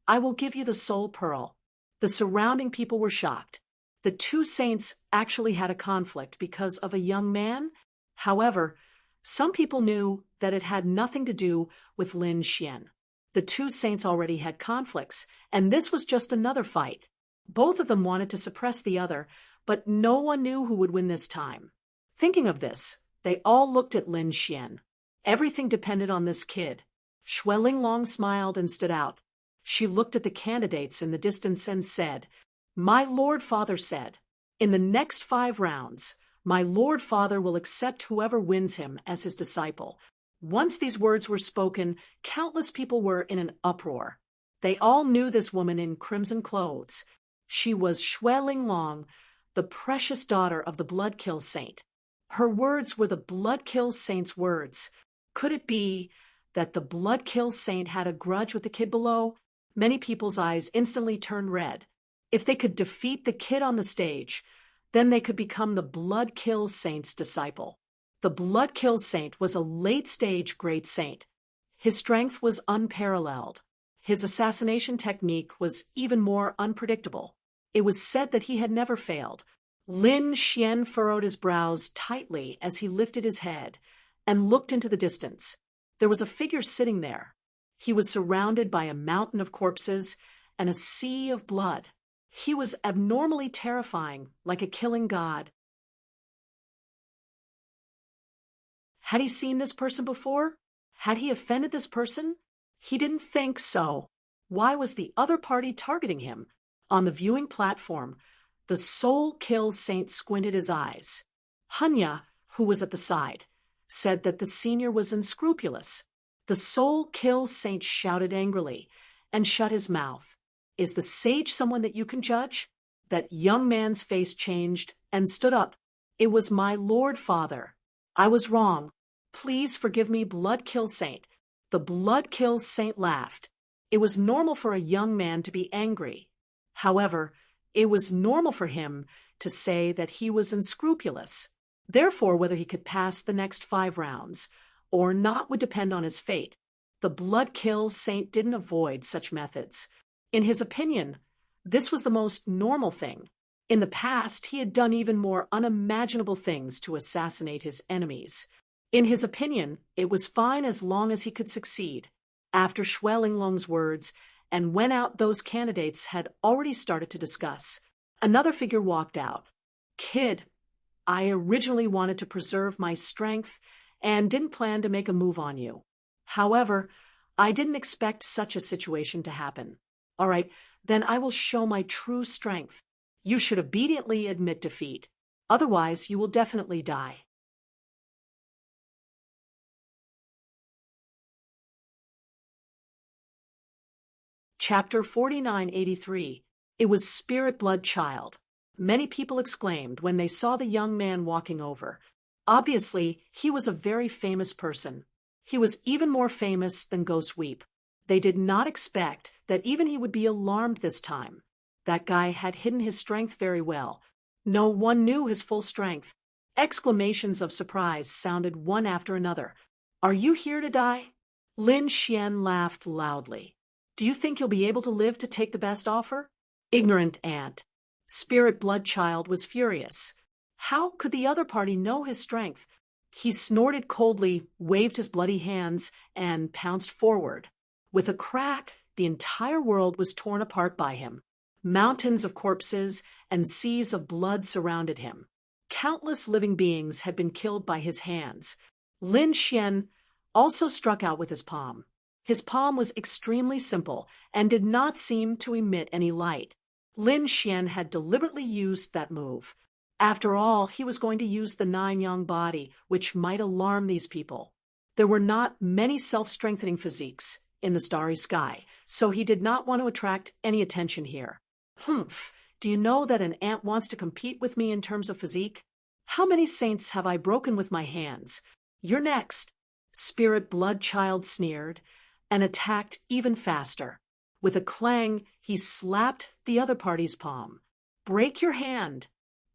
I will give you the soul pearl." The surrounding people were shocked. The two saints actually had a conflict because of a young man. However, some people knew that it had nothing to do with Lin Xian. The two saints already had conflicts, and this was just another fight. Both of them wanted to suppress the other, but no one knew who would win this time. Thinking of this, they all looked at Lin Xian. Everything depended on this kid. Schwellinglong smiled and stood out. She looked at the candidates in the distance and said, "My Lord Father said, in the next 5 rounds, my Lord Father will accept whoever wins him as his disciple." Once these words were spoken, countless people were in an uproar. They all knew this woman in crimson clothes. She was Schwellinglong, the precious daughter of the Bloodkill Saint. Her words were the Bloodkill Saint's words. Could it be that the Bloodkill Saint had a grudge with the kid below? Many people's eyes instantly turned red. If they could defeat the kid on the stage, then they could become the Bloodkill Saint's disciple. The Bloodkill Saint was a late-stage great saint. His strength was unparalleled. His assassination technique was even more unpredictable. It was said that he had never failed. Lin Xian furrowed his brows tightly as he lifted his head and looked into the distance. There was a figure sitting there. He was surrounded by a mountain of corpses and a sea of blood. He was abnormally terrifying, like a killing god. Had he seen this person before? Had he offended this person? He didn't think so. Why was the other party targeting him? On the viewing platform, the Soul Kill Saint squinted his eyes. Hunya, who was at the side, said that the senior was unscrupulous. The Soul Kill Saint shouted angrily and shut his mouth. "Is the sage someone that you can judge?" That young man's face changed and stood up. "It was my Lord Father. I was wrong. Please forgive me, Bloodkill Saint." The Bloodkill Saint laughed. It was normal for a young man to be angry. However, it was normal for him to say that he was unscrupulous. Therefore, whether he could pass the next 5 rounds or not would depend on his fate. The Bloodkill Saint didn't avoid such methods. In his opinion, this was the most normal thing. In the past, he had done even more unimaginable things to assassinate his enemies. In his opinion, it was fine as long as he could succeed. After Schwellinglong's words, and when out those candidates had already started to discuss, another figure walked out. "Kid, I originally wanted to preserve my strength and didn't plan to make a move on you. However, I didn't expect such a situation to happen. All right, then I will show my true strength. You should obediently admit defeat. Otherwise, you will definitely die." Chapter 4983. It was Spirit Blood Child. Many people exclaimed when they saw the young man walking over. Obviously, he was a very famous person. He was even more famous than Ghost Weep. They did not expect that even he would be alarmed this time. That guy had hidden his strength very well. No one knew his full strength. Exclamations of surprise sounded one after another. "Are you here to die?" Lin Xian laughed loudly. "Do you think you'll be able to live to take the best offer?" Ignorant ant. Spirit Bloodchild was furious. How could the other party know his strength? He snorted coldly, waved his bloody hands, and pounced forward. With a crack, the entire world was torn apart by him. Mountains of corpses and seas of blood surrounded him. Countless living beings had been killed by his hands. Lin Xian also struck out with his palm. His palm was extremely simple and did not seem to emit any light. Lin Xian had deliberately used that move. After all, he was going to use the nine-yang body, which might alarm these people. There were not many self-strengthening physiques in the starry sky, so he did not want to attract any attention here. "Humph, do you know that an ant wants to compete with me in terms of physique? How many saints have I broken with my hands? You're next." Spirit Bloodchild sneered and attacked even faster. With a clang, he slapped the other party's palm. "Break your hand."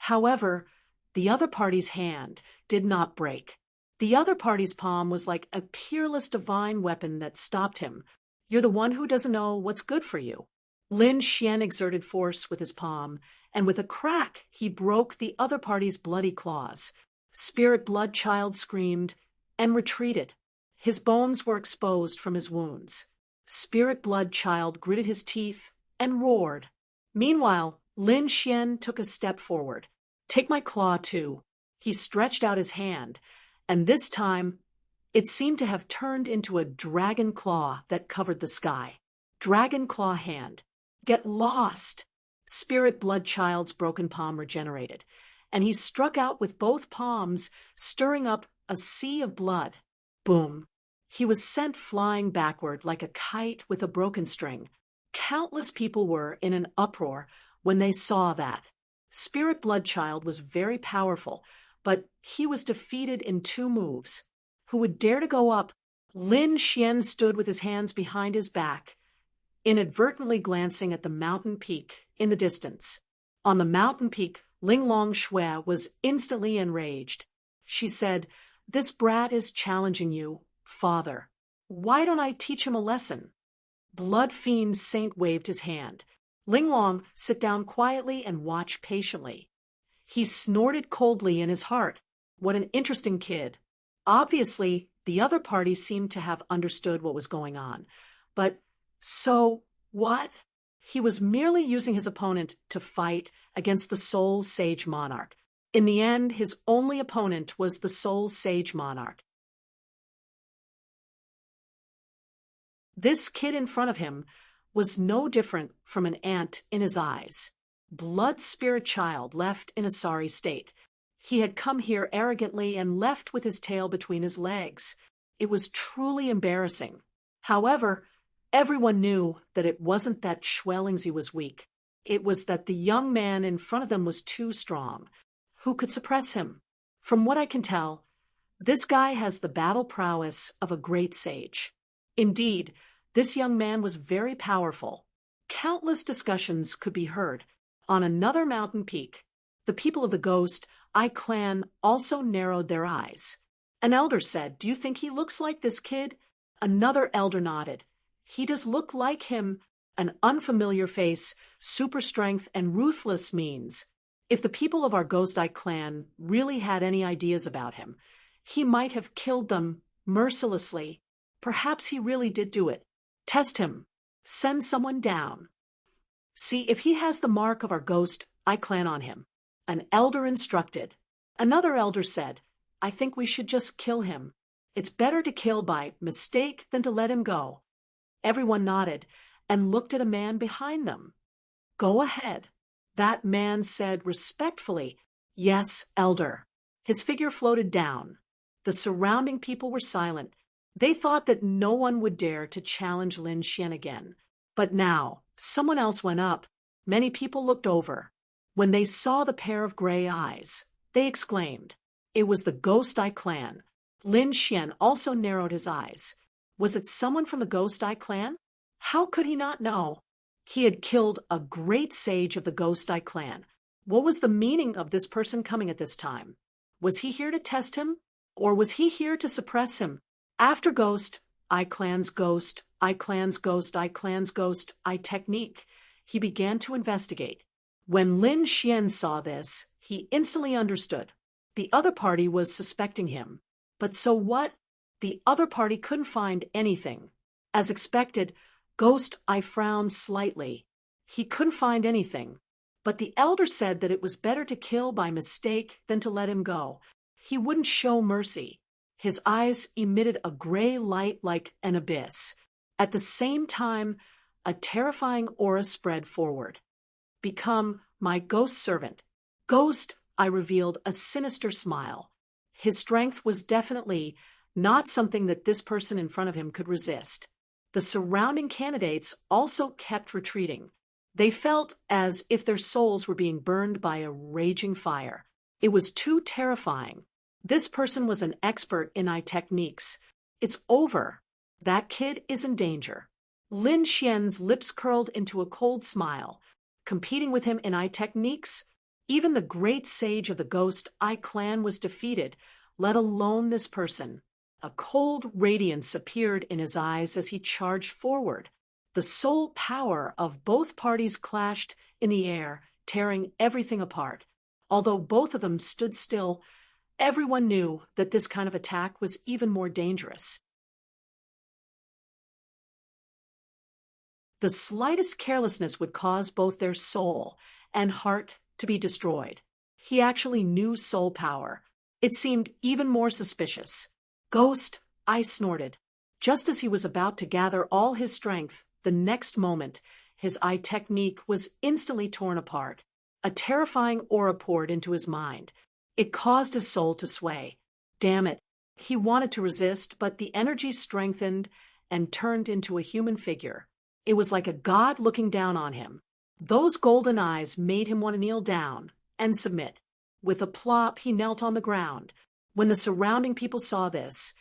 However, the other party's hand did not break. The other party's palm was like a peerless divine weapon that stopped him. "You're the one who doesn't know what's good for you." Lin Xian exerted force with his palm, and with a crack, he broke the other party's bloody claws. Spirit Bloodchild screamed and retreated. His bones were exposed from his wounds. Spirit Bloodchild gritted his teeth and roared. Meanwhile, Lin Xian took a step forward. "Take my claw, too." He stretched out his hand, and this time, it seemed to have turned into a dragon claw that covered the sky. Dragon claw hand. "Get lost!" Spirit Bloodchild's broken palm regenerated, and he struck out with both palms, stirring up a sea of blood. Boom! He was sent flying backward like a kite with a broken string. Countless people were in an uproar when they saw that. Spirit Bloodchild was very powerful, but he was defeated in 2 moves. Who would dare to go up? Lin Xian stood with his hands behind his back, inadvertently glancing at the mountain peak in the distance. On the mountain peak, Linglong Shui was instantly enraged. She said, "This brat is challenging you, father. Why don't I teach him a lesson?" Blood Fiend Saint waved his hand. Linglong, sit down quietly and watch patiently. He snorted coldly in his heart. What an interesting kid. Obviously, the other party seemed to have understood what was going on. But so what? He was merely using his opponent to fight against the Soul Sage Monarch. In the end, his only opponent was the Soul Sage Monarch. This kid in front of him was no different from an ant in his eyes. Blood Spirit Child left in a sorry state. He had come here arrogantly and left with his tail between his legs. It was truly embarrassing. However, everyone knew that it wasn't that Schwellingsie was weak. It was that the young man in front of them was too strong. Who could suppress him? From what I can tell, this guy has the battle prowess of a great sage. Indeed, this young man was very powerful. Countless discussions could be heard. On another mountain peak, the people of the Ghost Eye clan also narrowed their eyes. An elder said, "Do you think he looks like this kid?" Another elder nodded. "He does look like him. An unfamiliar face, super strength, and ruthless means. If the people of our Ghost Eye clan really had any ideas about him, he might have killed them mercilessly. Perhaps he really did do it. Test him. Send someone down. See if he has the mark of our Ghost Eye clan on him." An elder instructed. Another elder said, "I think we should just kill him. It's better to kill by mistake than to let him go." Everyone nodded and looked at a man behind them. "Go ahead." That man said respectfully, "Yes, elder." His figure floated down. The surrounding people were silent. They thought that no one would dare to challenge Lin Xian again. But now, someone else went up. Many people looked over. When they saw the pair of gray eyes, they exclaimed, It was the Ghost Eye clan. Lin Xian also narrowed his eyes. Was it someone from the Ghost Eye clan? How could he not know? He had killed a great sage of the Ghost Eye clan. What was the meaning of this person coming at this time? Was he here to test him? Or was he here to suppress him? After Ghost, Eye clan's ghost, Eye clan's ghost, Eye clan's ghost, Eye technique, he began to investigate. When Lin Xian saw this, he instantly understood. The other party was suspecting him. But so what? The other party couldn't find anything. As expected, Ghost Eye frowned slightly. He couldn't find anything. But the elder said that it was better to kill by mistake than to let him go. He wouldn't show mercy. His eyes emitted a gray light like an abyss. At the same time, a terrifying aura spread forward. Become my ghost servant. Ghost Eye revealed a sinister smile. His strength was definitely not something that this person in front of him could resist. The surrounding candidates also kept retreating. They felt as if their souls were being burned by a raging fire. It was too terrifying. This person was an expert in eye techniques. It's over. That kid is in danger. Lin Xian's lips curled into a cold smile. Competing with him in eye techniques? Even the great sage of the Ghost Eye clan was defeated, let alone this person. A cold radiance appeared in his eyes as he charged forward. The soul power of both parties clashed in the air, tearing everything apart. Although both of them stood still, everyone knew that this kind of attack was even more dangerous. The slightest carelessness would cause both their soul and heart to be destroyed. He actually knew soul power. It seemed even more suspicious. Ghost Eye snorted. Just as he was about to gather all his strength, the next moment, his eye technique was instantly torn apart. A terrifying aura poured into his mind. It caused his soul to sway. Damn it. He wanted to resist, but the energy strengthened and turned into a human figure. It was like a god looking down on him. Those golden eyes made him want to kneel down and submit. With a plop, he knelt on the ground. When the surrounding people saw this,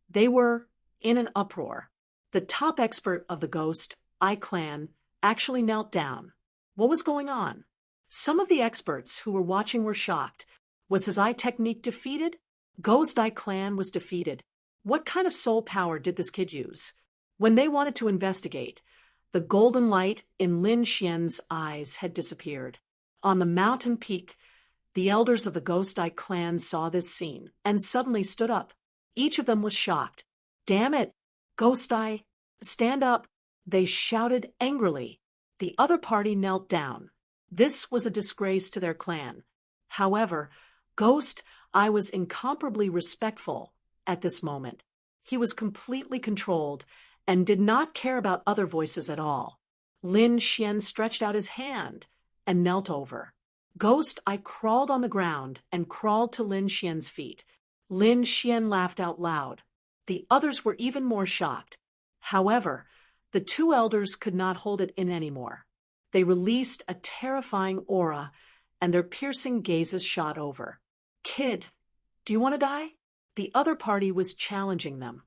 they were in an uproar. The top expert of the Ghost Eye clan actually knelt down. What was going on? Some of the experts who were watching were shocked. Was his eye technique defeated? Ghost Eye clan was defeated. What kind of soul power did this kid use? When they wanted to investigate, the golden light in Lin Xian's eyes had disappeared. On the mountain peak, the elders of the Ghost Eye clan saw this scene and suddenly stood up. Each of them was shocked. Damn it! Ghost Eye, stand up! They shouted angrily. The other party knelt down. This was a disgrace to their clan. However, Ghost Eye was incomparably respectful at this moment. He was completely controlled and did not care about other voices at all. Lin Xian stretched out his hand and knelt over. Ghost Eye crawled on the ground and crawled to Lin Xian's feet. Lin Xian laughed out loud. The others were even more shocked. However, the two elders could not hold it in anymore. They released a terrifying aura, and their piercing gazes shot over. Kid, do you want to die? The other party was challenging them.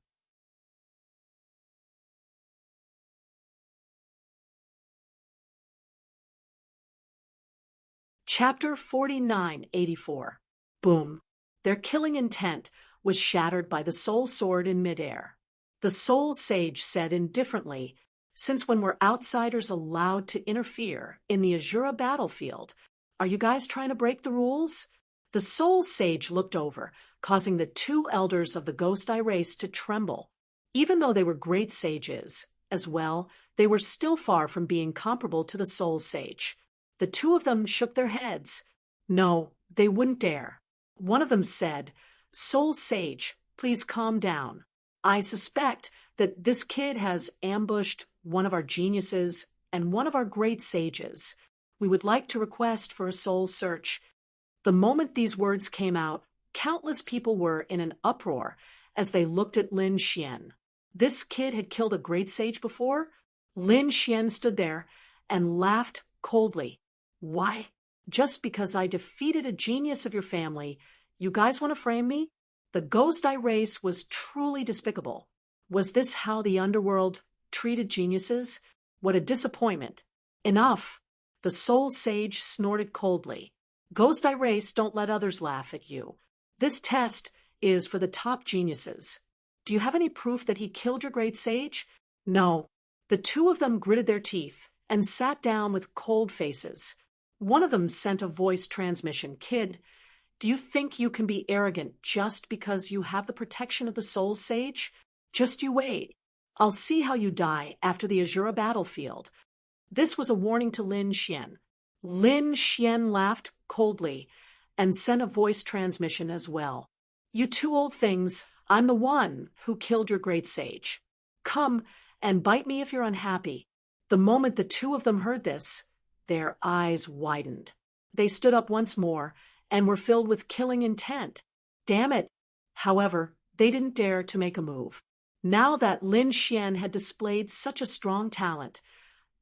Chapter 4984. Boom. Their killing intent was shattered by the soul sword in midair. The soul sage said indifferently, since when were outsiders allowed to interfere in the Azura battlefield? Are you guys trying to break the rules? The soul sage looked over, causing the two elders of the Ghost Eye race to tremble. Even though they were great sages, as well, they were still far from being comparable to the soul sage. The two of them shook their heads. No, they wouldn't dare. One of them said, Soul Sage, please calm down. I suspect that this kid has ambushed one of our geniuses and one of our great sages. We would like to request for a soul search. The moment these words came out, countless people were in an uproar as they looked at Lin Xian. This kid had killed a great sage before? Lin Xian stood there and laughed coldly. Why? Just because I defeated a genius of your family, You guys want to frame me? The ghost I race was truly despicable. Was this how the underworld treated geniuses? What a disappointment. Enough. The soul sage snorted coldly. Ghost I race, don't let others laugh at you. This test is for the top geniuses. Do you have any proof that he killed your great sage? No. The two of them gritted their teeth and sat down with cold faces. One of them sent a voice transmission. Kid, do you think you can be arrogant just because you have the protection of the soul sage? Just you wait. I'll see how you die after the Azura battlefield. This was a warning to Lin Xian. Lin Xian laughed coldly and sent a voice transmission as well. You two old things, I'm the one who killed your great sage. Come and bite me if you're unhappy. The moment the two of them heard this, their eyes widened. They stood up once more and were filled with killing intent. Damn it! However, they didn't dare to make a move. Now that Lin Xian had displayed such a strong talent,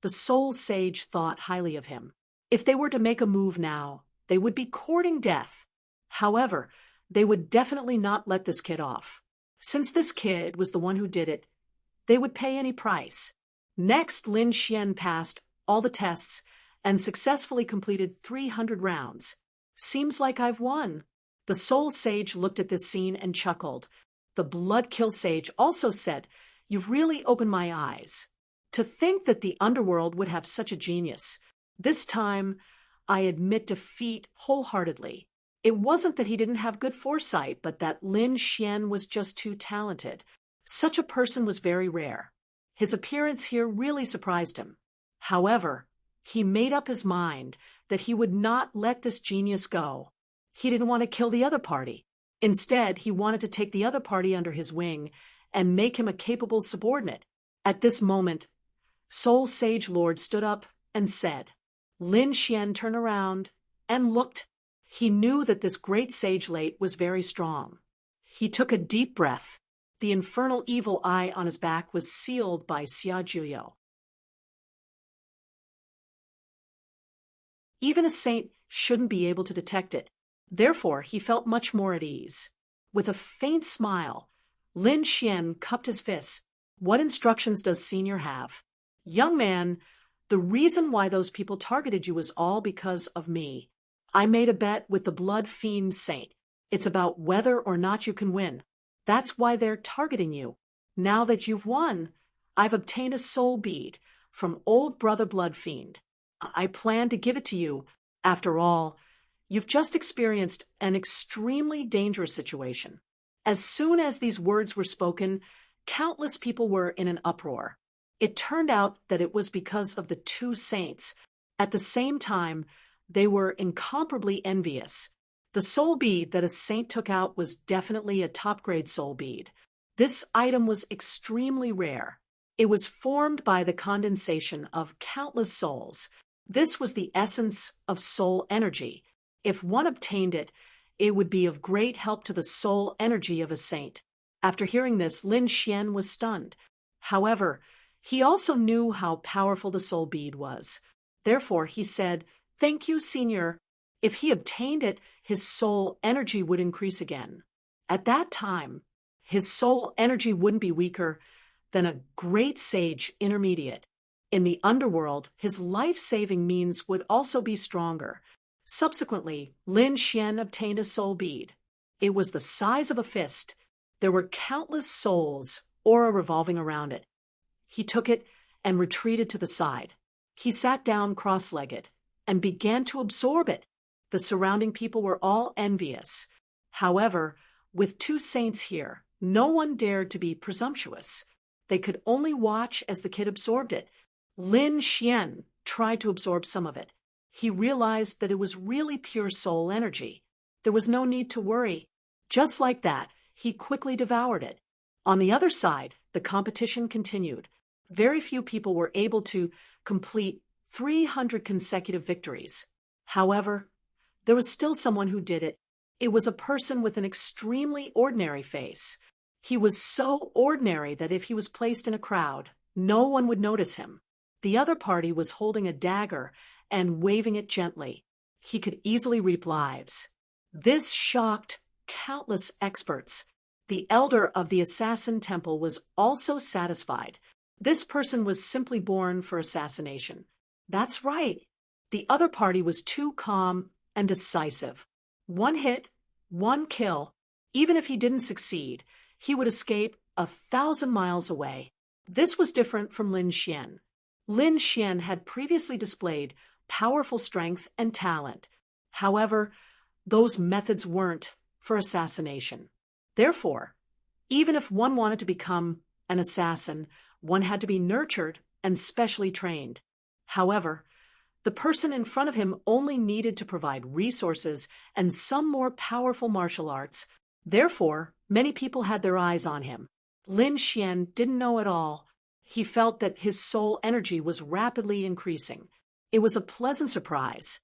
the soul sage thought highly of him. If they were to make a move now, they would be courting death. However, they would definitely not let this kid off. Since this kid was the one who did it, they would pay any price. Next, Lin Xian passed all the tests and successfully completed 300 rounds. Seems like I've won. The soul sage looked at this scene and chuckled. The blood kill sage also said, You've really opened my eyes. To think that the underworld would have such a genius. This time, I admit defeat wholeheartedly. It wasn't that he didn't have good foresight, but that Lin Xian was just too talented. Such a person was very rare. His appearance here really surprised him. However, he made up his mind that he would not let this genius go. He didn't want to kill the other party. Instead, he wanted to take the other party under his wing and make him a capable subordinate. At this moment, Soul Sage Lord stood up and said, Lin Xian turned around and looked. He knew that this great sage late was very strong. He took a deep breath. The infernal evil eye on his back was sealed by Xia Juyo. Even a saint shouldn't be able to detect it. Therefore, he felt much more at ease. With a faint smile, Lin Xian cupped his fists. What instructions does Senior have? Young man, the reason why those people targeted you was all because of me. I made a bet with the Blood Fiend Saint. It's about whether or not you can win. That's why they're targeting you. Now that you've won, I've obtained a soul bead from old brother Blood Fiend. I plan to give it to you. After all, you've just experienced an extremely dangerous situation. As soon as these words were spoken, countless people were in an uproar. It turned out that it was because of the two saints. At the same time, they were incomparably envious. The soul bead that a saint took out was definitely a top-grade soul bead. This item was extremely rare. It was formed by the condensation of countless souls. This was the essence of soul energy. If one obtained it, it would be of great help to the soul energy of a saint. After hearing this, Lin Xian was stunned. However, he also knew how powerful the soul bead was. Therefore, he said, Thank you, Senior. If he obtained it, his soul energy would increase again. At that time, his soul energy wouldn't be weaker than a great sage intermediate. In the underworld, his life-saving means would also be stronger. Subsequently, Lin Xian obtained a soul bead. It was the size of a fist. There were countless souls, aura revolving around it. He took it and retreated to the side. He sat down cross-legged and began to absorb it. The surrounding people were all envious. However, with two saints here, no one dared to be presumptuous. They could only watch as the kid absorbed it. Lin Xian tried to absorb some of it. He realized that it was really pure soul energy. There was no need to worry. Just like that, he quickly devoured it. On the other side, the competition continued. Very few people were able to complete 300 consecutive victories. However, there was still someone who did it. It was a person with an extremely ordinary face. He was so ordinary that if he was placed in a crowd, no one would notice him. The other party was holding a dagger and waving it gently. He could easily reap lives. This shocked countless experts. The elder of the assassin temple was also satisfied. This person was simply born for assassination. That's right. The other party was too calm and decisive. One hit, one kill. Even if he didn't succeed, he would escape 1,000 miles away. This was different from Lin Xian. Lin Xian had previously displayed powerful strength and talent. However, those methods weren't for assassination. Therefore, even if one wanted to become an assassin, one had to be nurtured and specially trained. However, the person in front of him only needed to provide resources and some more powerful martial arts. Therefore, many people had their eyes on him. Lin Xian didn't know at all. He felt that his soul energy was rapidly increasing. It was a pleasant surprise.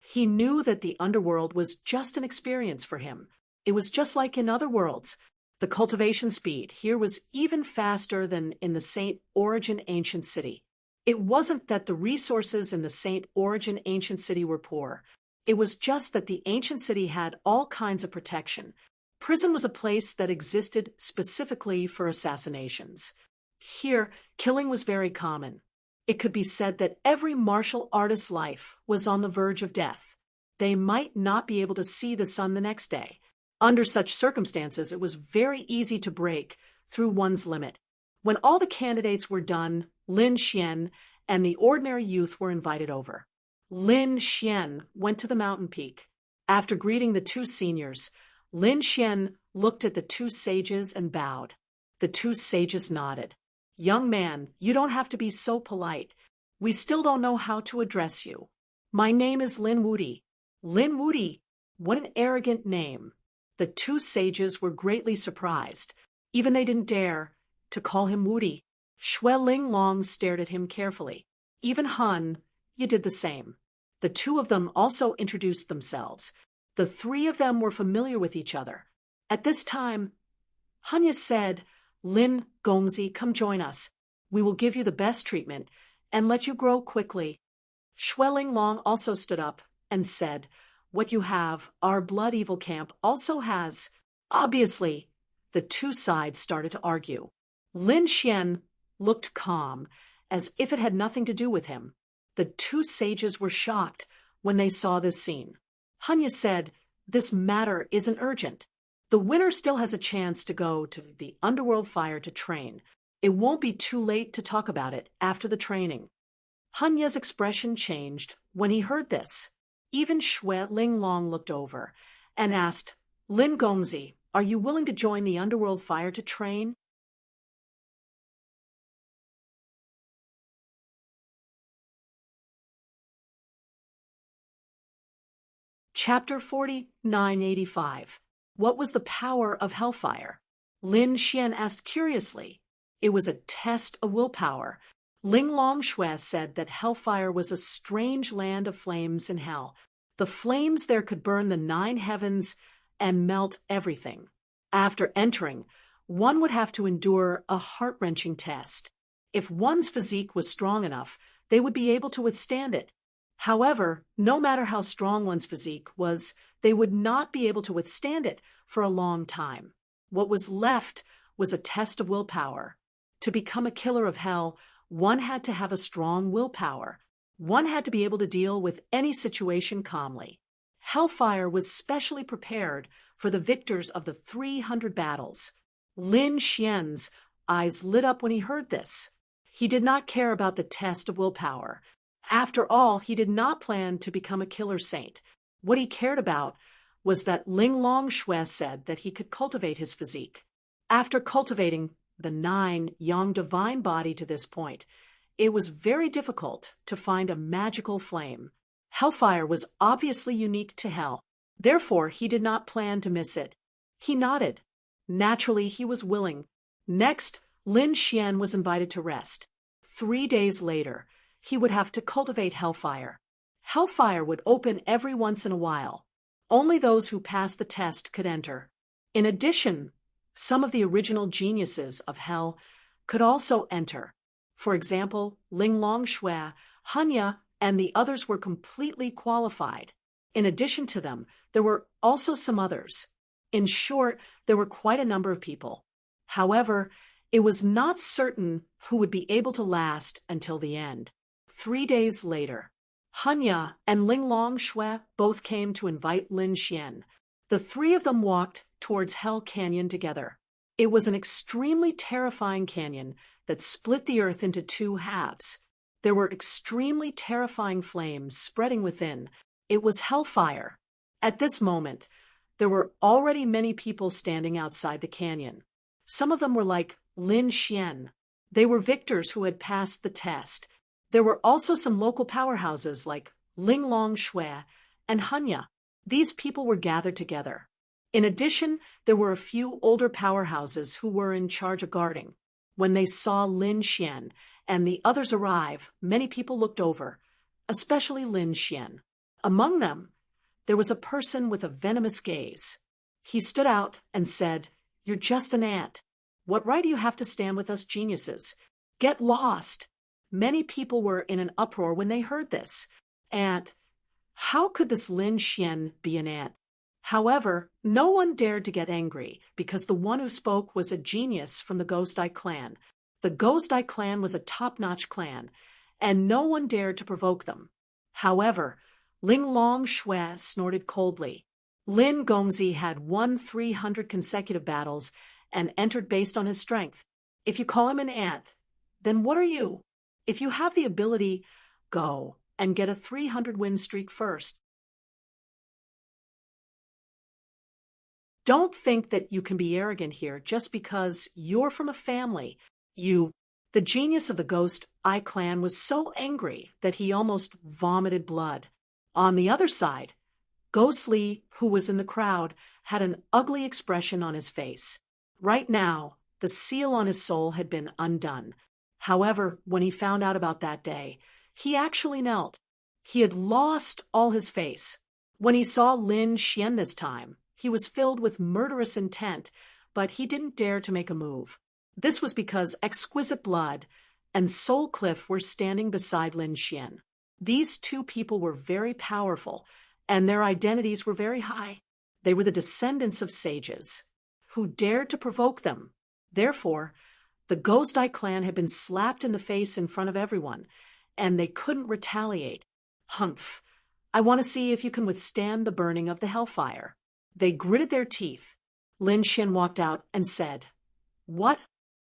He knew that the underworld was just an experience for him. It was just like in other worlds. The cultivation speed here was even faster than in the St. Origin ancient city. It wasn't that the resources in the St. Origin ancient city were poor. It was just that the ancient city had all kinds of protection. Prison was a place that existed specifically for assassinations. Here, killing was very common. It could be said that every martial artist's life was on the verge of death. They might not be able to see the sun the next day. Under such circumstances, it was very easy to break through one's limit. When all the candidates were done, Lin Xian and the ordinary youth were invited over. Lin Xian went to the mountain peak. After greeting the two seniors, Lin Xian looked at the two sages and bowed. The two sages nodded. "Young man, you don't have to be so polite. We still don't know how to address you. My name is Lin Wudi." Lin Wudi, what an arrogant name. The two sages were greatly surprised. Even they didn't dare to call him Wudi. Xue Linglong stared at him carefully. Even Han, you did the same. The two of them also introduced themselves. The three of them were familiar with each other. At this time, Hanya said, "Lin Gongzi, come join us. We will give you the best treatment and let you grow quickly." Xue Linglong also stood up and said, "What you have, our blood evil camp also has." Obviously, the two sides started to argue. Lin Xian looked calm, as if it had nothing to do with him. The two sages were shocked when they saw this scene. Hanya said, "This matter isn't urgent. The winner still has a chance to go to the underworld fire to train. It won't be too late to talk about it after the training." Hanya's expression changed when he heard this. Even Xue Linglong looked over and asked, "Lin Gongzi, are you willing to join the underworld fire to train?" Chapter 4985. What was the power of hellfire? Lin Xian asked curiously. It was a test of willpower. Linglong Xue said that hellfire was a strange land of flames in hell. The flames there could burn the 9 heavens and melt everything. After entering, one would have to endure a heart-wrenching test. If one's physique was strong enough, they would be able to withstand it. However, no matter how strong one's physique was, they would not be able to withstand it for a long time. What was left was a test of willpower. To become a killer of hell, one had to have a strong willpower. One had to be able to deal with any situation calmly. Hellfire was specially prepared for the victors of the 300 battles. Lin Xian's eyes lit up when he heard this. He did not care about the test of willpower. After all, he did not plan to become a killer saint. What he cared about was that Linglong Xue said that he could cultivate his physique. After cultivating the 9 yang divine body to this point, it was very difficult to find a magical flame. Hellfire was obviously unique to hell. Therefore, he did not plan to miss it. He nodded. Naturally, he was willing. Next, Lin Xian was invited to rest. 3 days later, he would have to cultivate hellfire. Hellfire would open every once in a while. Only those who passed the test could enter. In addition, some of the original geniuses of hell could also enter. For example, Linglong Xue, Hanya, and the others were completely qualified. In addition to them, there were also some others. In short, there were quite a number of people. However, it was not certain who would be able to last until the end. 3 days later, Hanya and Linglong Shui both came to invite Lin Xian. The three of them walked towards Hell Canyon together. It was an extremely terrifying canyon that split the earth into two halves. There were extremely terrifying flames spreading within. It was hellfire. At this moment, there were already many people standing outside the canyon. Some of them were like Lin Xian. They were victors who had passed the test. There were also some local powerhouses like Linglong Shui and Hanya. These people were gathered together. In addition, there were a few older powerhouses who were in charge of guarding. When they saw Lin Xian and the others arrive, many people looked over, especially Lin Xian. Among them, there was a person with a venomous gaze. He stood out and said, "You're just an ant. What right do you have to stand with us geniuses? Get lost." Many people were in an uproar when they heard this. Ant. How could this Lin Xian be an ant? However, no one dared to get angry because the one who spoke was a genius from the Ghost Eye clan. The Ghost Eye clan was a top-notch clan, and no one dared to provoke them. However, Linglong Shui snorted coldly. Lin Gongzi had won 300 consecutive battles and entered based on his strength. If you call him an ant, then what are you? If you have the ability, go and get a 300-win streak first. Don't think that you can be arrogant here just because you're from a family. The genius of the Ghost Eye clan was so angry that he almost vomited blood. On the other side, Ghost Li, who was in the crowd, had an ugly expression on his face. Right now, the seal on his soul had been undone. However, when he found out about that day, he actually knelt. He had lost all his face. When he saw Lin Xian this time, he was filled with murderous intent, but he didn't dare to make a move. This was because Exquisite Blood and Soul Cliff were standing beside Lin Xian. These two people were very powerful, and their identities were very high. They were the descendants of sages. Who dared to provoke them? Therefore, the Ghost Eye clan had been slapped in the face in front of everyone, and they couldn't retaliate. Humph! I want to see if you can withstand the burning of the hellfire. They gritted their teeth. Lin Xian walked out and said, "What?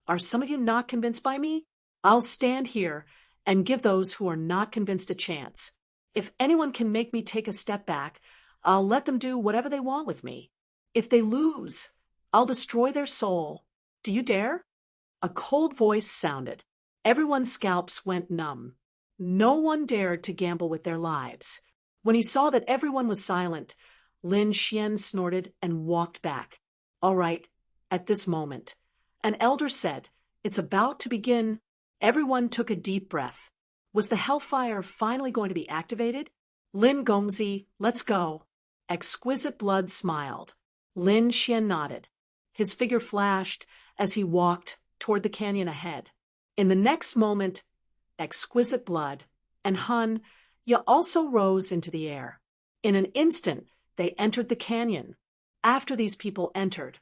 Are some of you not convinced by me? I'll stand here and give those who are not convinced a chance. If anyone can make me take a step back, I'll let them do whatever they want with me. If they lose, I'll destroy their soul. Do you dare?" A cold voice sounded. Everyone's scalps went numb. No one dared to gamble with their lives. When he saw that everyone was silent, Lin Xian snorted and walked back. "All right, at this moment," an elder said, "it's about to begin." Everyone took a deep breath. Was the hellfire finally going to be activated? "Lin Gongzi, let's go." Exquisite Blood smiled. Lin Xian nodded. His figure flashed as he walked toward the canyon ahead. In the next moment, Exquisite Blood and Han Ya also rose into the air. In an instant, they entered the canyon. After these people entered,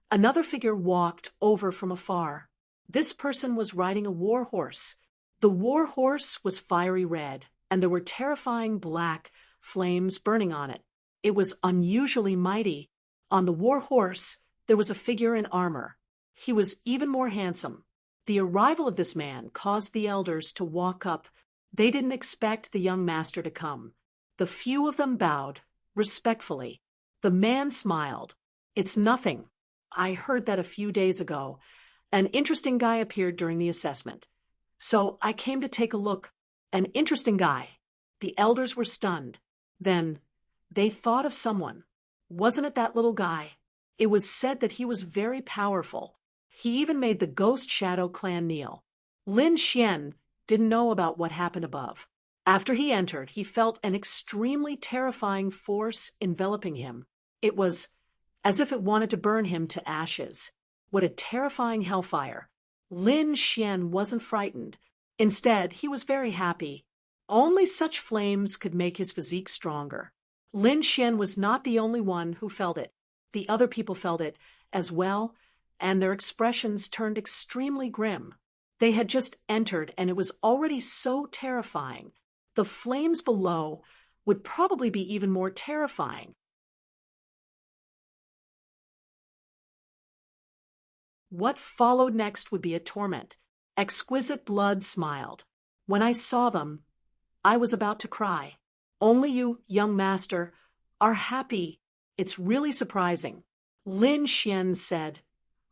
another figure walked over from afar. This person was riding a war horse. The war horse was fiery red, and there were terrifying black flames burning on it. It was unusually mighty. On the war horse, there was a figure in armor. He was even more handsome. The arrival of this man caused the elders to walk up. They didn't expect the young master to come. The few of them bowed, respectfully. The man smiled. "It's nothing. I heard that a few days ago. An interesting guy appeared during the assessment. So I came to take a look. An interesting guy." The elders were stunned. Then they thought of someone. Wasn't it that little guy? It was said that he was very powerful. He even made the Ghost Shadow clan kneel. Lin Xian didn't know about what happened above. After he entered, he felt an extremely terrifying force enveloping him. It was as if it wanted to burn him to ashes. What a terrifying hellfire. Lin Xian wasn't frightened. Instead, he was very happy. Only such flames could make his physique stronger. Lin Xian was not the only one who felt it. The other people felt it as well, and their expressions turned extremely grim. They had just entered, and it was already so terrifying. The flames below would probably be even more terrifying. What followed next would be a torment. Exquisite Blood smiled. When I saw them, I was about to cry. Only you, young master, are happy. It's really surprising. Lin Xian said,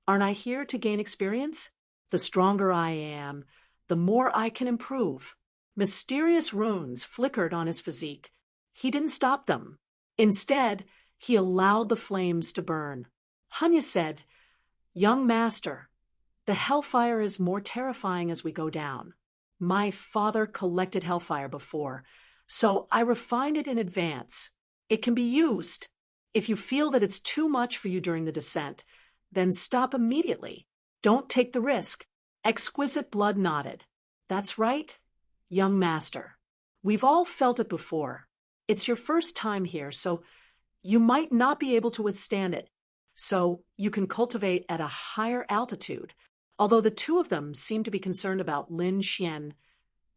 "Aren't I here to gain experience? The stronger I am, the more I can improve." Mysterious runes flickered on his physique. He didn't stop them. Instead, he allowed the flames to burn. Hanya said, "Young master, the hellfire is more terrifying as we go down. My father collected hellfire before, so I refined it in advance. It can be used. If you feel that it's too much for you during the descent, then stop immediately. Don't take the risk." Exquisite Blood nodded. "That's right, young master. We've all felt it before. It's your first time here, so you might not be able to withstand it. So you can cultivate at a higher altitude." Although the two of them seemed to be concerned about Lin Xian,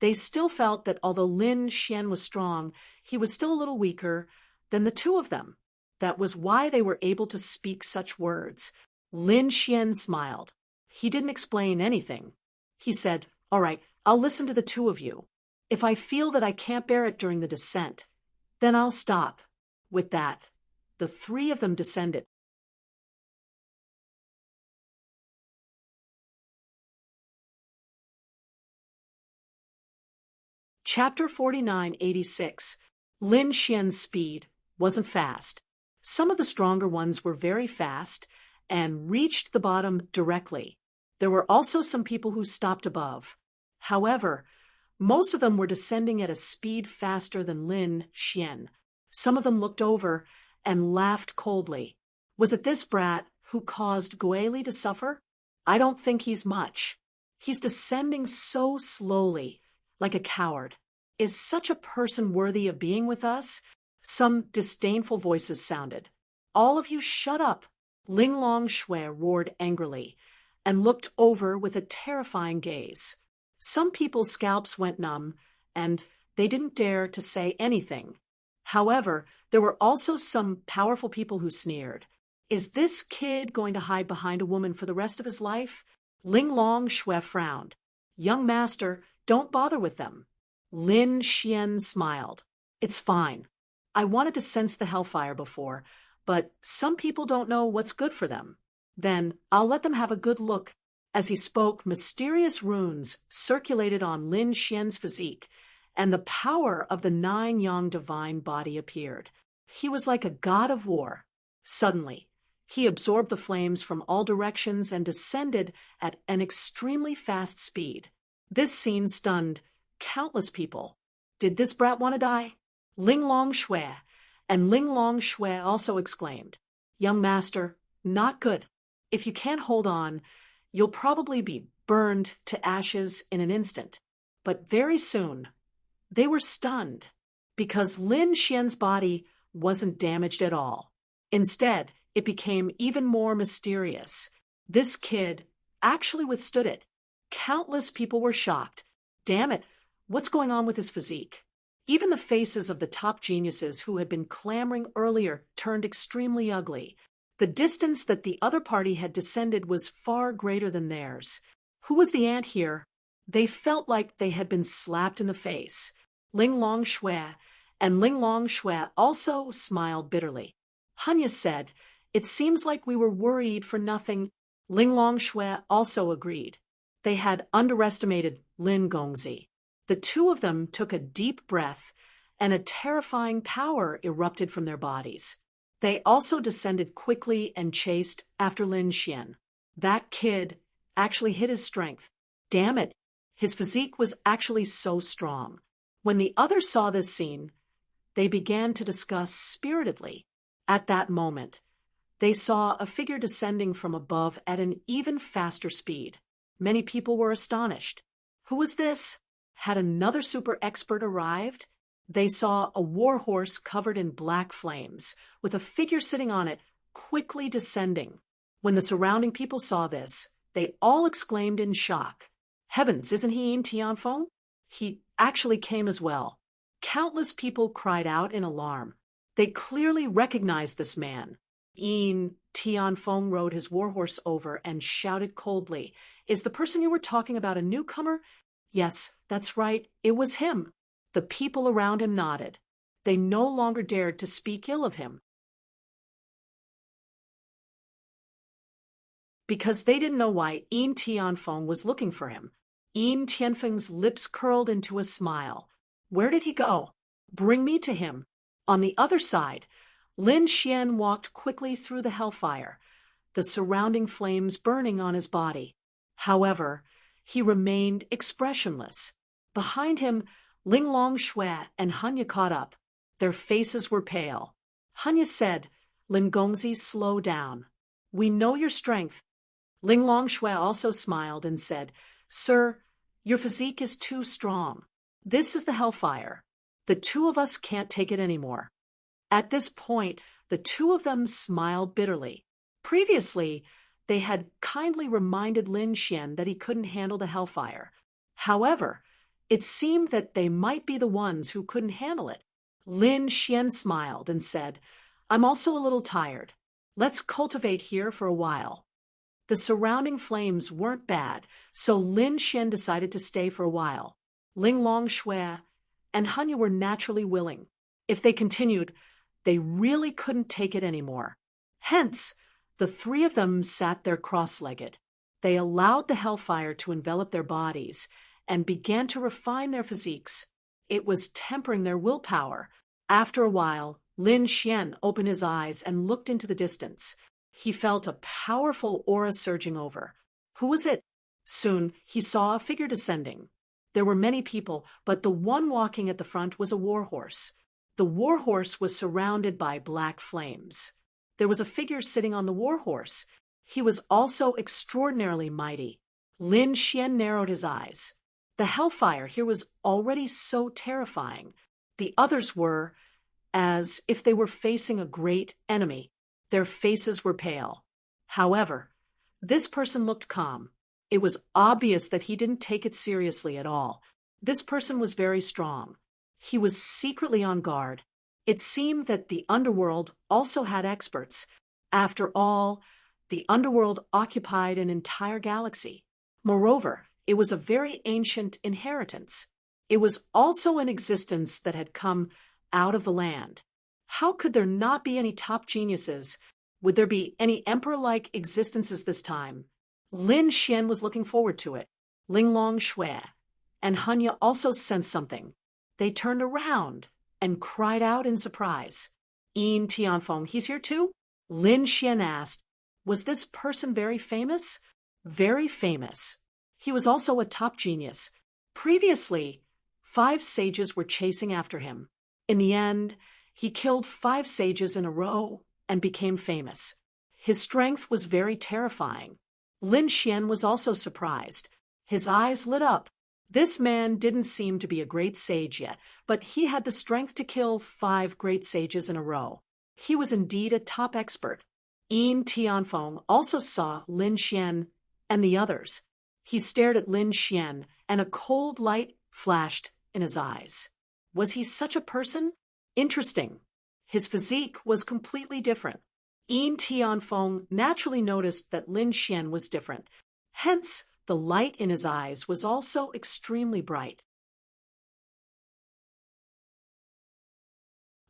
they still felt that although Lin Xian was strong, he was still a little weaker than the two of them. That was why they were able to speak such words. Lin Xian smiled. He didn't explain anything. He said, "All right, I'll listen to the two of you. If I feel that I can't bear it during the descent, then I'll stop." With that, the three of them descended. Chapter 4986. Lin Xian's speed wasn't fast. Some of the stronger ones were very fast and reached the bottom directly. There were also some people who stopped above. However, most of them were descending at a speed faster than Lin Xian. Some of them looked over and laughed coldly. Was it this brat who caused Guili to suffer? I don't think he's much. He's descending so slowly, like a coward. Is such a person worthy of being with us? Some disdainful voices sounded. "All of you shut up!" Ling Long Shui roared angrily and looked over with a terrifying gaze. Some people's scalps went numb, and they didn't dare to say anything. However, there were also some powerful people who sneered. Is this kid going to hide behind a woman for the rest of his life? Ling Long Shui frowned. "Young master, don't bother with them." Lin Xian smiled. "It's fine. I wanted to sense the hellfire before, but some people don't know what's good for them. Then I'll let them have a good look." As he spoke, mysterious runes circulated on Lin Xian's physique, and the power of the 9-yang divine body appeared. He was like a god of war. Suddenly, he absorbed the flames from all directions and descended at an extremely fast speed. This scene stunned countless people. Did this brat want to die? Ling Long Shui, and Ling Long Shui also exclaimed, "Young master, not good. If you can't hold on, you'll probably be burned to ashes in an instant." But very soon, they were stunned, because Lin Xian's body wasn't damaged at all. Instead, it became even more mysterious. This kid actually withstood it. Countless people were shocked. Damn it, what's going on with his physique? Even the faces of the top geniuses who had been clamoring earlier turned extremely ugly. The distance that the other party had descended was far greater than theirs. Who was the ant here? They felt like they had been slapped in the face. Ling Long Shui, and Ling Long Shui also smiled bitterly. Hanya said, "It seems like we were worried for nothing." Ling Long Shui also agreed. They had underestimated Lin Gongzi. The two of them took a deep breath, and a terrifying power erupted from their bodies. They also descended quickly and chased after Lin Xian. That kid actually hid his strength. Damn it, his physique was actually so strong. When the others saw this scene, they began to discuss spiritedly. At that moment, they saw a figure descending from above at an even faster speed. Many people were astonished. Who was this? Had another super expert arrived? They saw a war horse covered in black flames, with a figure sitting on it, quickly descending. When the surrounding people saw this, they all exclaimed in shock. Heavens, isn't he Yin Tianfeng? He actually came as well. Countless people cried out in alarm. They clearly recognized this man. Yin Tianfeng rode his warhorse over and shouted coldly, "Is the person you were talking about a newcomer?" "Yes, that's right, it was him." The people around him nodded. They no longer dared to speak ill of him, because they didn't know why Yin Tianfeng was looking for him. Yin Tianfeng's lips curled into a smile. Where did he go? Bring me to him. On the other side, Lin Xian walked quickly through the hellfire, the surrounding flames burning on his body. However, he remained expressionless. Behind him, Ling Longshui and Hanya caught up. Their faces were pale. Hanya said, "Lin Gongzi, slow down. We know your strength." Ling Longshui also smiled and said, "Sir, your physique is too strong. This is the hellfire. The two of us can't take it anymore." At this point, the two of them smiled bitterly. Previously, they had kindly reminded Lin Xian that he couldn't handle the hellfire. However, it seemed that they might be the ones who couldn't handle it. Lin Xian smiled and said, "I'm also a little tired. Let's cultivate here for a while." The surrounding flames weren't bad, so Lin Xian decided to stay for a while. Ling Longshui and Hanya were naturally willing. If they continued, they really couldn't take it anymore. Hence, the three of them sat there cross-legged. They allowed the hellfire to envelop their bodies and began to refine their physiques. It was tempering their willpower. After a while, Lin Xian opened his eyes and looked into the distance. He felt a powerful aura surging over. Who was it? Soon, he saw a figure descending. There were many people, but the one walking at the front was a warhorse. The warhorse was surrounded by black flames. There was a figure sitting on the warhorse. He was also extraordinarily mighty. Lin Xian narrowed his eyes. The hellfire here was already so terrifying. The others were as if they were facing a great enemy. Their faces were pale. However, this person looked calm. It was obvious that he didn't take it seriously at all. This person was very strong. He was secretly on guard. It seemed that the underworld also had experts. After all, the underworld occupied an entire galaxy. Moreover, it was a very ancient inheritance. It was also an existence that had come out of the land. How could there not be any top geniuses? Would there be any emperor-like existences this time? Lin Xian was looking forward to it. Ling Longshui and Hanya also sensed something. They turned around and cried out in surprise. Yin Tianfeng, he's here too? Lin Xian asked. Was this person very famous? Very famous. He was also a top genius. Previously, 5 sages were chasing after him. In the end, he killed 5 sages in a row and became famous. His strength was very terrifying. Lin Xian was also surprised. His eyes lit up. This man didn't seem to be a great sage yet, but he had the strength to kill 5 great sages in a row. He was indeed a top expert. Yin Tianfeng also saw Lin Xian and the others. He stared at Lin Xian, and a cold light flashed in his eyes. Was he such a person? Interesting. His physique was completely different. Yin Tianfeng naturally noticed that Lin Xian was different. Hence, the light in his eyes was also extremely bright.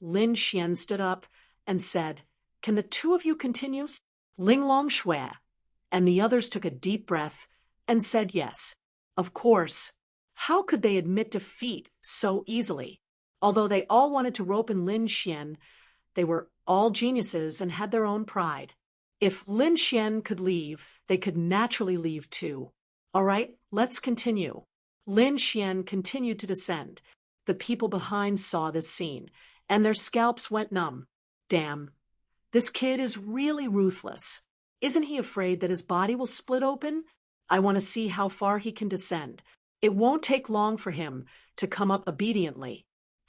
Lin Xian stood up and said, "Can the two of you continue?" Ling Longshui and the others took a deep breath and said yes. Of course. How could they admit defeat so easily? Although they all wanted to rope in Lin Xian, they were all geniuses and had their own pride. If Lin Xian could leave, they could naturally leave too. All right, let's continue. Lin Xian continued to descend. The people behind saw this scene, and their scalps went numb. Damn, this kid is really ruthless. Isn't he afraid that his body will split open? I want to see how far he can descend. It won't take long for him to come up obediently.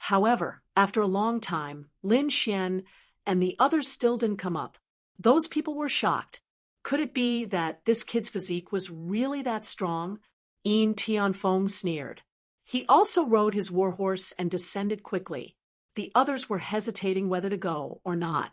However, after a long time, Lin Xian and the others still didn't come up. Those people were shocked. Could it be that this kid's physique was really that strong? Yin Tianfeng sneered. He also rode his warhorse and descended quickly. The others were hesitating whether to go or not.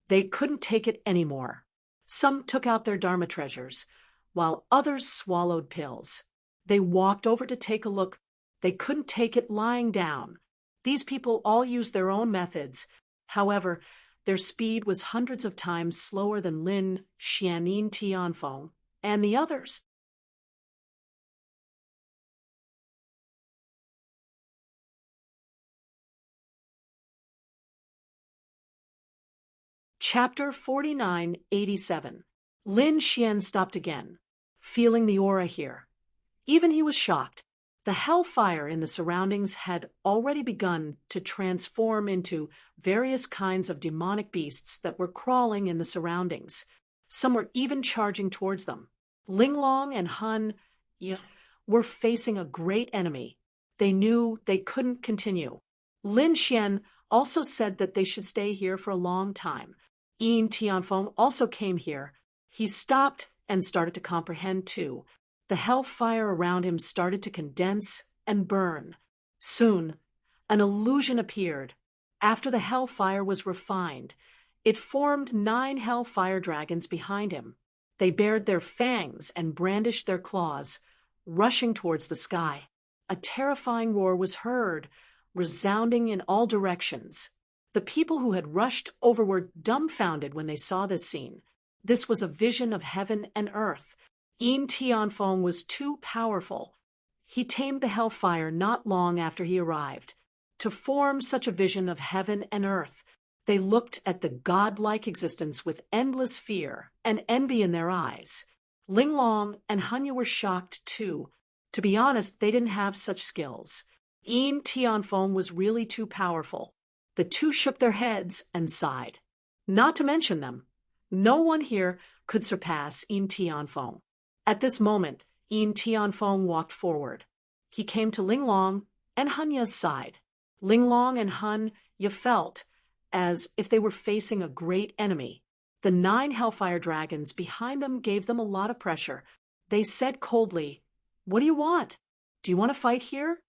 They couldn't take it anymore. Some took out their Dharma treasures, while others swallowed pills. They walked over to take a look. They couldn't take it lying down. These people all used their own methods. However, their speed was hundreds of times slower than Lin Xianin Tianfeng and the others. Chapter 4987. Lin Xian stopped again, feeling the aura here. Even he was shocked. The hellfire in the surroundings had already begun to transform into various kinds of demonic beasts that were crawling in the surroundings. Some were even charging towards them. Linglong and Han were facing a great enemy. They knew they couldn't continue. Lin Xian also said that they should stay here for a long time. Yin Tianfeng also came here. He stopped and started to comprehend too. The hellfire around him started to condense and burn. Soon, an illusion appeared. After the hellfire was refined, it formed 9 hellfire dragons behind him. They bared their fangs and brandished their claws, rushing towards the sky. A terrifying roar was heard, resounding in all directions. The people who had rushed over were dumbfounded when they saw this scene. This was a vision of heaven and earth. Yin Tianfeng was too powerful. He tamed the hellfire not long after he arrived. To form such a vision of heaven and earth, they looked at the godlike existence with endless fear and envy in their eyes. Linglong and Hanya were shocked too. To be honest, they didn't have such skills. Yin Tianfeng was really too powerful. The two shook their heads and sighed. Not to mention them, no one here could surpass Yin Tianfeng. At this moment, Yin Tianfeng walked forward. He came to Linglong and Hanya's side. Linglong and Hanya felt as if they were facing a great enemy. The 9 hellfire dragons behind them gave them a lot of pressure. They said coldly, "What do you want? Do you want to fight here?"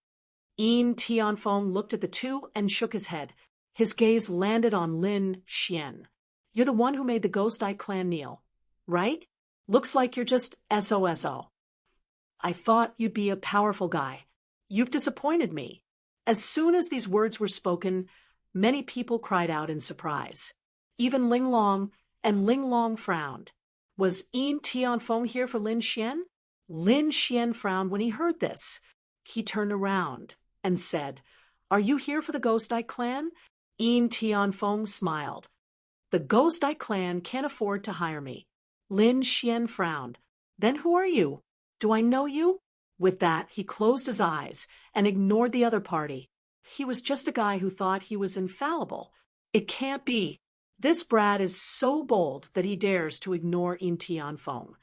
Yin Tianfeng looked at the two and shook his head. His gaze landed on Lin Xian. "You're the one who made the Ghost Eye clan kneel, right? Looks like you're just SOSO. I thought you'd be a powerful guy. You've disappointed me." As soon as these words were spoken, many people cried out in surprise. Even Linglong and Linglong frowned. Was Yin Tianfeng here for Lin Xian? Lin Xian frowned when he heard this. He turned around and said, "Are you here for the Ghost Eye clan?" Yin Tianfeng smiled. "The Ghost Eye clan can't afford to hire me." Lin Xian frowned. "Then who are you? Do I know you?" With that, he closed his eyes and ignored the other party. He was just a guy who thought he was infallible. It can't be. This brat is so bold that he dares to ignore Yin Tianfeng.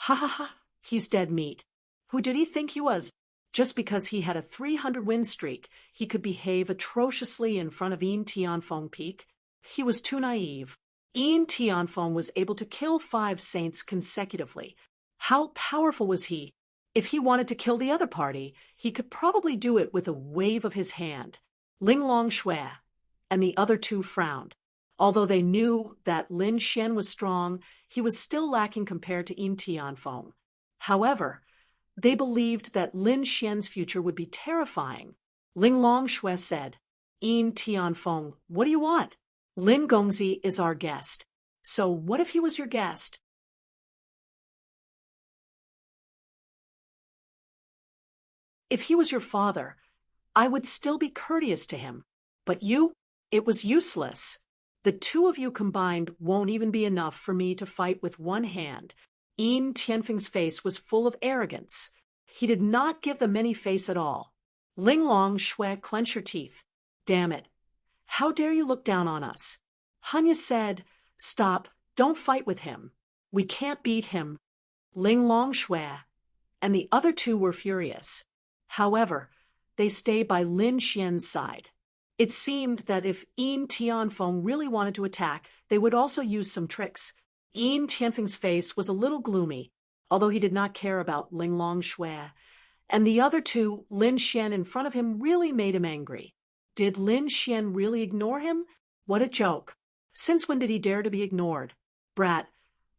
Ha ha ha, he's dead meat. Who did he think he was? Just because he had a 300 win streak, he could behave atrociously in front of Yin Tianfeng Peak? He was too naive. Yin Tianfeng was able to kill 5 saints consecutively. How powerful was he? If he wanted to kill the other party, he could probably do it with a wave of his hand. Linglong Shui and the other two frowned. Although they knew that Lin Xian was strong, he was still lacking compared to Yin Tianfeng. However, they believed that Lin Xian's future would be terrifying. Linglong Shui said, "Yin Tianfeng, what do you want? Lin Gongzi is our guest. So what if he was your guest?" "If he was your father, I would still be courteous to him. But you, it was useless. The two of you combined won't even be enough for me to fight with one hand." Yin Tianfeng's face was full of arrogance. He did not give them any face at all. Linglong Shui clenched her teeth. "Damn it. How dare you look down on us?" Hanya said, "Stop, don't fight with him. We can't beat him." Linglong Shui and the other two were furious. However, they stayed by Lin Xian's side. It seemed that if Yin Tianfeng really wanted to attack, they would also use some tricks. Yin Tianfeng's face was a little gloomy, although he did not care about Linglong Shui, and the other two, Lin Xian in front of him, really made him angry. Did Lin Xian really ignore him? What a joke. Since when did he dare to be ignored? Brat,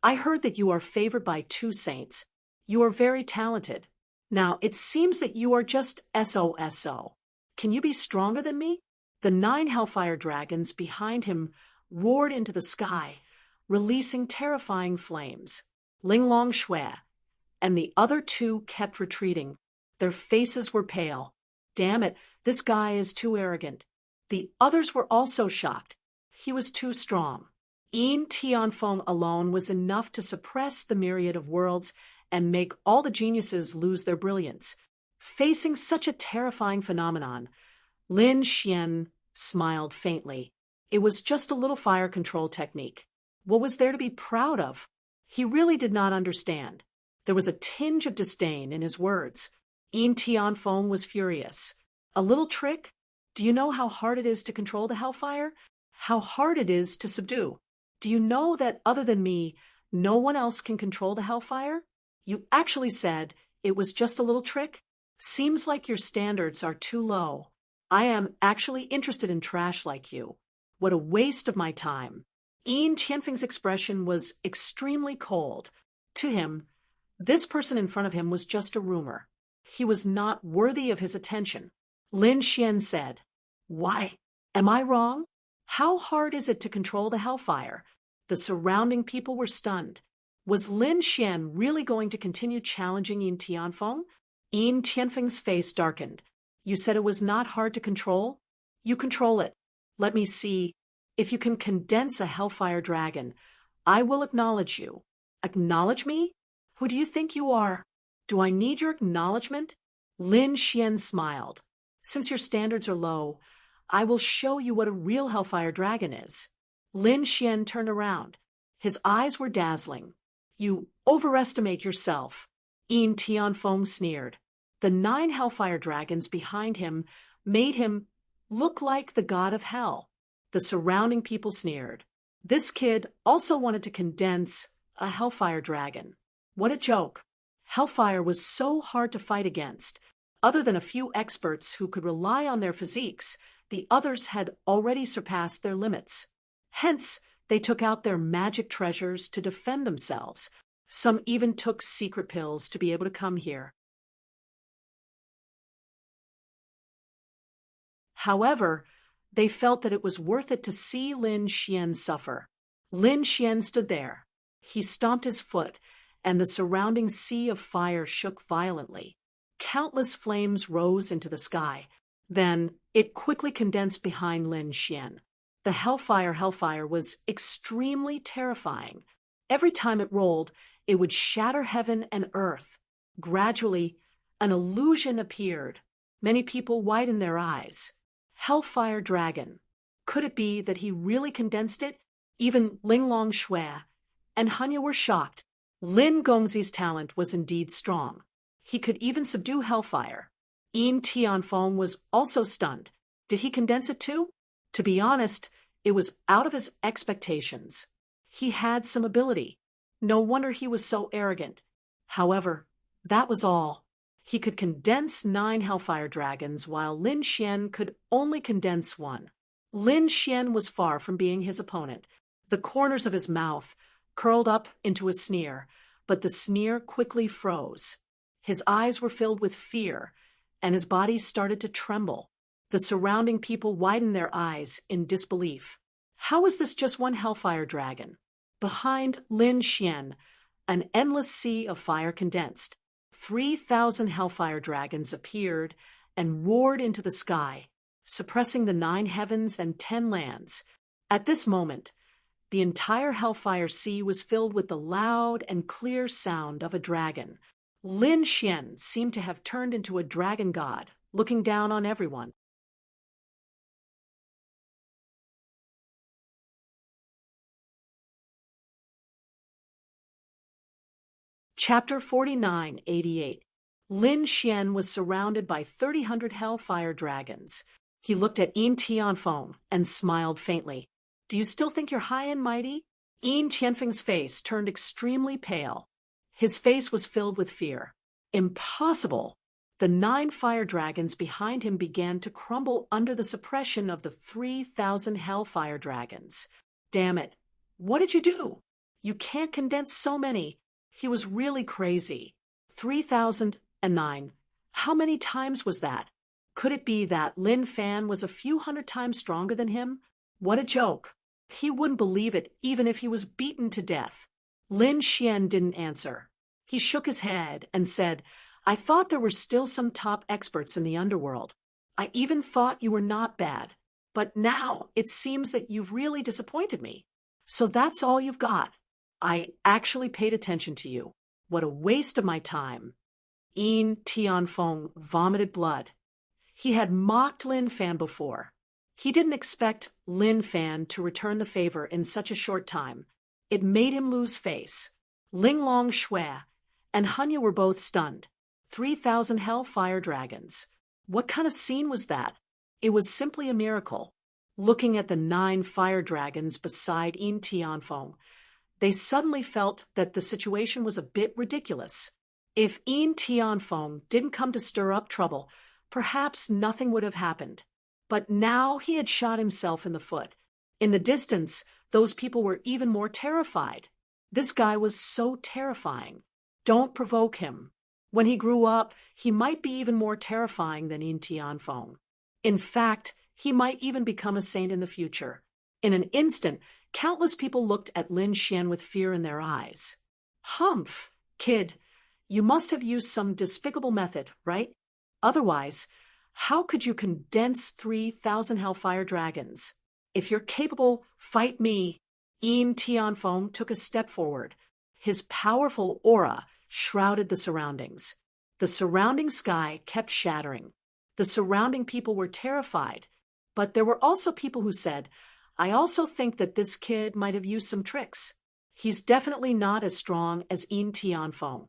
I heard that you are favored by 2 saints. You are very talented. Now, it seems that you are just SOSO. Can you be stronger than me? The 9 hellfire dragons behind him roared into the sky, releasing terrifying flames. Linglong Shui and the other 2 kept retreating. Their faces were pale. Damn it, this guy is too arrogant. The others were also shocked. He was too strong. Yin Tianfeng alone was enough to suppress the myriad of worlds and make all the geniuses lose their brilliance. Facing such a terrifying phenomenon, Lin Xian smiled faintly. It was just a little fire control technique. What was there to be proud of? He really did not understand. There was a tinge of disdain in his words. Yin Tianfeng was furious. A little trick? Do you know how hard it is to control the hellfire? How hard it is to subdue? Do you know that other than me, no one else can control the hellfire? You actually said it was just a little trick? Seems like your standards are too low. I am actually interested in trash like you. What a waste of my time. Yin Tianfeng's expression was extremely cold. To him, this person in front of him was just a rumor. He was not worthy of his attention. Lin Xian said, "Why? Am I wrong? How hard is it to control the hellfire?" The surrounding people were stunned. Was Lin Xian really going to continue challenging Yin Tianfeng? Yin Tianfeng's face darkened. You said it was not hard to control? You control it. Let me see. If you can condense a hellfire dragon, I will acknowledge you. Acknowledge me? Who do you think you are? Do I need your acknowledgement? Lin Xian smiled. Since your standards are low, I will show you what a real hellfire dragon is. Lin Xian turned around. His eyes were dazzling. You overestimate yourself. Yin Tianfeng sneered. The 9 hellfire dragons behind him made him look like the god of hell. The surrounding people sneered. This kid also wanted to condense a hellfire dragon. What a joke. Hellfire was so hard to fight against. Other than a few experts who could rely on their physiques, the others had already surpassed their limits. Hence, they took out their magic treasures to defend themselves. Some even took secret pills to be able to come here. However, they felt that it was worth it to see Lin Xian suffer. Lin Xian stood there. He stomped his foot, and the surrounding sea of fire shook violently. Countless flames rose into the sky. Then it quickly condensed behind Lin Xian. The hellfire was extremely terrifying. Every time it rolled, it would shatter heaven and earth. Gradually, an illusion appeared. Many people widened their eyes. Hellfire dragon. Could it be that he really condensed it? Even Linglong Shui and Hanya were shocked. Lin Gongzi's talent was indeed strong. He could even subdue hellfire. Yin Tianfeng was also stunned. Did he condense it too? To be honest, it was out of his expectations. He had some ability. No wonder he was so arrogant. However, that was all. He could condense 9 hellfire dragons, while Lin Xian could only condense 1. Lin Xian was far from being his opponent. The corners of his mouth curled up into a sneer, but the sneer quickly froze. His eyes were filled with fear, and his body started to tremble. The surrounding people widened their eyes in disbelief. How was this just 1 hellfire dragon? Behind Lin Xian, an endless sea of fire condensed. 3,000 hellfire dragons appeared and roared into the sky, suppressing the 9 heavens and 10 lands. At this moment, the entire hellfire sea was filled with the loud and clear sound of a dragon. Lin Xian seemed to have turned into a dragon god, looking down on everyone. Chapter 4988. Lin Xian was surrounded by 3,000 hellfire dragons. He looked at Yin Tianfeng and smiled faintly. Do you still think you're high and mighty? Yin Tianfeng's face turned extremely pale. His face was filled with fear. Impossible! The 9 fire dragons behind him began to crumble under the suppression of the 3,000 hellfire dragons. Damn it! What did you do? You can't condense so many. He was really crazy. 3,009. How many times was that? Could it be that Lin Fan was a few hundred times stronger than him? What a joke! He wouldn't believe it even if he was beaten to death. Lin Xian didn't answer. He shook his head and said, I thought there were still some top experts in the underworld. I even thought you were not bad. But now it seems that you've really disappointed me. So that's all you've got. I actually paid attention to you. What a waste of my time. Yin Tianfeng vomited blood. He had mocked Lin Fan before. He didn't expect Lin Fan to return the favor in such a short time. It made him lose face. Linglong Shui and Hanya were both stunned. 3,000 hellfire dragons. What kind of scene was that? It was simply a miracle. Looking at the 9 fire dragons beside Yin Tianfeng, they suddenly felt that the situation was a bit ridiculous. If Yin Tianfeng didn't come to stir up trouble, perhaps nothing would have happened. But now he had shot himself in the foot. In the distance, those people were even more terrified. This guy was so terrifying. Don't provoke him. When he grew up, he might be even more terrifying than Yin Tianfeng. In fact, he might even become a saint in the future. In an instant, countless people looked at Lin Xian with fear in their eyes. Humph, kid, you must have used some despicable method, right? Otherwise, how could you condense 3,000 hellfire dragons? If you're capable, fight me. Yin Tianfeng took a step forward. His powerful aura shrouded the surroundings. The surrounding sky kept shattering. The surrounding people were terrified. But there were also people who said, I also think that this kid might have used some tricks. He's definitely not as strong as Yin Tianfeng.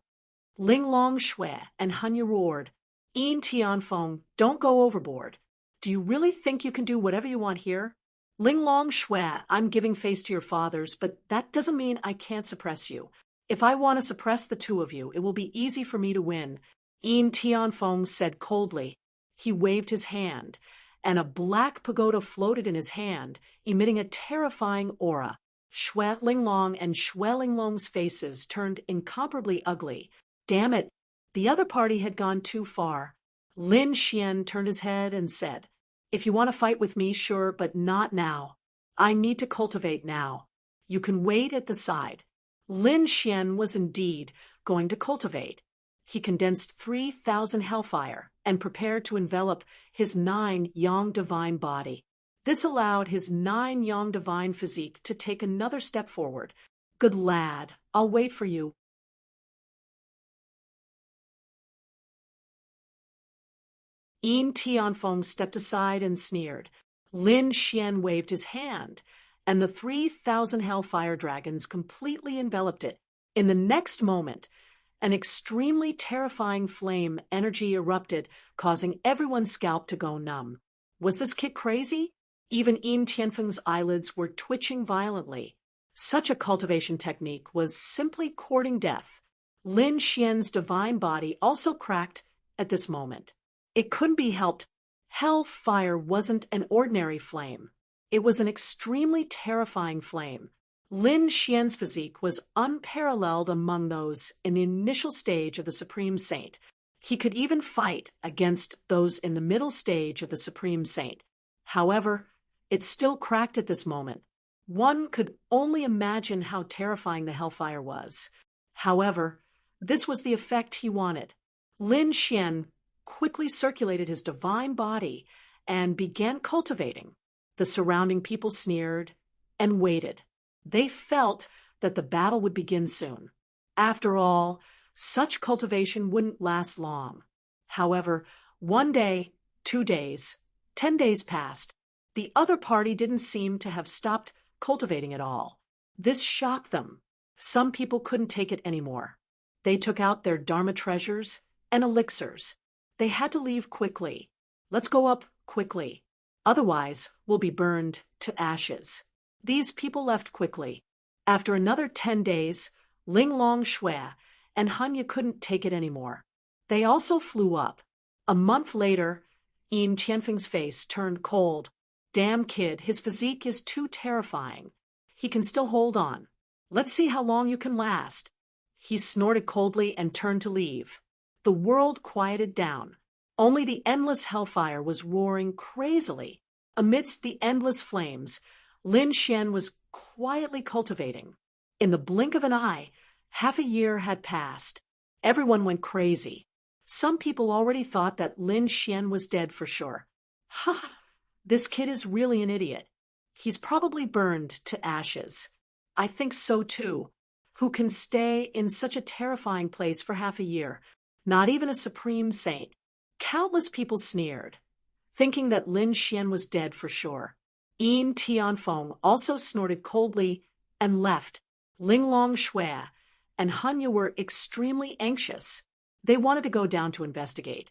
Linglong Shui and Hanya roared, Yin Tianfeng, don't go overboard. Do you really think you can do whatever you want here? Linglong Shui, I'm giving face to your fathers, but that doesn't mean I can't suppress you. If I want to suppress the 2 of you, it will be easy for me to win. Yin Tianfeng said coldly. He waved his hand, and a black pagoda floated in his hand, emitting a terrifying aura. Shui Linglong and Shui Linglong's faces turned incomparably ugly. Damn it, the other party had gone too far. Lin Xian turned his head and said, If you want to fight with me, sure, but not now. I need to cultivate now. You can wait at the side. Lin Xian was indeed going to cultivate. He condensed 3,000 hellfire and prepared to envelop his 9 yang divine body. This allowed his 9 yang divine physique to take another step forward. Good lad, I'll wait for you. Yin Tianfeng stepped aside and sneered. Lin Xian waved his hand, and the 3,000 hellfire dragons completely enveloped it. In the next moment, an extremely terrifying flame energy erupted, causing everyone's scalp to go numb. Was this kid crazy? Even Yin Tianfeng's eyelids were twitching violently. Such a cultivation technique was simply courting death. Lin Xian's divine body also cracked at this moment. It couldn't be helped. Hellfire wasn't an ordinary flame. It was an extremely terrifying flame. Lin Xian's physique was unparalleled among those in the initial stage of the Supreme Saint. He could even fight against those in the middle stage of the Supreme Saint. However, it still cracked at this moment. One could only imagine how terrifying the hellfire was. However, this was the effect he wanted. Lin Xian quickly circulated his divine body and began cultivating. The surrounding people sneered and waited. They felt that the battle would begin soon. After all, such cultivation wouldn't last long. However, 1 day, 2 days, 10 days passed. The other party didn't seem to have stopped cultivating at all. This shocked them. Some people couldn't take it anymore. They took out their Dharma treasures and elixirs. They had to leave quickly. Let's go up quickly. Otherwise, we'll be burned to ashes. These people left quickly. After another 10 days, Ling Long Shui and Hanya couldn't take it anymore. They also flew up. A month later, Yin Tianfeng's face turned cold. Damn kid, his physique is too terrifying. He can still hold on. Let's see how long you can last. He snorted coldly and turned to leave. The world quieted down. Only the endless hellfire was roaring crazily. Amidst the endless flames, Lin Xian was quietly cultivating. In the blink of an eye, half a year had passed. Everyone went crazy. Some people already thought that Lin Xian was dead for sure. Ha! This kid is really an idiot. He's probably burned to ashes. I think so too. Who can stay in such a terrifying place for half a year? Not even a supreme saint. Countless people sneered, thinking that Lin Xian was dead for sure. Yin Tianfeng also snorted coldly and left. Ling Long Shui and Hanya were extremely anxious. They wanted to go down to investigate,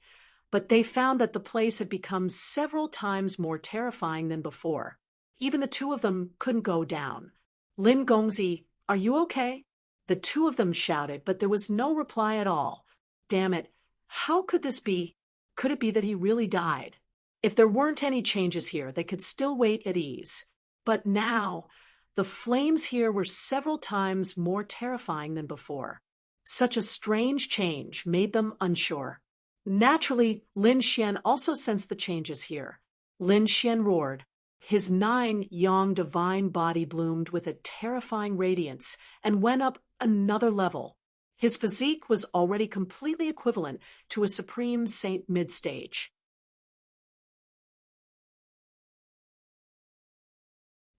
but they found that the place had become several times more terrifying than before. Even the two of them couldn't go down. Lin Gongzi, are you okay? The two of them shouted, but there was no reply at all. Damn it, how could this be? Could it be that he really died? If there weren't any changes here, they could still wait at ease. But now, the flames here were several times more terrifying than before. Such a strange change made them unsure. Naturally, Lin Xian also sensed the changes here. Lin Xian roared. His 9 yang divine body bloomed with a terrifying radiance and went up another level. His physique was already completely equivalent to a supreme saint mid-stage.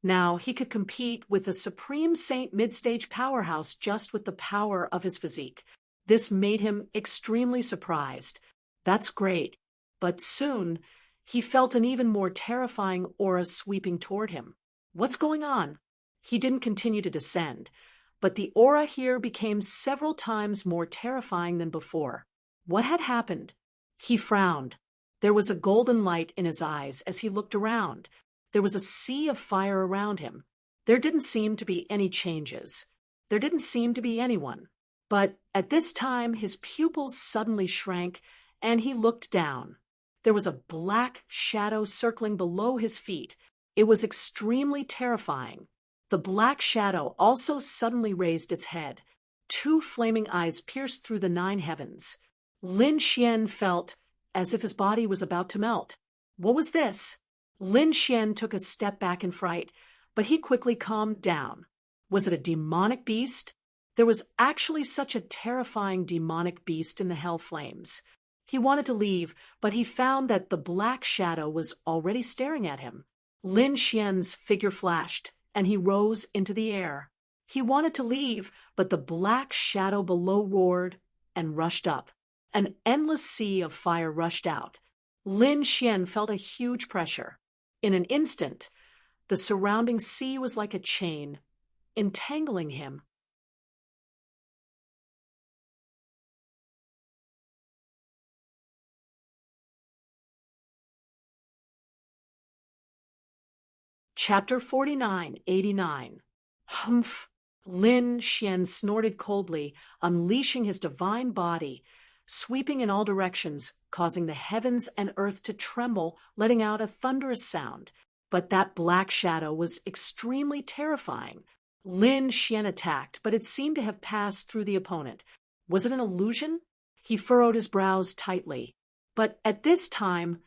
Now he could compete with a supreme saint mid-stage powerhouse just with the power of his physique. This made him extremely surprised. That's great. But soon, he felt an even more terrifying aura sweeping toward him. What's going on? He didn't continue to descend, but the aura here became several times more terrifying than before. What had happened? He frowned. There was a golden light in his eyes as he looked around. There was a sea of fire around him. There didn't seem to be any changes. There didn't seem to be anyone. But at this time, his pupils suddenly shrank, and he looked down. There was a black shadow circling below his feet. It was extremely terrifying. The black shadow also suddenly raised its head. 2 flaming eyes pierced through the 9 heavens. Lin Xian felt as if his body was about to melt. What was this? Lin Xian took a step back in fright, but he quickly calmed down. Was it a demonic beast? There was actually such a terrifying demonic beast in the hell flames. He wanted to leave, but he found that the black shadow was already staring at him. Lin Xian's figure flashed, and he rose into the air. He wanted to leave, but the black shadow below roared and rushed up. An endless sea of fire rushed out. Lin Xian felt a huge pressure. In an instant, the surrounding sea was like a chain, entangling him. Chapter 49-89. Humph! Lin Xian snorted coldly, unleashing his divine body, sweeping in all directions, causing the heavens and earth to tremble, letting out a thunderous sound. But that black shadow was extremely terrifying. Lin Xian attacked, but it seemed to have passed through the opponent. Was it an illusion? He furrowed his brows tightly. But at this time,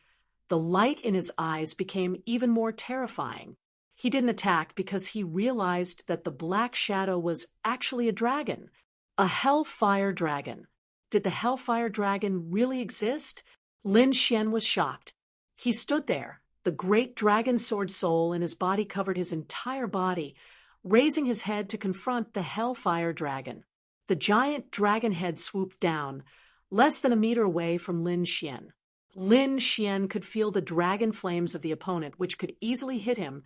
the light in his eyes became even more terrifying. He didn't attack because he realized that the black shadow was actually a dragon, a hellfire dragon. Did the hellfire dragon really exist? Lin Xian was shocked. He stood there, the great dragon sword soul in his body covered his entire body, raising his head to confront the hellfire dragon. The giant dragon head swooped down, less than a meter away from Lin Xian. Lin Xian could feel the dragon flames of the opponent, which could easily hit him,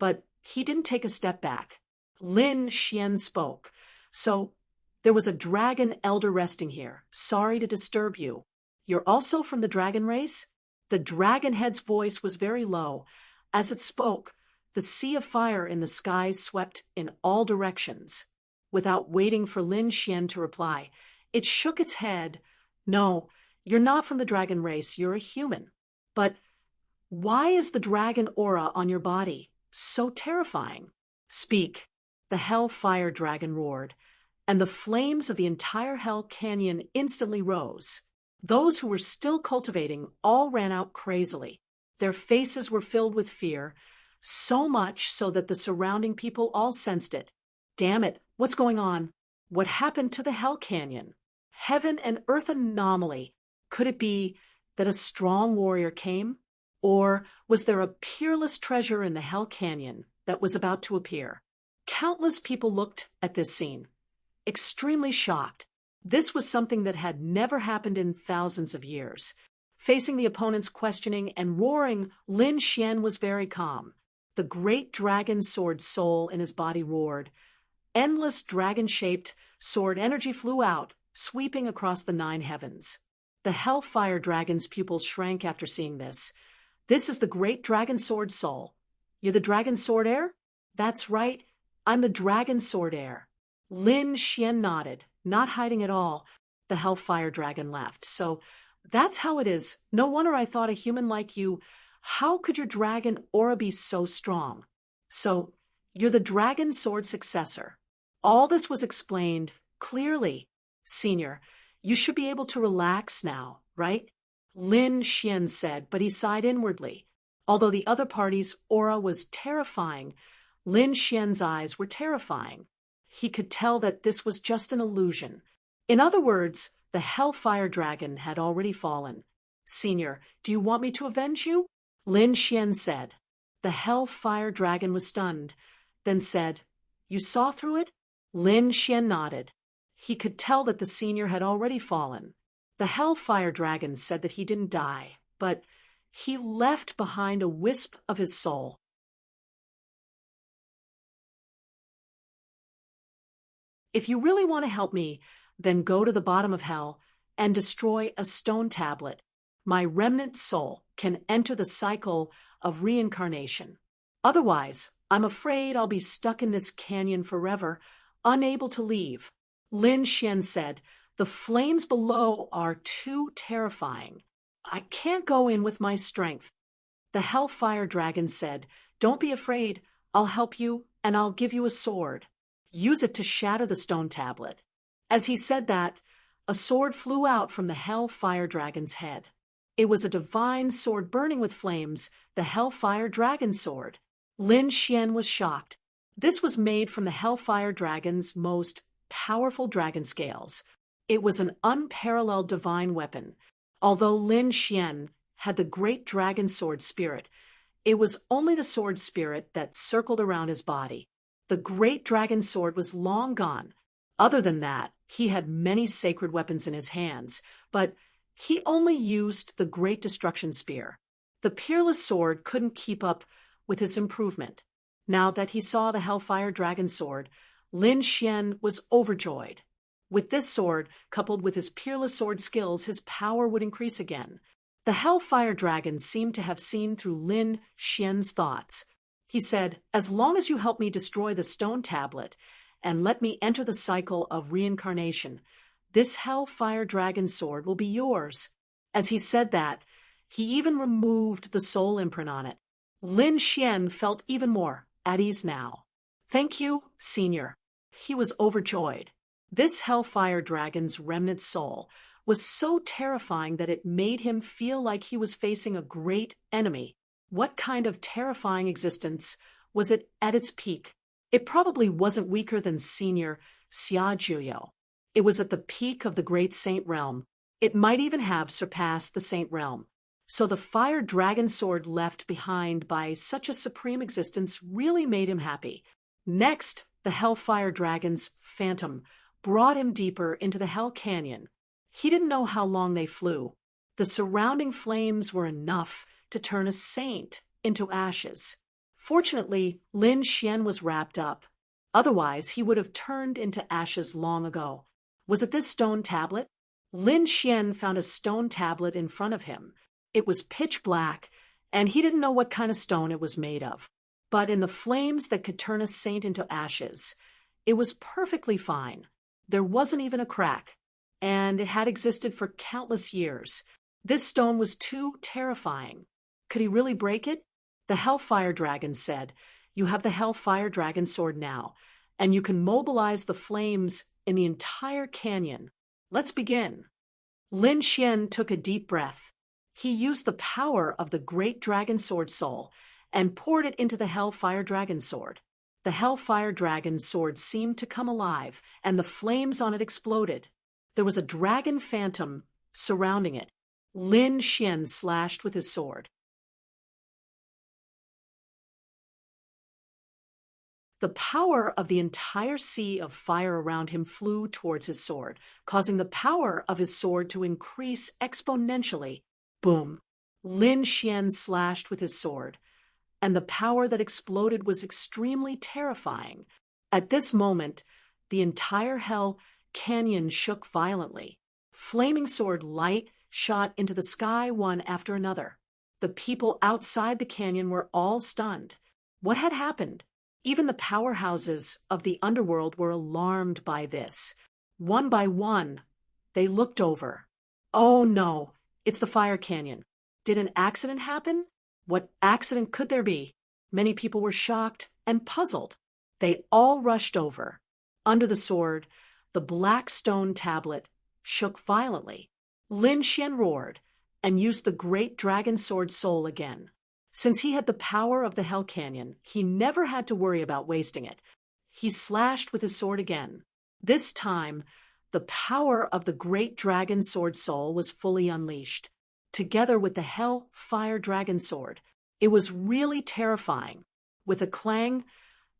but he didn't take a step back. Lin Xian spoke. So, there was a dragon elder resting here. Sorry to disturb you. You're also from the dragon race? The dragon head's voice was very low, As it spoke, the sea of fire in the sky swept in all directions. Without waiting for Lin Xian to reply, it shook its head. No, you're not from the dragon race, you're a human. But why is the dragon aura on your body so terrifying? Speak, the hellfire dragon roared, and the flames of the entire Hell Canyon instantly rose. Those who were still cultivating all ran out crazily. Their faces were filled with fear, so much so that the surrounding people all sensed it. Damn it, what's going on? What happened to the Hell Canyon? Heaven and earth anomaly. Could it be that a strong warrior came? Or was there a peerless treasure in the Hell Canyon that was about to appear? Countless people looked at this scene, extremely shocked. This was something that had never happened in thousands of years. Facing the opponent's questioning and roaring, Lin Xian was very calm. The great dragon sword soul in his body roared. Endless dragon-shaped sword energy flew out, sweeping across the 9 heavens. The hellfire dragon's pupils shrank after seeing this. This is the great dragon sword soul. You're the dragon sword heir? That's right, I'm the dragon sword heir. Lin Xian nodded, not hiding at all. The hellfire dragon laughed. So that's how it is. No wonder I thought a human like you. How could your dragon aura be so strong? So you're the dragon sword successor. All this was explained clearly. Senior, you should be able to relax now, right? Lin Xian said, but he sighed inwardly. Although the other party's aura was terrifying, Lin Xian's eyes were terrifying. He could tell that this was just an illusion. In other words, the hellfire dragon had already fallen. Senior, do you want me to avenge you? Lin Xian said. The hellfire dragon was stunned, then said, You saw through it? Lin Xian nodded. He could tell that the senior had already fallen. The hellfire dragon said that he didn't die, but he left behind a wisp of his soul. If you really want to help me, then go to the bottom of hell and destroy a stone tablet. My remnant soul can enter the cycle of reincarnation. Otherwise, I'm afraid I'll be stuck in this canyon forever, unable to leave. Lin Xian said, The flames below are too terrifying. I can't go in with my strength. The hellfire dragon said, Don't be afraid. I'll help you, and I'll give you a sword. Use it to shatter the stone tablet. As he said that, a sword flew out from the hellfire dragon's head. It was a divine sword burning with flames, the hellfire dragon sword. Lin Xian was shocked. This was made from the hellfire dragon's most powerful dragon scales. It was an unparalleled divine weapon. Although Lin Xian had the great dragon sword spirit, it was only the sword spirit that circled around his body. The great dragon sword was long gone. Other than that, he had many sacred weapons in his hands, but he only used the great destruction spear. The peerless sword couldn't keep up with his improvement. Now that he saw the hellfire dragon sword, Lin Xian was overjoyed. With this sword, coupled with his peerless sword skills, his power would increase again. The hellfire dragon seemed to have seen through Lin Xian's thoughts. He said, As long as you help me destroy the stone tablet and let me enter the cycle of reincarnation, this hellfire dragon sword will be yours. As he said that, he even removed the soul imprint on it. Lin Xian felt even more at ease now. Thank you, Senior. He was overjoyed. This hellfire dragon's remnant soul was so terrifying that it made him feel like he was facing a great enemy. What kind of terrifying existence was it at its peak? It probably wasn't weaker than Senior Xia Juyo. It was at the peak of the great Saint Realm. It might even have surpassed the Saint Realm. So the fire dragon sword left behind by such a supreme existence really made him happy. Next, the hellfire dragon's phantom brought him deeper into the Hell Canyon. He didn't know how long they flew. The surrounding flames were enough to turn a saint into ashes. Fortunately, Lin Xian was wrapped up. Otherwise, he would have turned into ashes long ago. Was it this stone tablet? Lin Xian found a stone tablet in front of him. It was pitch black, and he didn't know what kind of stone it was made of. But in the flames that could turn a saint into ashes, it was perfectly fine. There wasn't even a crack, and it had existed for countless years. This stone was too terrifying. Could he really break it? The Hellfire Dragon said, "You have the Hellfire Dragon sword now, and you can mobilize the flames in the entire canyon. Let's begin." Lin Xian took a deep breath. He used the power of the great dragon sword soul and poured it into the Hellfire Dragon sword. The Hellfire Dragon sword seemed to come alive, and the flames on it exploded. There was a dragon phantom surrounding it. Lin Xian slashed with his sword. The power of the entire sea of fire around him flew towards his sword, causing the power of his sword to increase exponentially. Boom! Lin Xian slashed with his sword, and the power that exploded was extremely terrifying. At this moment, the entire Hell Canyon shook violently. Flaming sword light shot into the sky one after another. The people outside the canyon were all stunned. What had happened? Even the powerhouses of the underworld were alarmed by this. One by one, they looked over. Oh no, it's the fire canyon. Did an accident happen? What accident could there be? Many people were shocked and puzzled. They all rushed over. Under the sword, the black stone tablet shook violently. Lin Xian roared and used the great dragon sword soul again. Since he had the power of the Hell Canyon, he never had to worry about wasting it. He slashed with his sword again. This time, the power of the great dragon sword soul was fully unleashed. Together with the Hell Fire Dragon sword, it was really terrifying. With a clang,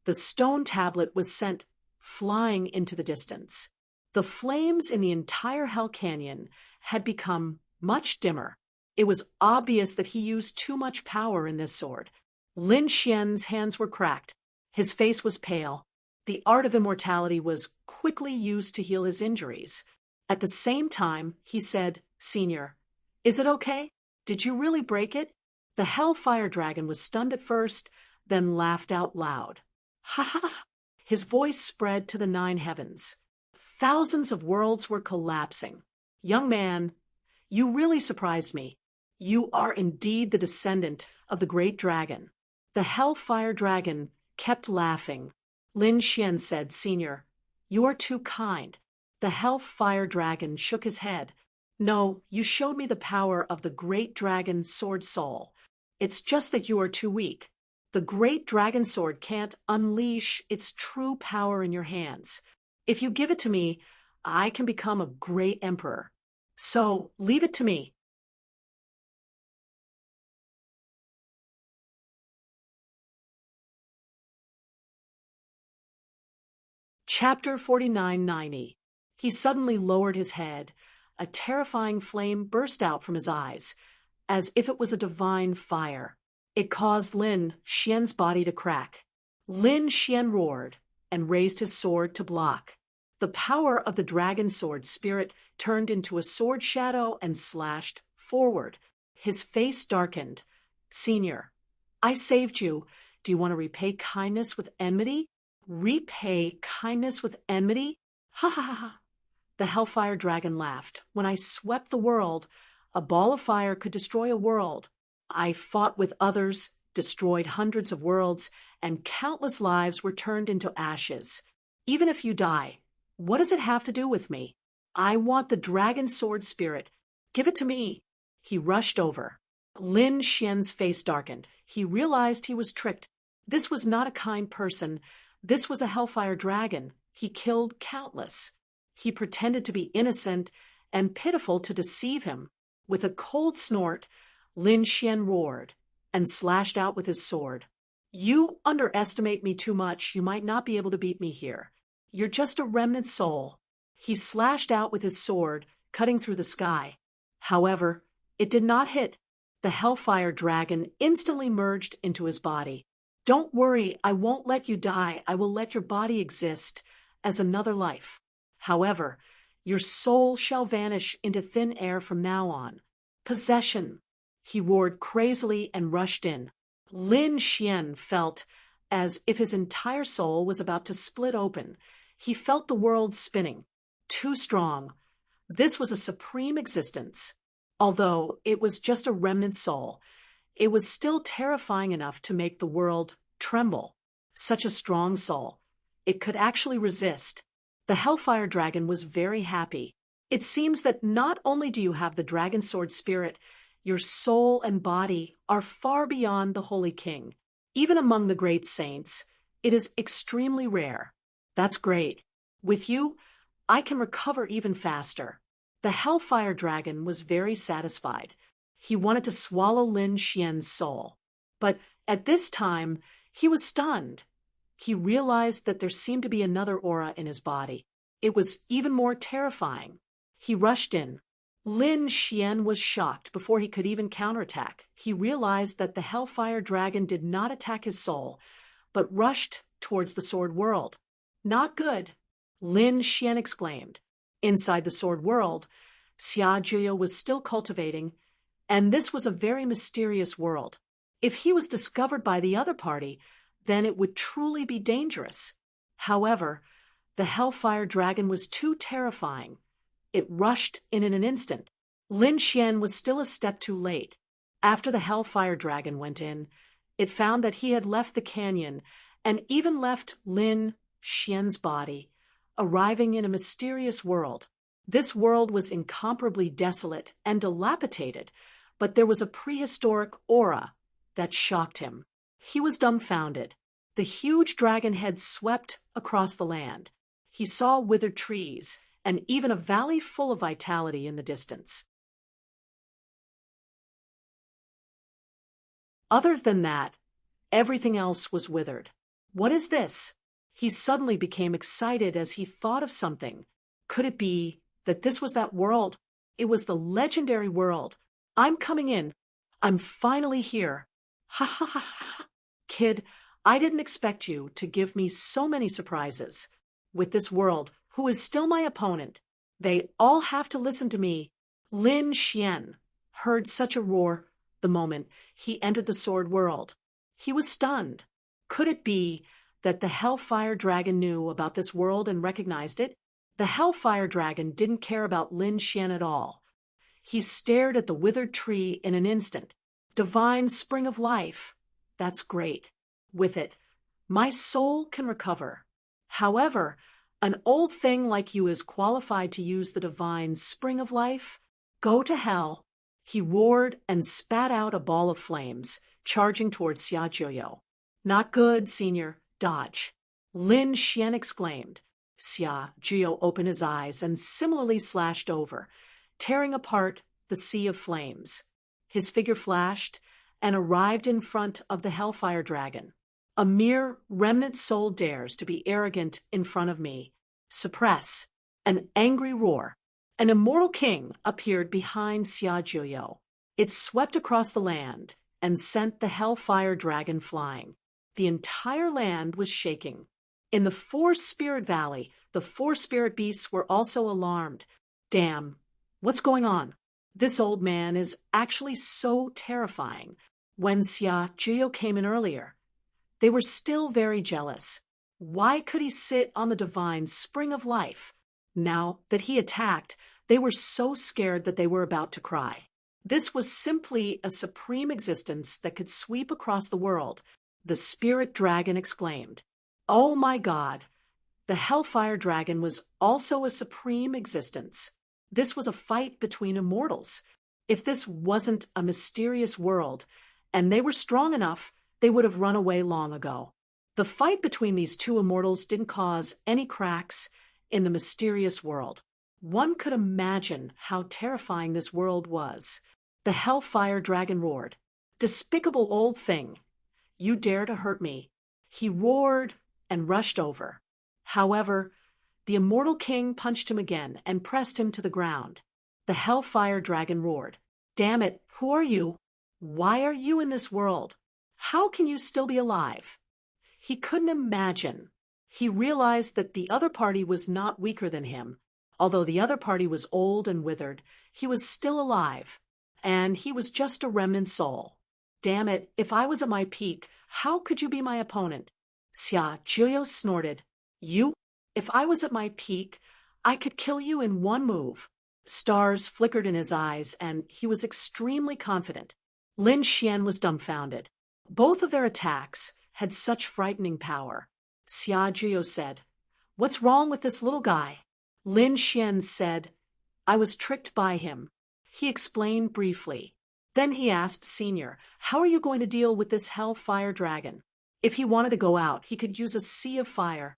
the stone tablet was sent flying into the distance. The flames in the entire Hell Canyon had become much dimmer. It was obvious that he used too much power in this sword. Lin Xian's hands were cracked. His face was pale. The art of immortality was quickly used to heal his injuries. At the same time, he said, "Senior, is it okay? Did you really break it?" The Hellfire Dragon was stunned at first, then laughed out loud. Ha ha! His voice spread to the 9 heavens. Thousands of worlds were collapsing. "Young man, you really surprised me. You are indeed the descendant of the great dragon." The Hellfire Dragon kept laughing. Lin Xian said, "Senior, you are too kind." The Hellfire Dragon shook his head. "No, you showed me the power of the great dragon sword soul. It's just that you are too weak. The great dragon sword can't unleash its true power in your hands. If you give it to me, I can become a great emperor. So leave it to me." Chapter 4990. He suddenly lowered his head. A terrifying flame burst out from his eyes, as if it was a divine fire. It caused Lin Xian's body to crack. Lin Xian roared and raised his sword to block. The power of the dragon sword spirit turned into a sword shadow and slashed forward. His face darkened. "Senior, I saved you. Do you want to repay kindness with enmity?" "Repay kindness with enmity? Ha ha ha ha." The Hellfire Dragon laughed. "When I swept the world, a ball of fire could destroy a world. I fought with others, destroyed hundreds of worlds, and countless lives were turned into ashes. Even if you die, what does it have to do with me? I want the dragon sword spirit. Give it to me." He rushed over. Lin Xian's face darkened. He realized he was tricked. This was not a kind person. This was a Hellfire Dragon. He killed countless. He pretended to be innocent and pitiful to deceive him. With a cold snort, Lin Xian roared and slashed out with his sword. "You underestimate me too much. You might not be able to beat me here. You're just a remnant soul." He slashed out with his sword, cutting through the sky. However, it did not hit. The Hellfire Dragon instantly merged into his body. "Don't worry, I won't let you die. I will let your body exist as another life. However, your soul shall vanish into thin air from now on." Possession. He roared crazily and rushed in. Lin Xian felt as if his entire soul was about to split open. He felt the world spinning. Too strong. This was a supreme existence. Although it was just a remnant soul, it was still terrifying enough to make the world tremble. Such a strong soul. It could actually resist. The Hellfire Dragon was very happy. It seems that not only do you have the Dragon Sword spirit, your soul and body are far beyond the Holy King. Even among the great saints, it is extremely rare. That's great. With you, I can recover even faster. The Hellfire Dragon was very satisfied. He wanted to swallow Lin Xian's soul. But at this time, he was stunned. He realized that there seemed to be another aura in his body. It was even more terrifying. He rushed in. Lin Xian was shocked before he could even counterattack. He realized that the Hellfire Dragon did not attack his soul, but rushed towards the Sword World. Not good, Lin Xian exclaimed. Inside the Sword World, Xia Jiu was still cultivating, and this was a very mysterious world. If he was discovered by the other party, then it would truly be dangerous. However, the Hellfire Dragon was too terrifying. It rushed in an instant. Lin Xian was still a step too late. After the Hellfire Dragon went in, it found that he had left the canyon and even left Lin Xian's body, arriving in a mysterious world. This world was incomparably desolate and dilapidated, but there was a prehistoric aura that shocked him. He was dumbfounded. The huge dragon head swept across the land. He saw withered trees and even a valley full of vitality in the distance. Other than that, everything else was withered. What is this? He suddenly became excited as he thought of something. Could it be that this was that world? It was the legendary world. I'm coming in. I'm finally here. Ha ha ha ha. Kid, I didn't expect you to give me so many surprises. With this world, who is still my opponent, they all have to listen to me. Lin Xian heard such a roar the moment he entered the Sword World. He was stunned. Could it be that the Hellfire Dragon knew about this world and recognized it? The Hellfire Dragon didn't care about Lin Xian at all. He stared at the withered tree in an instant. Divine spring of life. That's great. With it, my soul can recover. However, an old thing like you is qualified to use the divine spring of life? Go to hell. He roared and spat out a ball of flames, charging towards Xia Jiu. Not good, senior. Dodge. Lin Xian exclaimed. Xia Jiu opened his eyes and similarly slashed over, tearing apart the sea of flames. His figure flashed and arrived in front of the Hellfire Dragon. A mere remnant soul dares to be arrogant in front of me. Suppress. An angry roar. An immortal king appeared behind Xia Jiu. It swept across the land and sent the Hellfire Dragon flying. The entire land was shaking. In the Four Spirit Valley, the four spirit beasts were also alarmed. Damn, what's going on? This old man is actually so terrifying. When Xia Jiu came in earlier, they were still very jealous. Why could he sit on the divine spring of life? Now that he attacked, they were so scared that they were about to cry. This was simply a supreme existence that could sweep across the world. The spirit dragon exclaimed. Oh my God! The Hellfire Dragon was also a supreme existence. This was a fight between immortals. If this wasn't a mysterious world, and they were strong enough, they would have run away long ago. The fight between these two immortals didn't cause any cracks in the mysterious world. One could imagine how terrifying this world was. The Hellfire Dragon roared. Despicable old thing! You dare to hurt me! He roared and rushed over. However, the immortal king punched him again and pressed him to the ground. The Hellfire Dragon roared. Damn it, who are you? Why are you in this world? How can you still be alive? He couldn't imagine. He realized that the other party was not weaker than him. Although the other party was old and withered, he was still alive. and he was just a remnant soul. Damn it, if I was at my peak, how could you be my opponent? Xia Zhuyo snorted. You? If I was at my peak, I could kill you in one move. Stars flickered in his eyes, and he was extremely confident. Lin Xian was dumbfounded. Both of their attacks had such frightening power. Xia Zhuyo said, "What's wrong with this little guy?" Lin Xian said, "I was tricked by him." He explained briefly. Then he asked Senior, "How are you going to deal with this hellfire dragon? If he wanted to go out, he could use a sea of fire."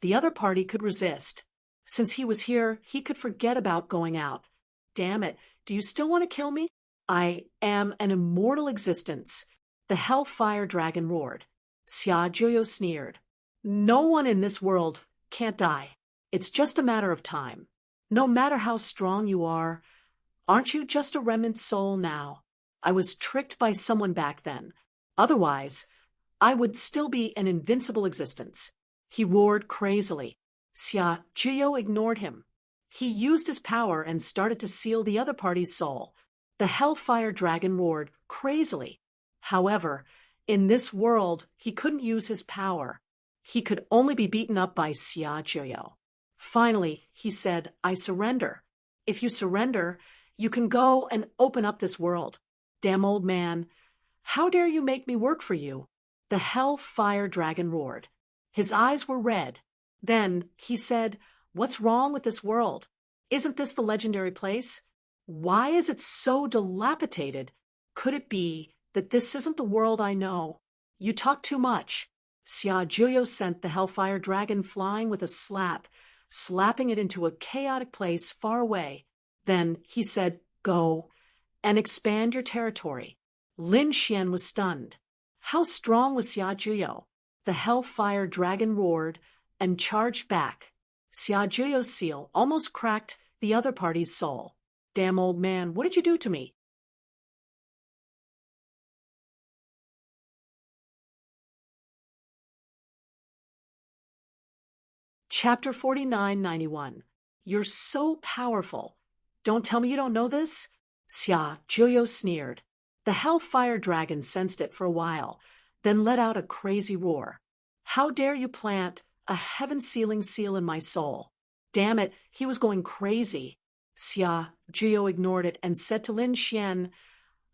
The other party could resist. Since he was here, he could forget about going out. Damn it, do you still want to kill me? I am an immortal existence. The hellfire dragon roared. Xia Zhuyo sneered. No one in this world can't die. It's just a matter of time. No matter how strong you are, aren't you just a remnant soul now? I was tricked by someone back then. Otherwise, I would still be an invincible existence. He roared crazily. Xia Zhuyo ignored him. He used his power and started to seal the other party's soul. The hellfire dragon roared crazily. However, in this world, he couldn't use his power. He could only be beaten up by Xia Zhuyo. Finally, he said, "I surrender. If you surrender, you can go and open up this world." Damn old man, how dare you make me work for you? The hellfire dragon roared. His eyes were red. Then he said, "What's wrong with this world? Isn't this the legendary place? Why is it so dilapidated? Could it be that this isn't the world I know? You talk too much." Xia Zhuyo sent the hellfire dragon flying with a slap, slapping it into a chaotic place far away. Then he said, "Go and expand your territory." Lin Xian was stunned. How strong was Xia Zhuyo? The hellfire dragon roared and charged back. Xia Zhuyo's seal almost cracked the other party's soul. Damn old man, what did you do to me? Chapter 4991. You're so powerful. Don't tell me you don't know this? Xia Zhuyo sneered. The hellfire dragon sensed it for a while, then let out a crazy roar. How dare you plant a heaven-sealing seal in my soul? Damn it, he was going crazy. Xia Zhuyo ignored it and said to Lin Xian,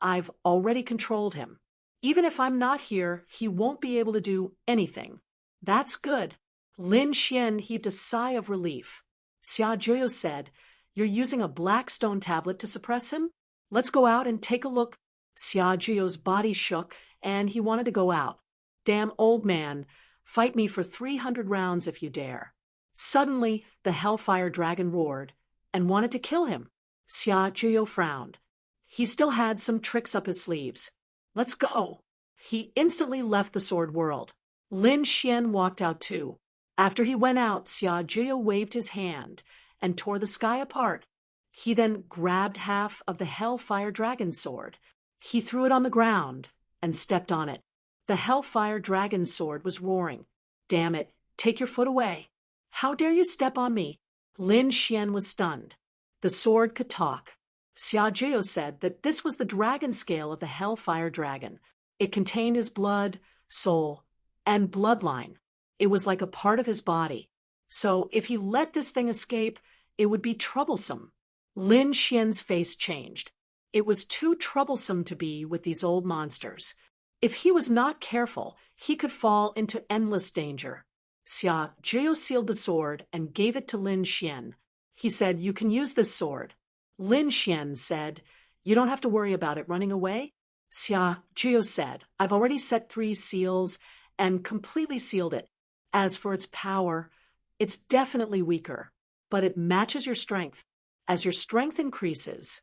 "I've already controlled him. Even if I'm not here, he won't be able to do anything." That's good. Lin Xian heaved a sigh of relief. Xia Zhuyo said, "You're using a black stone tablet to suppress him? Let's go out and take a look." Xia Zhuyo's body shook, and he wanted to go out. Damn old man, fight me for 300 rounds if you dare. Suddenly, the hellfire dragon roared and wanted to kill him. Xia Zhuyo frowned. He still had some tricks up his sleeves. "Let's go." He instantly left the sword world. Lin Xian walked out too. After he went out, Xia Zhuyo waved his hand and tore the sky apart. He then grabbed half of the hellfire dragon's sword. He threw it on the ground and stepped on it. The hellfire dragon's sword was roaring. "Damn it, take your foot away. How dare you step on me?" Lin Xian was stunned. The sword could talk. Xia Zhuyo said that this was the dragon scale of the hellfire dragon. It contained his blood, soul, and bloodline. It was like a part of his body. So if he let this thing escape, it would be troublesome. Lin Xian's face changed. It was too troublesome to be with these old monsters. If he was not careful, he could fall into endless danger. Xia Zhuyo sealed the sword and gave it to Lin Xian. He said, "You can use this sword." Lin Xian said, "You don't have to worry about it running away." Xia Zhuyo said, "I've already set 3 seals and completely sealed it. As for its power, it's definitely weaker, but it matches your strength. As your strength increases,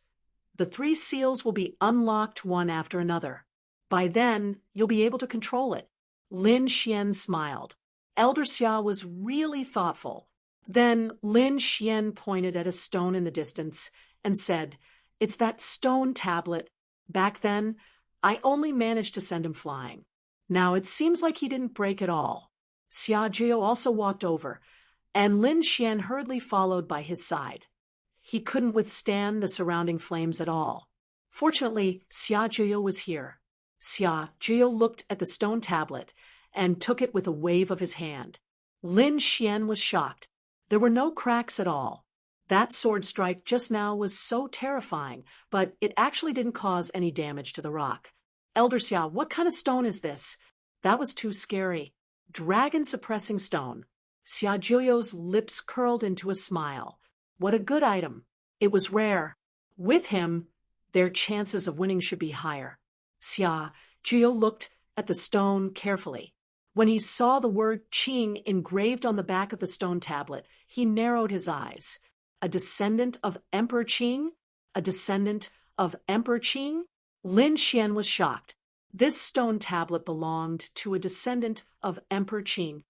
the 3 seals will be unlocked one after another. By then, you'll be able to control it." Lin Xian smiled. Elder Xia was really thoughtful. Then Lin Xian pointed at a stone in the distance and said, "It's that stone tablet. Back then, I only managed to send him flying. Now it seems like he didn't break at all." Xia Zhuyo also walked over. and Lin Xian hurriedly followed by his side. He couldn't withstand the surrounding flames at all. Fortunately, Xia Zhiyo was here. Xia Zhiyo looked at the stone tablet and took it with a wave of his hand. Lin Xian was shocked. There were no cracks at all. That sword strike just now was so terrifying, but it actually didn't cause any damage to the rock. Elder Xia, what kind of stone is this? That was too scary. Dragon-suppressing stone. Xia Zhiyo's lips curled into a smile. What a good item. It was rare. With him, their chances of winning should be higher. Xia Zhiyo looked at the stone carefully. When he saw the word Qing engraved on the back of the stone tablet, he narrowed his eyes. A descendant of Emperor Qing? A descendant of Emperor Qing? Lin Xian was shocked. This stone tablet belonged to a descendant of Emperor Qing.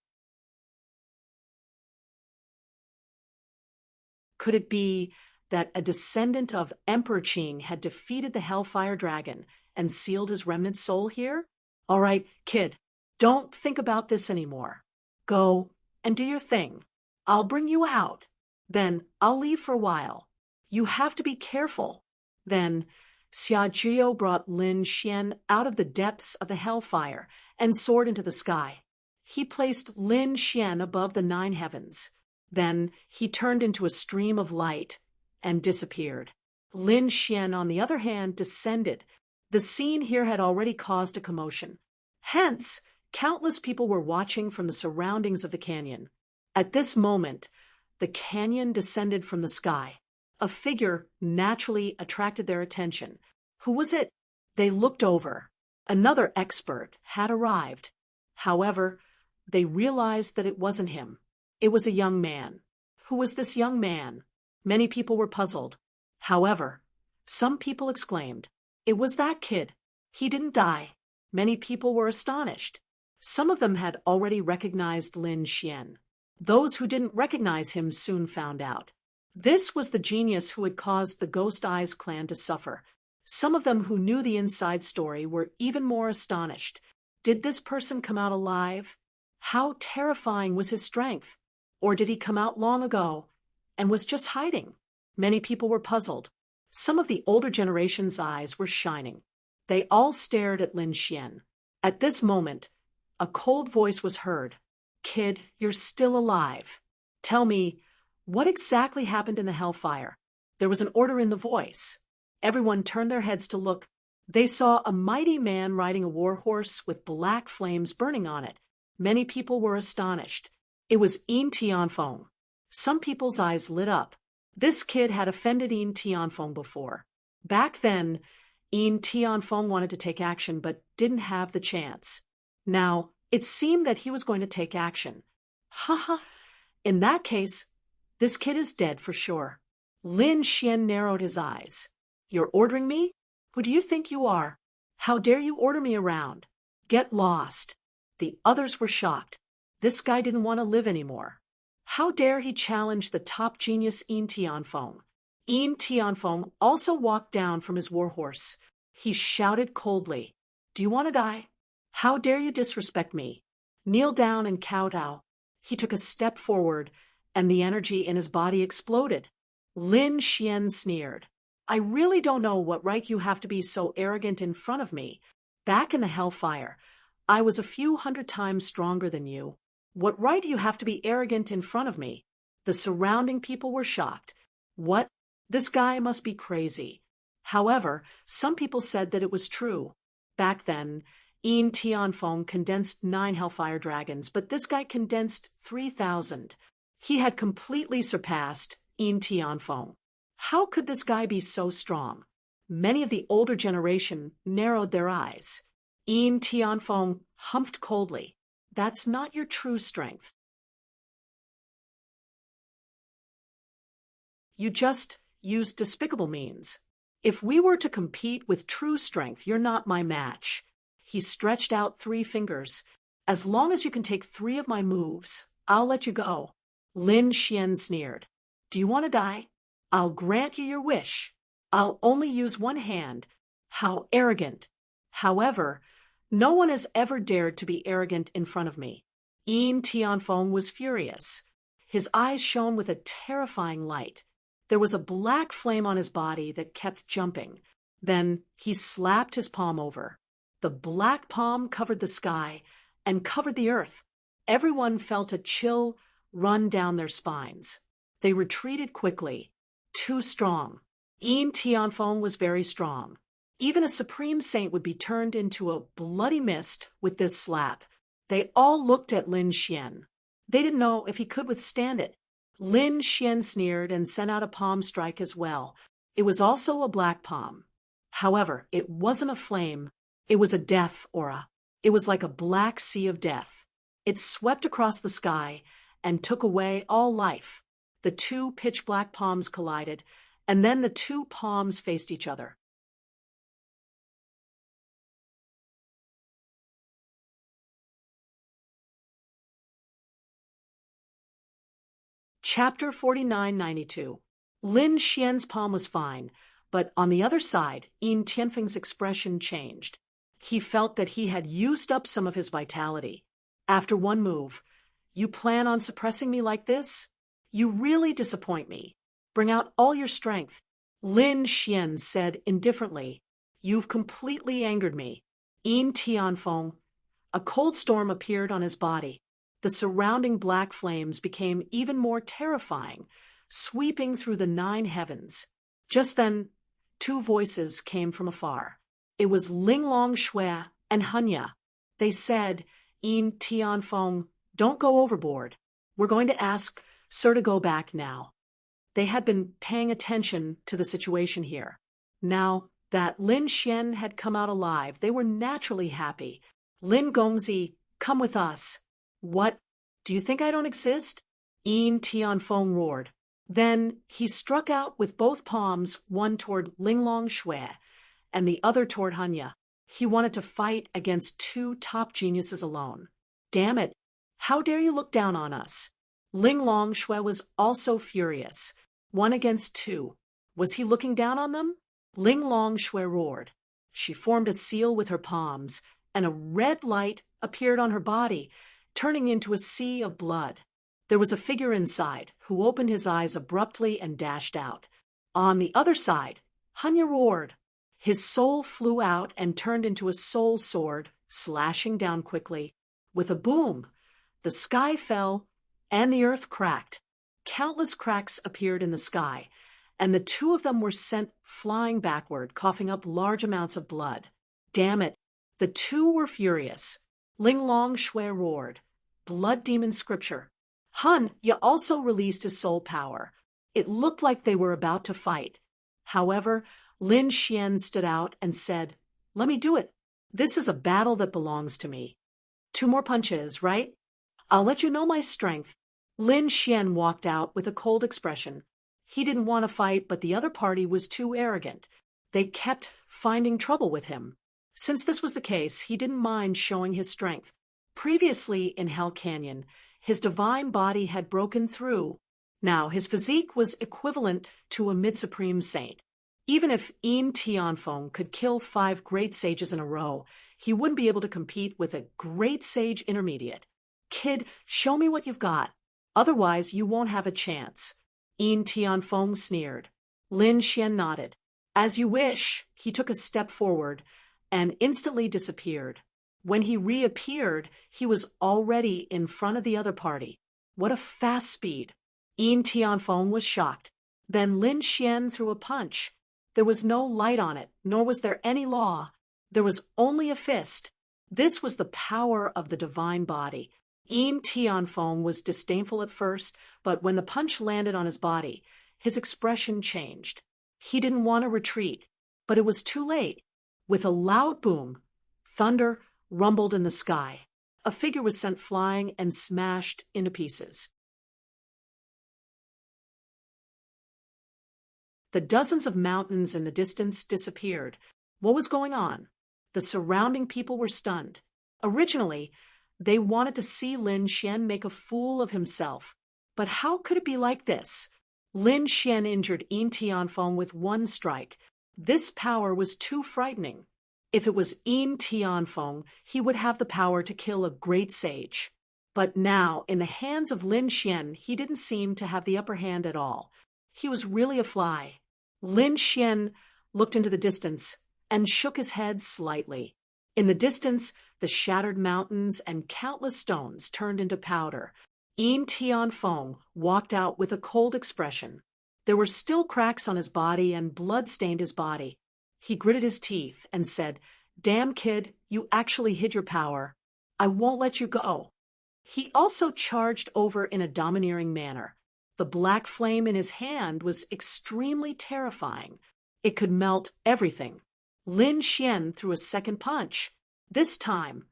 Could it be that a descendant of Emperor Qing had defeated the Hellfire Dragon and sealed his remnant soul here? All right, kid, don't think about this anymore. Go and do your thing. I'll bring you out. Then I'll leave for a while. You have to be careful. Then Xia Zhiyo brought Lin Xian out of the depths of the hellfire and soared into the sky. He placed Lin Xian above the 9 heavens. Then he turned into a stream of light and disappeared. Lin Xian, on the other hand, descended. The scene here had already caused a commotion. Hence, countless people were watching from the surroundings of the canyon. At this moment, the canyon descended from the sky. A figure naturally attracted their attention. Who was it? They looked over. Another expert had arrived. However, they realized that it wasn't him. It was a young man. Who was this young man? Many people were puzzled. However, some people exclaimed, "It was that kid. He didn't die." Many people were astonished. Some of them had already recognized Lin Xian. Those who didn't recognize him soon found out. This was the genius who had caused the Ghost Eyes clan to suffer. Some of them who knew the inside story were even more astonished. Did this person come out alive? How terrifying was his strength? Or did he come out long ago and was just hiding? Many people were puzzled. Some of the older generation's eyes were shining. They all stared at Lin Xian. At this moment, a cold voice was heard. "Kid, you're still alive. Tell me, what exactly happened in the hellfire?" There was an order in the voice. Everyone turned their heads to look. They saw a mighty man riding a war horse with black flames burning on it. Many people were astonished. It was Yin Tianfeng. Some people's eyes lit up. This kid had offended Yin Tianfeng before. Back then, Yin Tianfeng wanted to take action but didn't have the chance. Now, it seemed that he was going to take action. Haha, in that case, this kid is dead for sure. Lin Xian narrowed his eyes. "You're ordering me? Who do you think you are? How dare you order me around? Get lost." The others were shocked. This guy didn't want to live anymore. How dare he challenge the top genius Yin Tianfeng? Yin Tianfeng also walked down from his warhorse. He shouted coldly, "Do you want to die? How dare you disrespect me? Kneel down and kowtow." He took a step forward, and the energy in his body exploded. Lin Xian sneered. "I really don't know what right you have to be so arrogant in front of me. Back in the hellfire, I was a few hundred times stronger than you. What right do you have to be arrogant in front of me?" The surrounding people were shocked. What? This guy must be crazy. However, some people said that it was true. Back then, Yin Tianfeng condensed 9 hellfire dragons, but this guy condensed 3,000. He had completely surpassed Yin Tianfeng. How could this guy be so strong? Many of the older generation narrowed their eyes. Yin Tianfeng humphed coldly. "That's not your true strength. You just used despicable means. If we were to compete with true strength, you're not my match." He stretched out 3 fingers. "As long as you can take 3 of my moves, I'll let you go." Lin Xian sneered. "Do you want to die? I'll grant you your wish. I'll only use 1 hand. How arrogant." However, no one has ever dared to be arrogant in front of me. Yin Tianfeng was furious. His eyes shone with a terrifying light. There was a black flame on his body that kept jumping. Then he slapped his palm over. The black palm covered the sky and covered the earth. Everyone felt a chill run down their spines. They retreated quickly. Too strong. Yin Tianfeng was very strong. Even a supreme saint would be turned into a bloody mist with this slap. They all looked at Lin Xian. They didn't know if he could withstand it. Lin Xian sneered and sent out a palm strike as well. It was also a black palm. However, it wasn't a flame. It was a death aura. It was like a black sea of death. It swept across the sky and took away all life. The two pitch-black palms collided, and then the two palms faced each other. Chapter 4992. Lin Xian's palm was fine, but on the other side, Yin Tianfeng's expression changed. He felt that he had used up some of his vitality. After one move, "You plan on suppressing me like this? You really disappoint me. Bring out all your strength." Lin Xian said indifferently, "You've completely angered me." Yin Tianfeng. A cold storm appeared on his body. The surrounding black flames became even more terrifying, sweeping through the 9 heavens. Just then, 2 voices came from afar. It was Linglong Shui and Hanya. They said, "Yin Tianfeng, don't go overboard. We're going to ask Sir to go back now." They had been paying attention to the situation here. Now that Lin Xian had come out alive, they were naturally happy. "Lin Gongzi, come with us." "What? Do you think I don't exist?" Yin Tianfeng roared. Then he struck out with both palms, one toward Linglong Shui and the other toward Hanya. He wanted to fight against 2 top geniuses alone. "Damn it! How dare you look down on us?" Linglong Shui was also furious. 1 against 2. Was he looking down on them? Linglong Shui roared. She formed a seal with her palms, and a red light appeared on her body, turning into a sea of blood. There was a figure inside, who opened his eyes abruptly and dashed out. On the other side, Hanya roared. His soul flew out and turned into a soul sword, slashing down quickly. With a boom, the sky fell and the earth cracked. Countless cracks appeared in the sky, and the 2 of them were sent flying backward, coughing up large amounts of blood. Damn it! The 2 were furious. Linglong Shui roared. Blood demon scripture. Hanya also released his soul power. It looked like they were about to fight. However, Lin Xian stood out and said, "Let me do it. This is a battle that belongs to me. 2 more punches, right? I'll let you know my strength." Lin Xian walked out with a cold expression. He didn't want to fight, but the other party was too arrogant. They kept finding trouble with him. Since this was the case, he didn't mind showing his strength. Previously in Hell Canyon, his divine body had broken through. Now his physique was equivalent to a mid-supreme saint. Even if Yin Tianfeng could kill 5 great sages in a row, he wouldn't be able to compete with a great sage intermediate. "Kid, show me what you've got. Otherwise, you won't have a chance." Yin Tianfeng sneered. Lin Xian nodded. "As you wish." He took a step forward and instantly disappeared. When he reappeared, he was already in front of the other party. What a fast speed! Yin Tianfeng was shocked. Then Lin Xian threw a punch. There was no light on it, nor was there any law. There was only a fist. This was the power of the divine body. Yin Tianfeng was disdainful at first, but when the punch landed on his body, his expression changed. He didn't want to retreat, but it was too late. With a loud boom, thunder rumbled in the sky. A figure was sent flying and smashed into pieces. The dozens of mountains in the distance disappeared. What was going on? The surrounding people were stunned. Originally, they wanted to see Lin Xian make a fool of himself. But how could it be like this? Lin Xian injured Yin Tianfeng with 1 strike. This power was too frightening. If it was Yin Tianfeng, he would have the power to kill a great sage. But now, in the hands of Lin Xian, he didn't seem to have the upper hand at all. He was really a fly. Lin Xian looked into the distance and shook his head slightly. In the distance, the shattered mountains and countless stones turned into powder. Yin Tianfeng walked out with a cold expression. There were still cracks on his body and blood stained his body. He gritted his teeth and said, "Damn kid, you actually hid your power. I won't let you go." He also charged over in a domineering manner. The black flame in his hand was extremely terrifying. It could melt everything. Lin Xian threw a second punch. This time,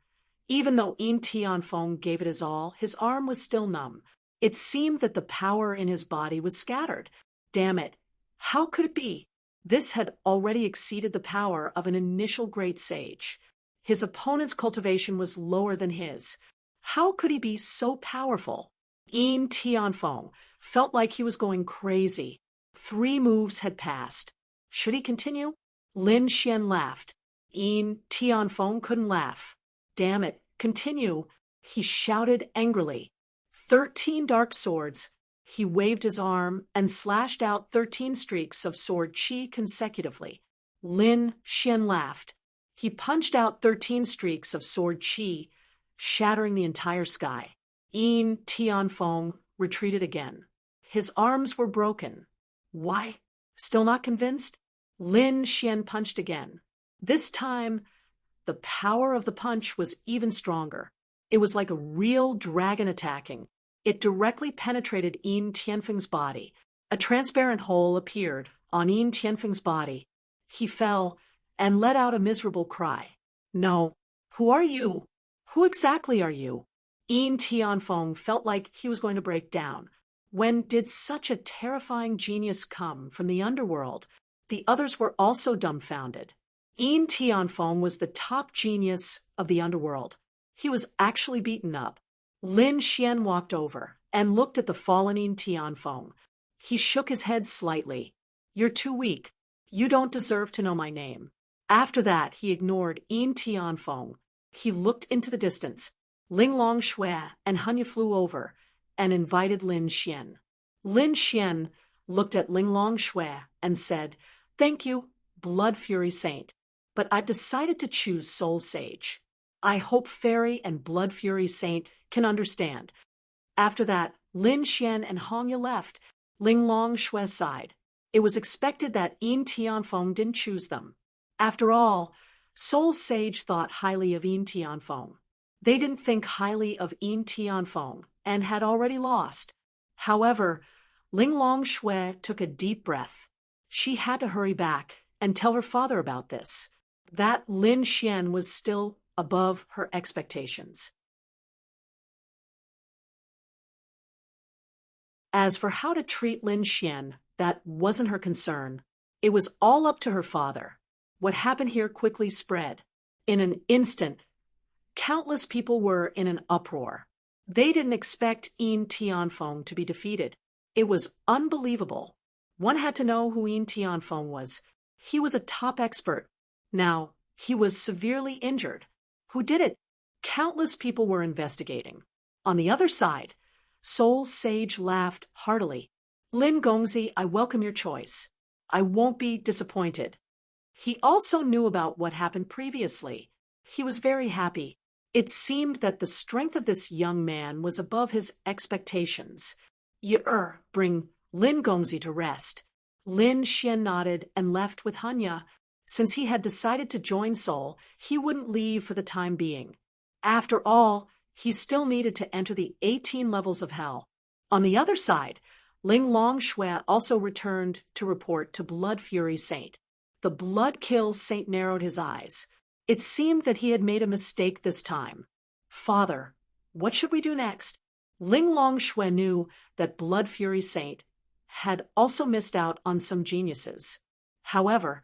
even though Yin Tianfeng gave it his all, his arm was still numb. It seemed that the power in his body was scattered. Damn it! How could it be? This had already exceeded the power of an initial great sage. His opponent's cultivation was lower than his. How could he be so powerful? Yin Tianfeng felt like he was going crazy. 3 moves had passed. Should he continue? Lin Xian laughed. Yin Tianfeng couldn't laugh. Damn it, continue, he shouted angrily. 13 dark swords. He waved his arm and slashed out 13 streaks of sword chi consecutively. Lin Xian laughed. He punched out 13 streaks of sword chi, shattering the entire sky. Yin Tianfeng retreated again. His arms were broken. Why? Still not convinced? Lin Xian punched again. This time, the power of the punch was even stronger. It was like a real dragon attacking. It directly penetrated Yin Tianfeng's body. A transparent hole appeared on Yin Tianfeng's body. He fell and let out a miserable cry. No. Who are you? Who exactly are you? Yin Tianfeng felt like he was going to break down. When did such a terrifying genius come from the underworld? The others were also dumbfounded. Yin Tianfeng was the top genius of the underworld. He was actually beaten up. Lin Xian walked over and looked at the fallen Yin Tianfeng. He shook his head slightly. You're too weak. You don't deserve to know my name. After that, he ignored Yin Tianfeng. He looked into the distance. Ling Long Shui and Hanya flew over and invited Lin Xian. Lin Xian looked at Ling Long Shui and said, "Thank you, Blood Fury Saint, but I've decided to choose Soul Sage. I hope Fairy and Blood Fury Saint can understand." After that, Lin Xian and Hanya left. Ling Long Shui sighed. It was expected that Yin Tianfeng didn't choose them. After all, Soul Sage thought highly of Yin Tianfeng. They didn't think highly of Yin Tianfeng and had already lost. However, Ling Long Shui took a deep breath. She had to hurry back and tell her father about this. That Lin Xian was still above her expectations. As for how to treat Lin Xian, that wasn't her concern. It was all up to her father. What happened here quickly spread. In an instant, countless people were in an uproar. They didn't expect Yin Tianfeng to be defeated. It was unbelievable. One had to know who Yin Tianfeng was. He was a top expert. Now, he was severely injured. Who did it? Countless people were investigating. On the other side, Soul Sage laughed heartily. Lin Gongzi, I welcome your choice. I won't be disappointed. He also knew about what happened previously. He was very happy. It seemed that the strength of this young man was above his expectations. Bring Lin Gongzi to rest. Lin Xian nodded and left with Hanya. Since he had decided to join Soul, he wouldn't leave for the time being. After all, he still needed to enter the 18 levels of hell. On the other side, Ling Long Shui also returned to report to Blood Fury Saint. The Blood Kill Saint narrowed his eyes. It seemed that he had made a mistake this time. Father, what should we do next? Ling Long Shui knew that Blood Fury Saint had also missed out on some geniuses. However,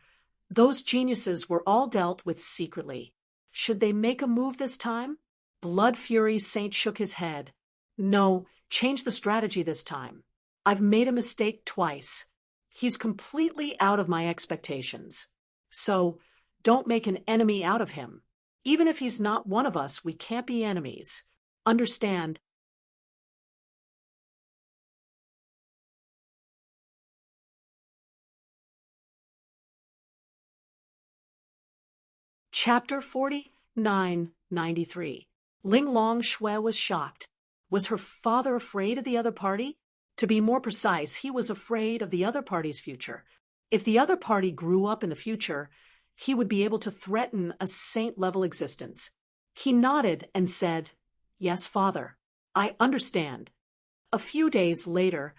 those geniuses were all dealt with secretly. Should they make a move this time? Blood Fury Saint shook his head. No, change the strategy this time. I've made a mistake twice. He's completely out of my expectations. So, don't make an enemy out of him. Even if he's not one of us, we can't be enemies. Understand, Chapter 4993. Ling Long Shui was shocked. Was her father afraid of the other party? To be more precise, he was afraid of the other party's future. If the other party grew up in the future, he would be able to threaten a saint-level existence. He nodded and said, "Yes, father. I understand." A few days later,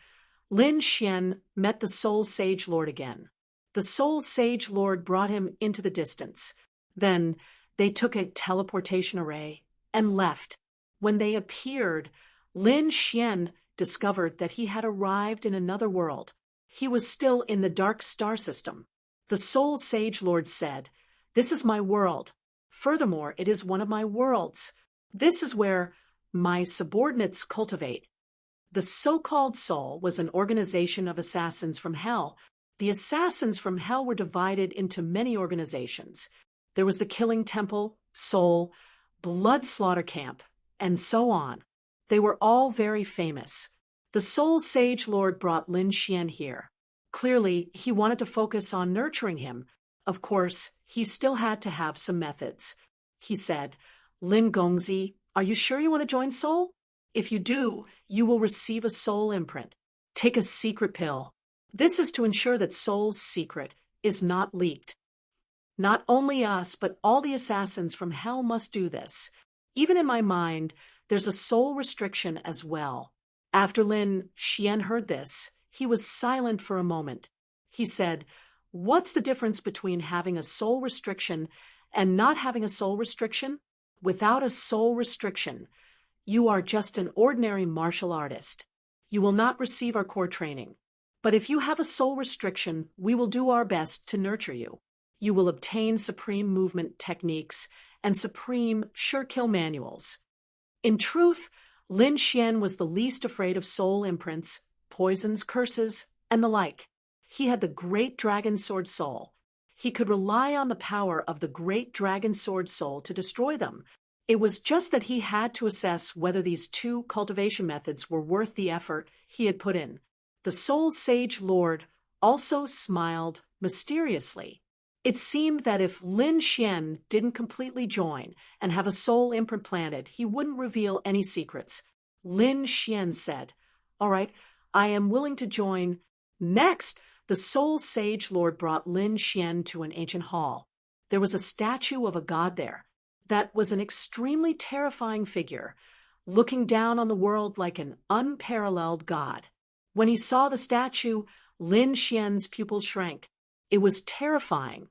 Lin Xian met the Soul Sage Lord again. The Soul Sage Lord brought him into the distance. Then they took a teleportation array and left. When they appeared, Lin Xian discovered that he had arrived in another world. He was still in the dark star system. The Soul Sage Lord said, "This is my world. Furthermore, it is one of my worlds. This is where my subordinates cultivate." The so-called Soul was an organization of assassins from hell. The assassins from hell were divided into many organizations. There was the Killing Temple, Soul, Blood Slaughter Camp, and so on. They were all very famous. The Soul Sage Lord brought Lin Xian here. Clearly, he wanted to focus on nurturing him. Of course, he still had to have some methods. He said, "Lin Gongzi, are you sure you want to join Soul? If you do, you will receive a soul imprint. Take a secret pill. This is to ensure that Soul's secret is not leaked. Not only us, but all the assassins from hell must do this. Even in my mind, there's a soul restriction as well." After Lin Xian heard this, he was silent for a moment. He said, "What's the difference between having a soul restriction and not having a soul restriction? Without a soul restriction, you are just an ordinary martial artist. You will not receive our core training. But if you have a soul restriction, we will do our best to nurture you. You will obtain supreme movement techniques and supreme sure-kill manuals." In truth, Lin Xian was the least afraid of soul imprints, poisons, curses, and the like. He had the Great Dragon Sword Soul. He could rely on the power of the Great Dragon Sword Soul to destroy them. It was just that he had to assess whether these two cultivation methods were worth the effort he had put in. The Soul Sage Lord also smiled mysteriously. It seemed that if Lin Xian didn't completely join and have a soul imprint planted, he wouldn't reveal any secrets. Lin Xian said, "All right, I am willing to join." Next, the Soul Sage Lord brought Lin Xian to an ancient hall. There was a statue of a god there. That was an extremely terrifying figure, looking down on the world like an unparalleled god. When he saw the statue, Lin Xian's pupils shrank. It was terrifying.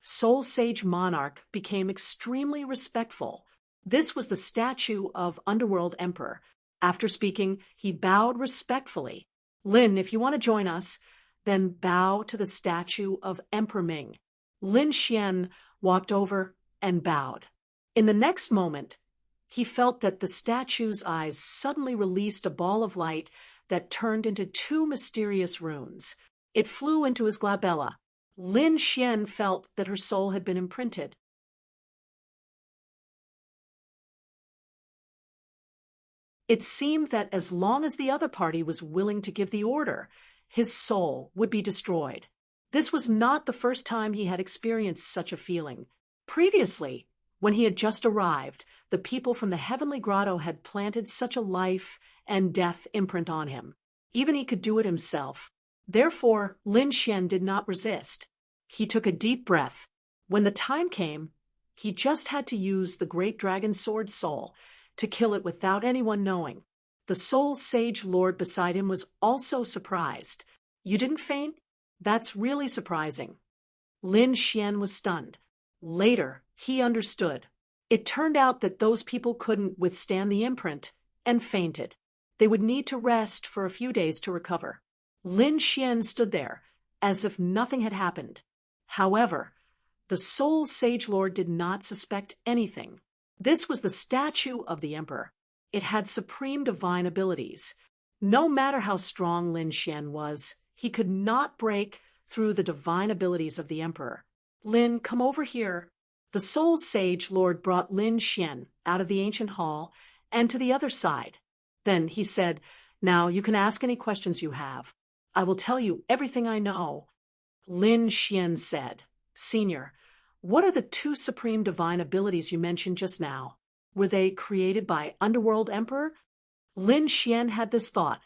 Soul Sage Monarch became extremely respectful. This was the statue of Underworld Emperor. After speaking, he bowed respectfully. "Lin, if you want to join us, then bow to the statue of Emperor Ming." Lin Xian walked over and bowed. In the next moment, he felt that the statue's eyes suddenly released a ball of light that turned into two mysterious runes. It flew into his glabella. Lin Xian felt that her soul had been imprinted. It seemed that as long as the other party was willing to give the order, his soul would be destroyed. This was not the first time he had experienced such a feeling. Previously, when he had just arrived, the people from the Heavenly Grotto had planted such a life and death imprint on him. Even he could do it himself. Therefore, Lin Xian did not resist. He took a deep breath. When the time came, he just had to use the Great Dragon Sword Soul to kill it without anyone knowing. The Soul Sage Lord beside him was also surprised. "You didn't faint? That's really surprising." Lin Xian was stunned. Later, he understood. It turned out that those people couldn't withstand the imprint and fainted. They would need to rest for a few days to recover. Lin Xian stood there, as if nothing had happened. However, the Soul Sage Lord did not suspect anything. This was the statue of the Emperor. It had supreme divine abilities. No matter how strong Lin Xian was, he could not break through the divine abilities of the Emperor. "Lin, come over here." The Soul Sage Lord brought Lin Xian out of the ancient hall and to the other side. Then he said, "Now you can ask any questions you have. I will tell you everything I know." Lin Xian said, "Senior, What are the two supreme divine abilities you mentioned just now? Were they created by Underworld Emperor? Lin Xian had this thought.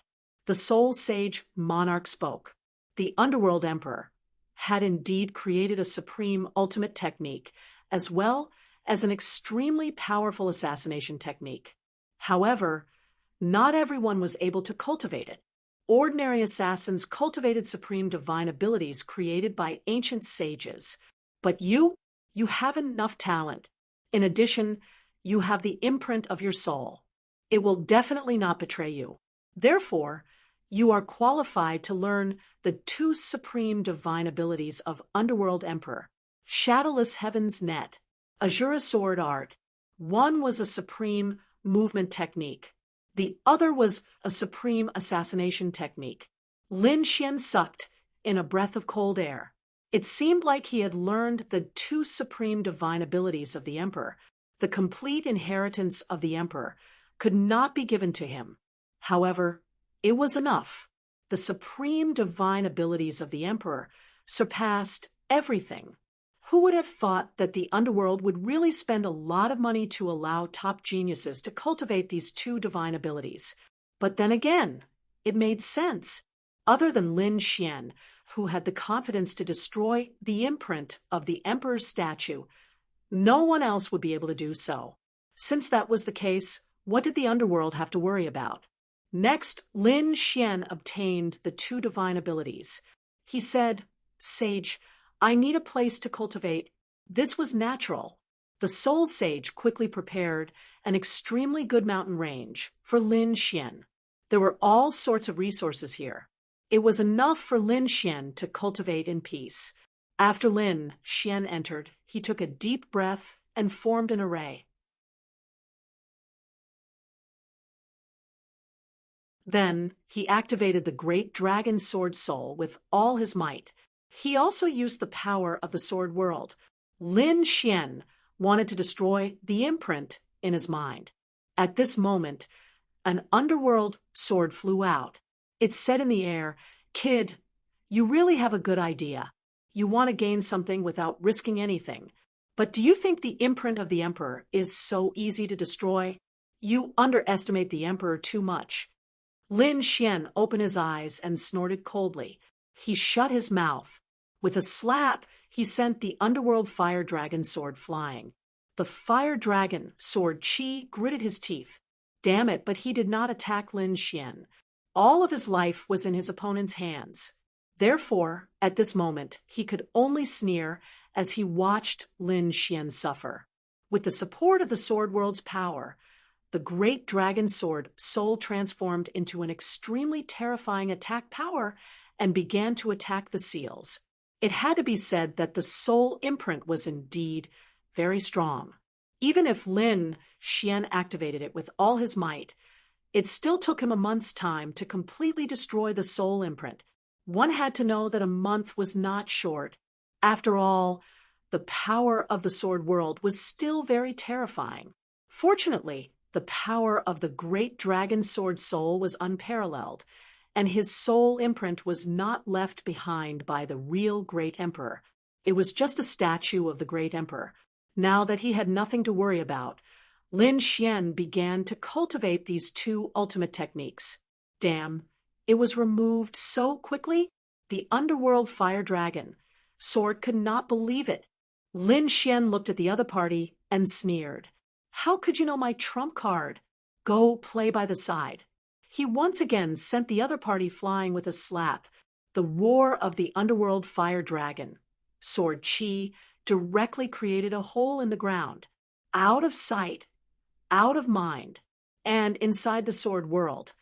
The soul sage monarch spoke. The Underworld Emperor had indeed created a supreme ultimate technique, as well as an extremely powerful assassination technique. However, not everyone was able to cultivate it. Ordinary assassins cultivated supreme divine abilities created by ancient sages. But you have enough talent. In addition, you have the imprint of your soul. It will definitely not betray you. Therefore, you are qualified to learn the two supreme divine abilities of Underworld Emperor, Shadowless Heaven's Net, Azura Sword Art. One was a supreme movement technique. The other was a supreme assassination technique. Lin Xian sucked in a breath of cold air. It seemed like he had learned the two supreme divine abilities of the Emperor. The complete inheritance of the Emperor could not be given to him. However, it was enough. The supreme divine abilities of the Emperor surpassed everything. Who would have thought that the underworld would really spend a lot of money to allow top geniuses to cultivate these two divine abilities? But then again, it made sense. Other than Lin Xian, who had the confidence to destroy the imprint of the Emperor's statue, no one else would be able to do so. Since that was the case, what did the underworld have to worry about? Next, Lin Xian obtained the two divine abilities. He said, "Sage, I need a place to cultivate." This was natural. The soul sage quickly prepared an extremely good mountain range for Lin Xian. There were all sorts of resources here. It was enough for Lin Xian to cultivate in peace. After Lin Xian entered, he took a deep breath and formed an array. Then he activated the great dragon sword soul with all his might. He also used the power of the sword world. Lin Xian wanted to destroy the imprint in his mind. At this moment, an underworld sword flew out. It said in the air, "Kid, you really have a good idea. You want to gain something without risking anything. But do you think the imprint of the Emperor is so easy to destroy? You underestimate the Emperor too much." Lin Xian opened his eyes and snorted coldly. He shut his mouth. With a slap, he sent the underworld fire dragon sword flying. The fire dragon sword Qi gritted his teeth. Damn it, but he did not attack Lin Xian. All of his life was in his opponent's hands. Therefore, at this moment, he could only sneer as he watched Lin Xian suffer. With the support of the sword world's power, the great dragon sword soul transformed into an extremely terrifying attack power and began to attack the seals. It had to be said that the soul imprint was indeed very strong. Even if Lin Xian activated it with all his might, it still took him a month's time to completely destroy the soul imprint. One had to know that a month was not short. After all, the power of the sword world was still very terrifying. Fortunately, the power of the great dragon sword soul was unparalleled, and his soul imprint was not left behind by the real great emperor. It was just a statue of the great emperor. Now that he had nothing to worry about, Lin Xian began to cultivate these two ultimate techniques. Damn, it was removed so quickly. The underworld fire dragon sword could not believe it. Lin Xian looked at the other party and sneered. "How could you know my trump card? Go play by the side." He once again sent the other party flying with a slap. The roar of the underworld fire dragon sword Qi directly created a hole in the ground, out of sight, out of mind, and inside the sword world.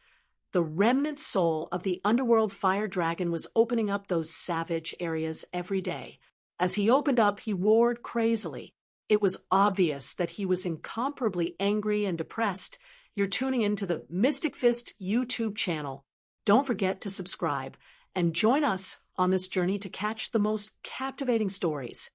The remnant soul of the underworld fire dragon was opening up those savage areas every day. As he opened up, he roared crazily. It was obvious that he was incomparably angry and depressed. You're tuning into the Mystic Fist YouTube channel. Don't forget to subscribe and join us on this journey to catch the most captivating stories.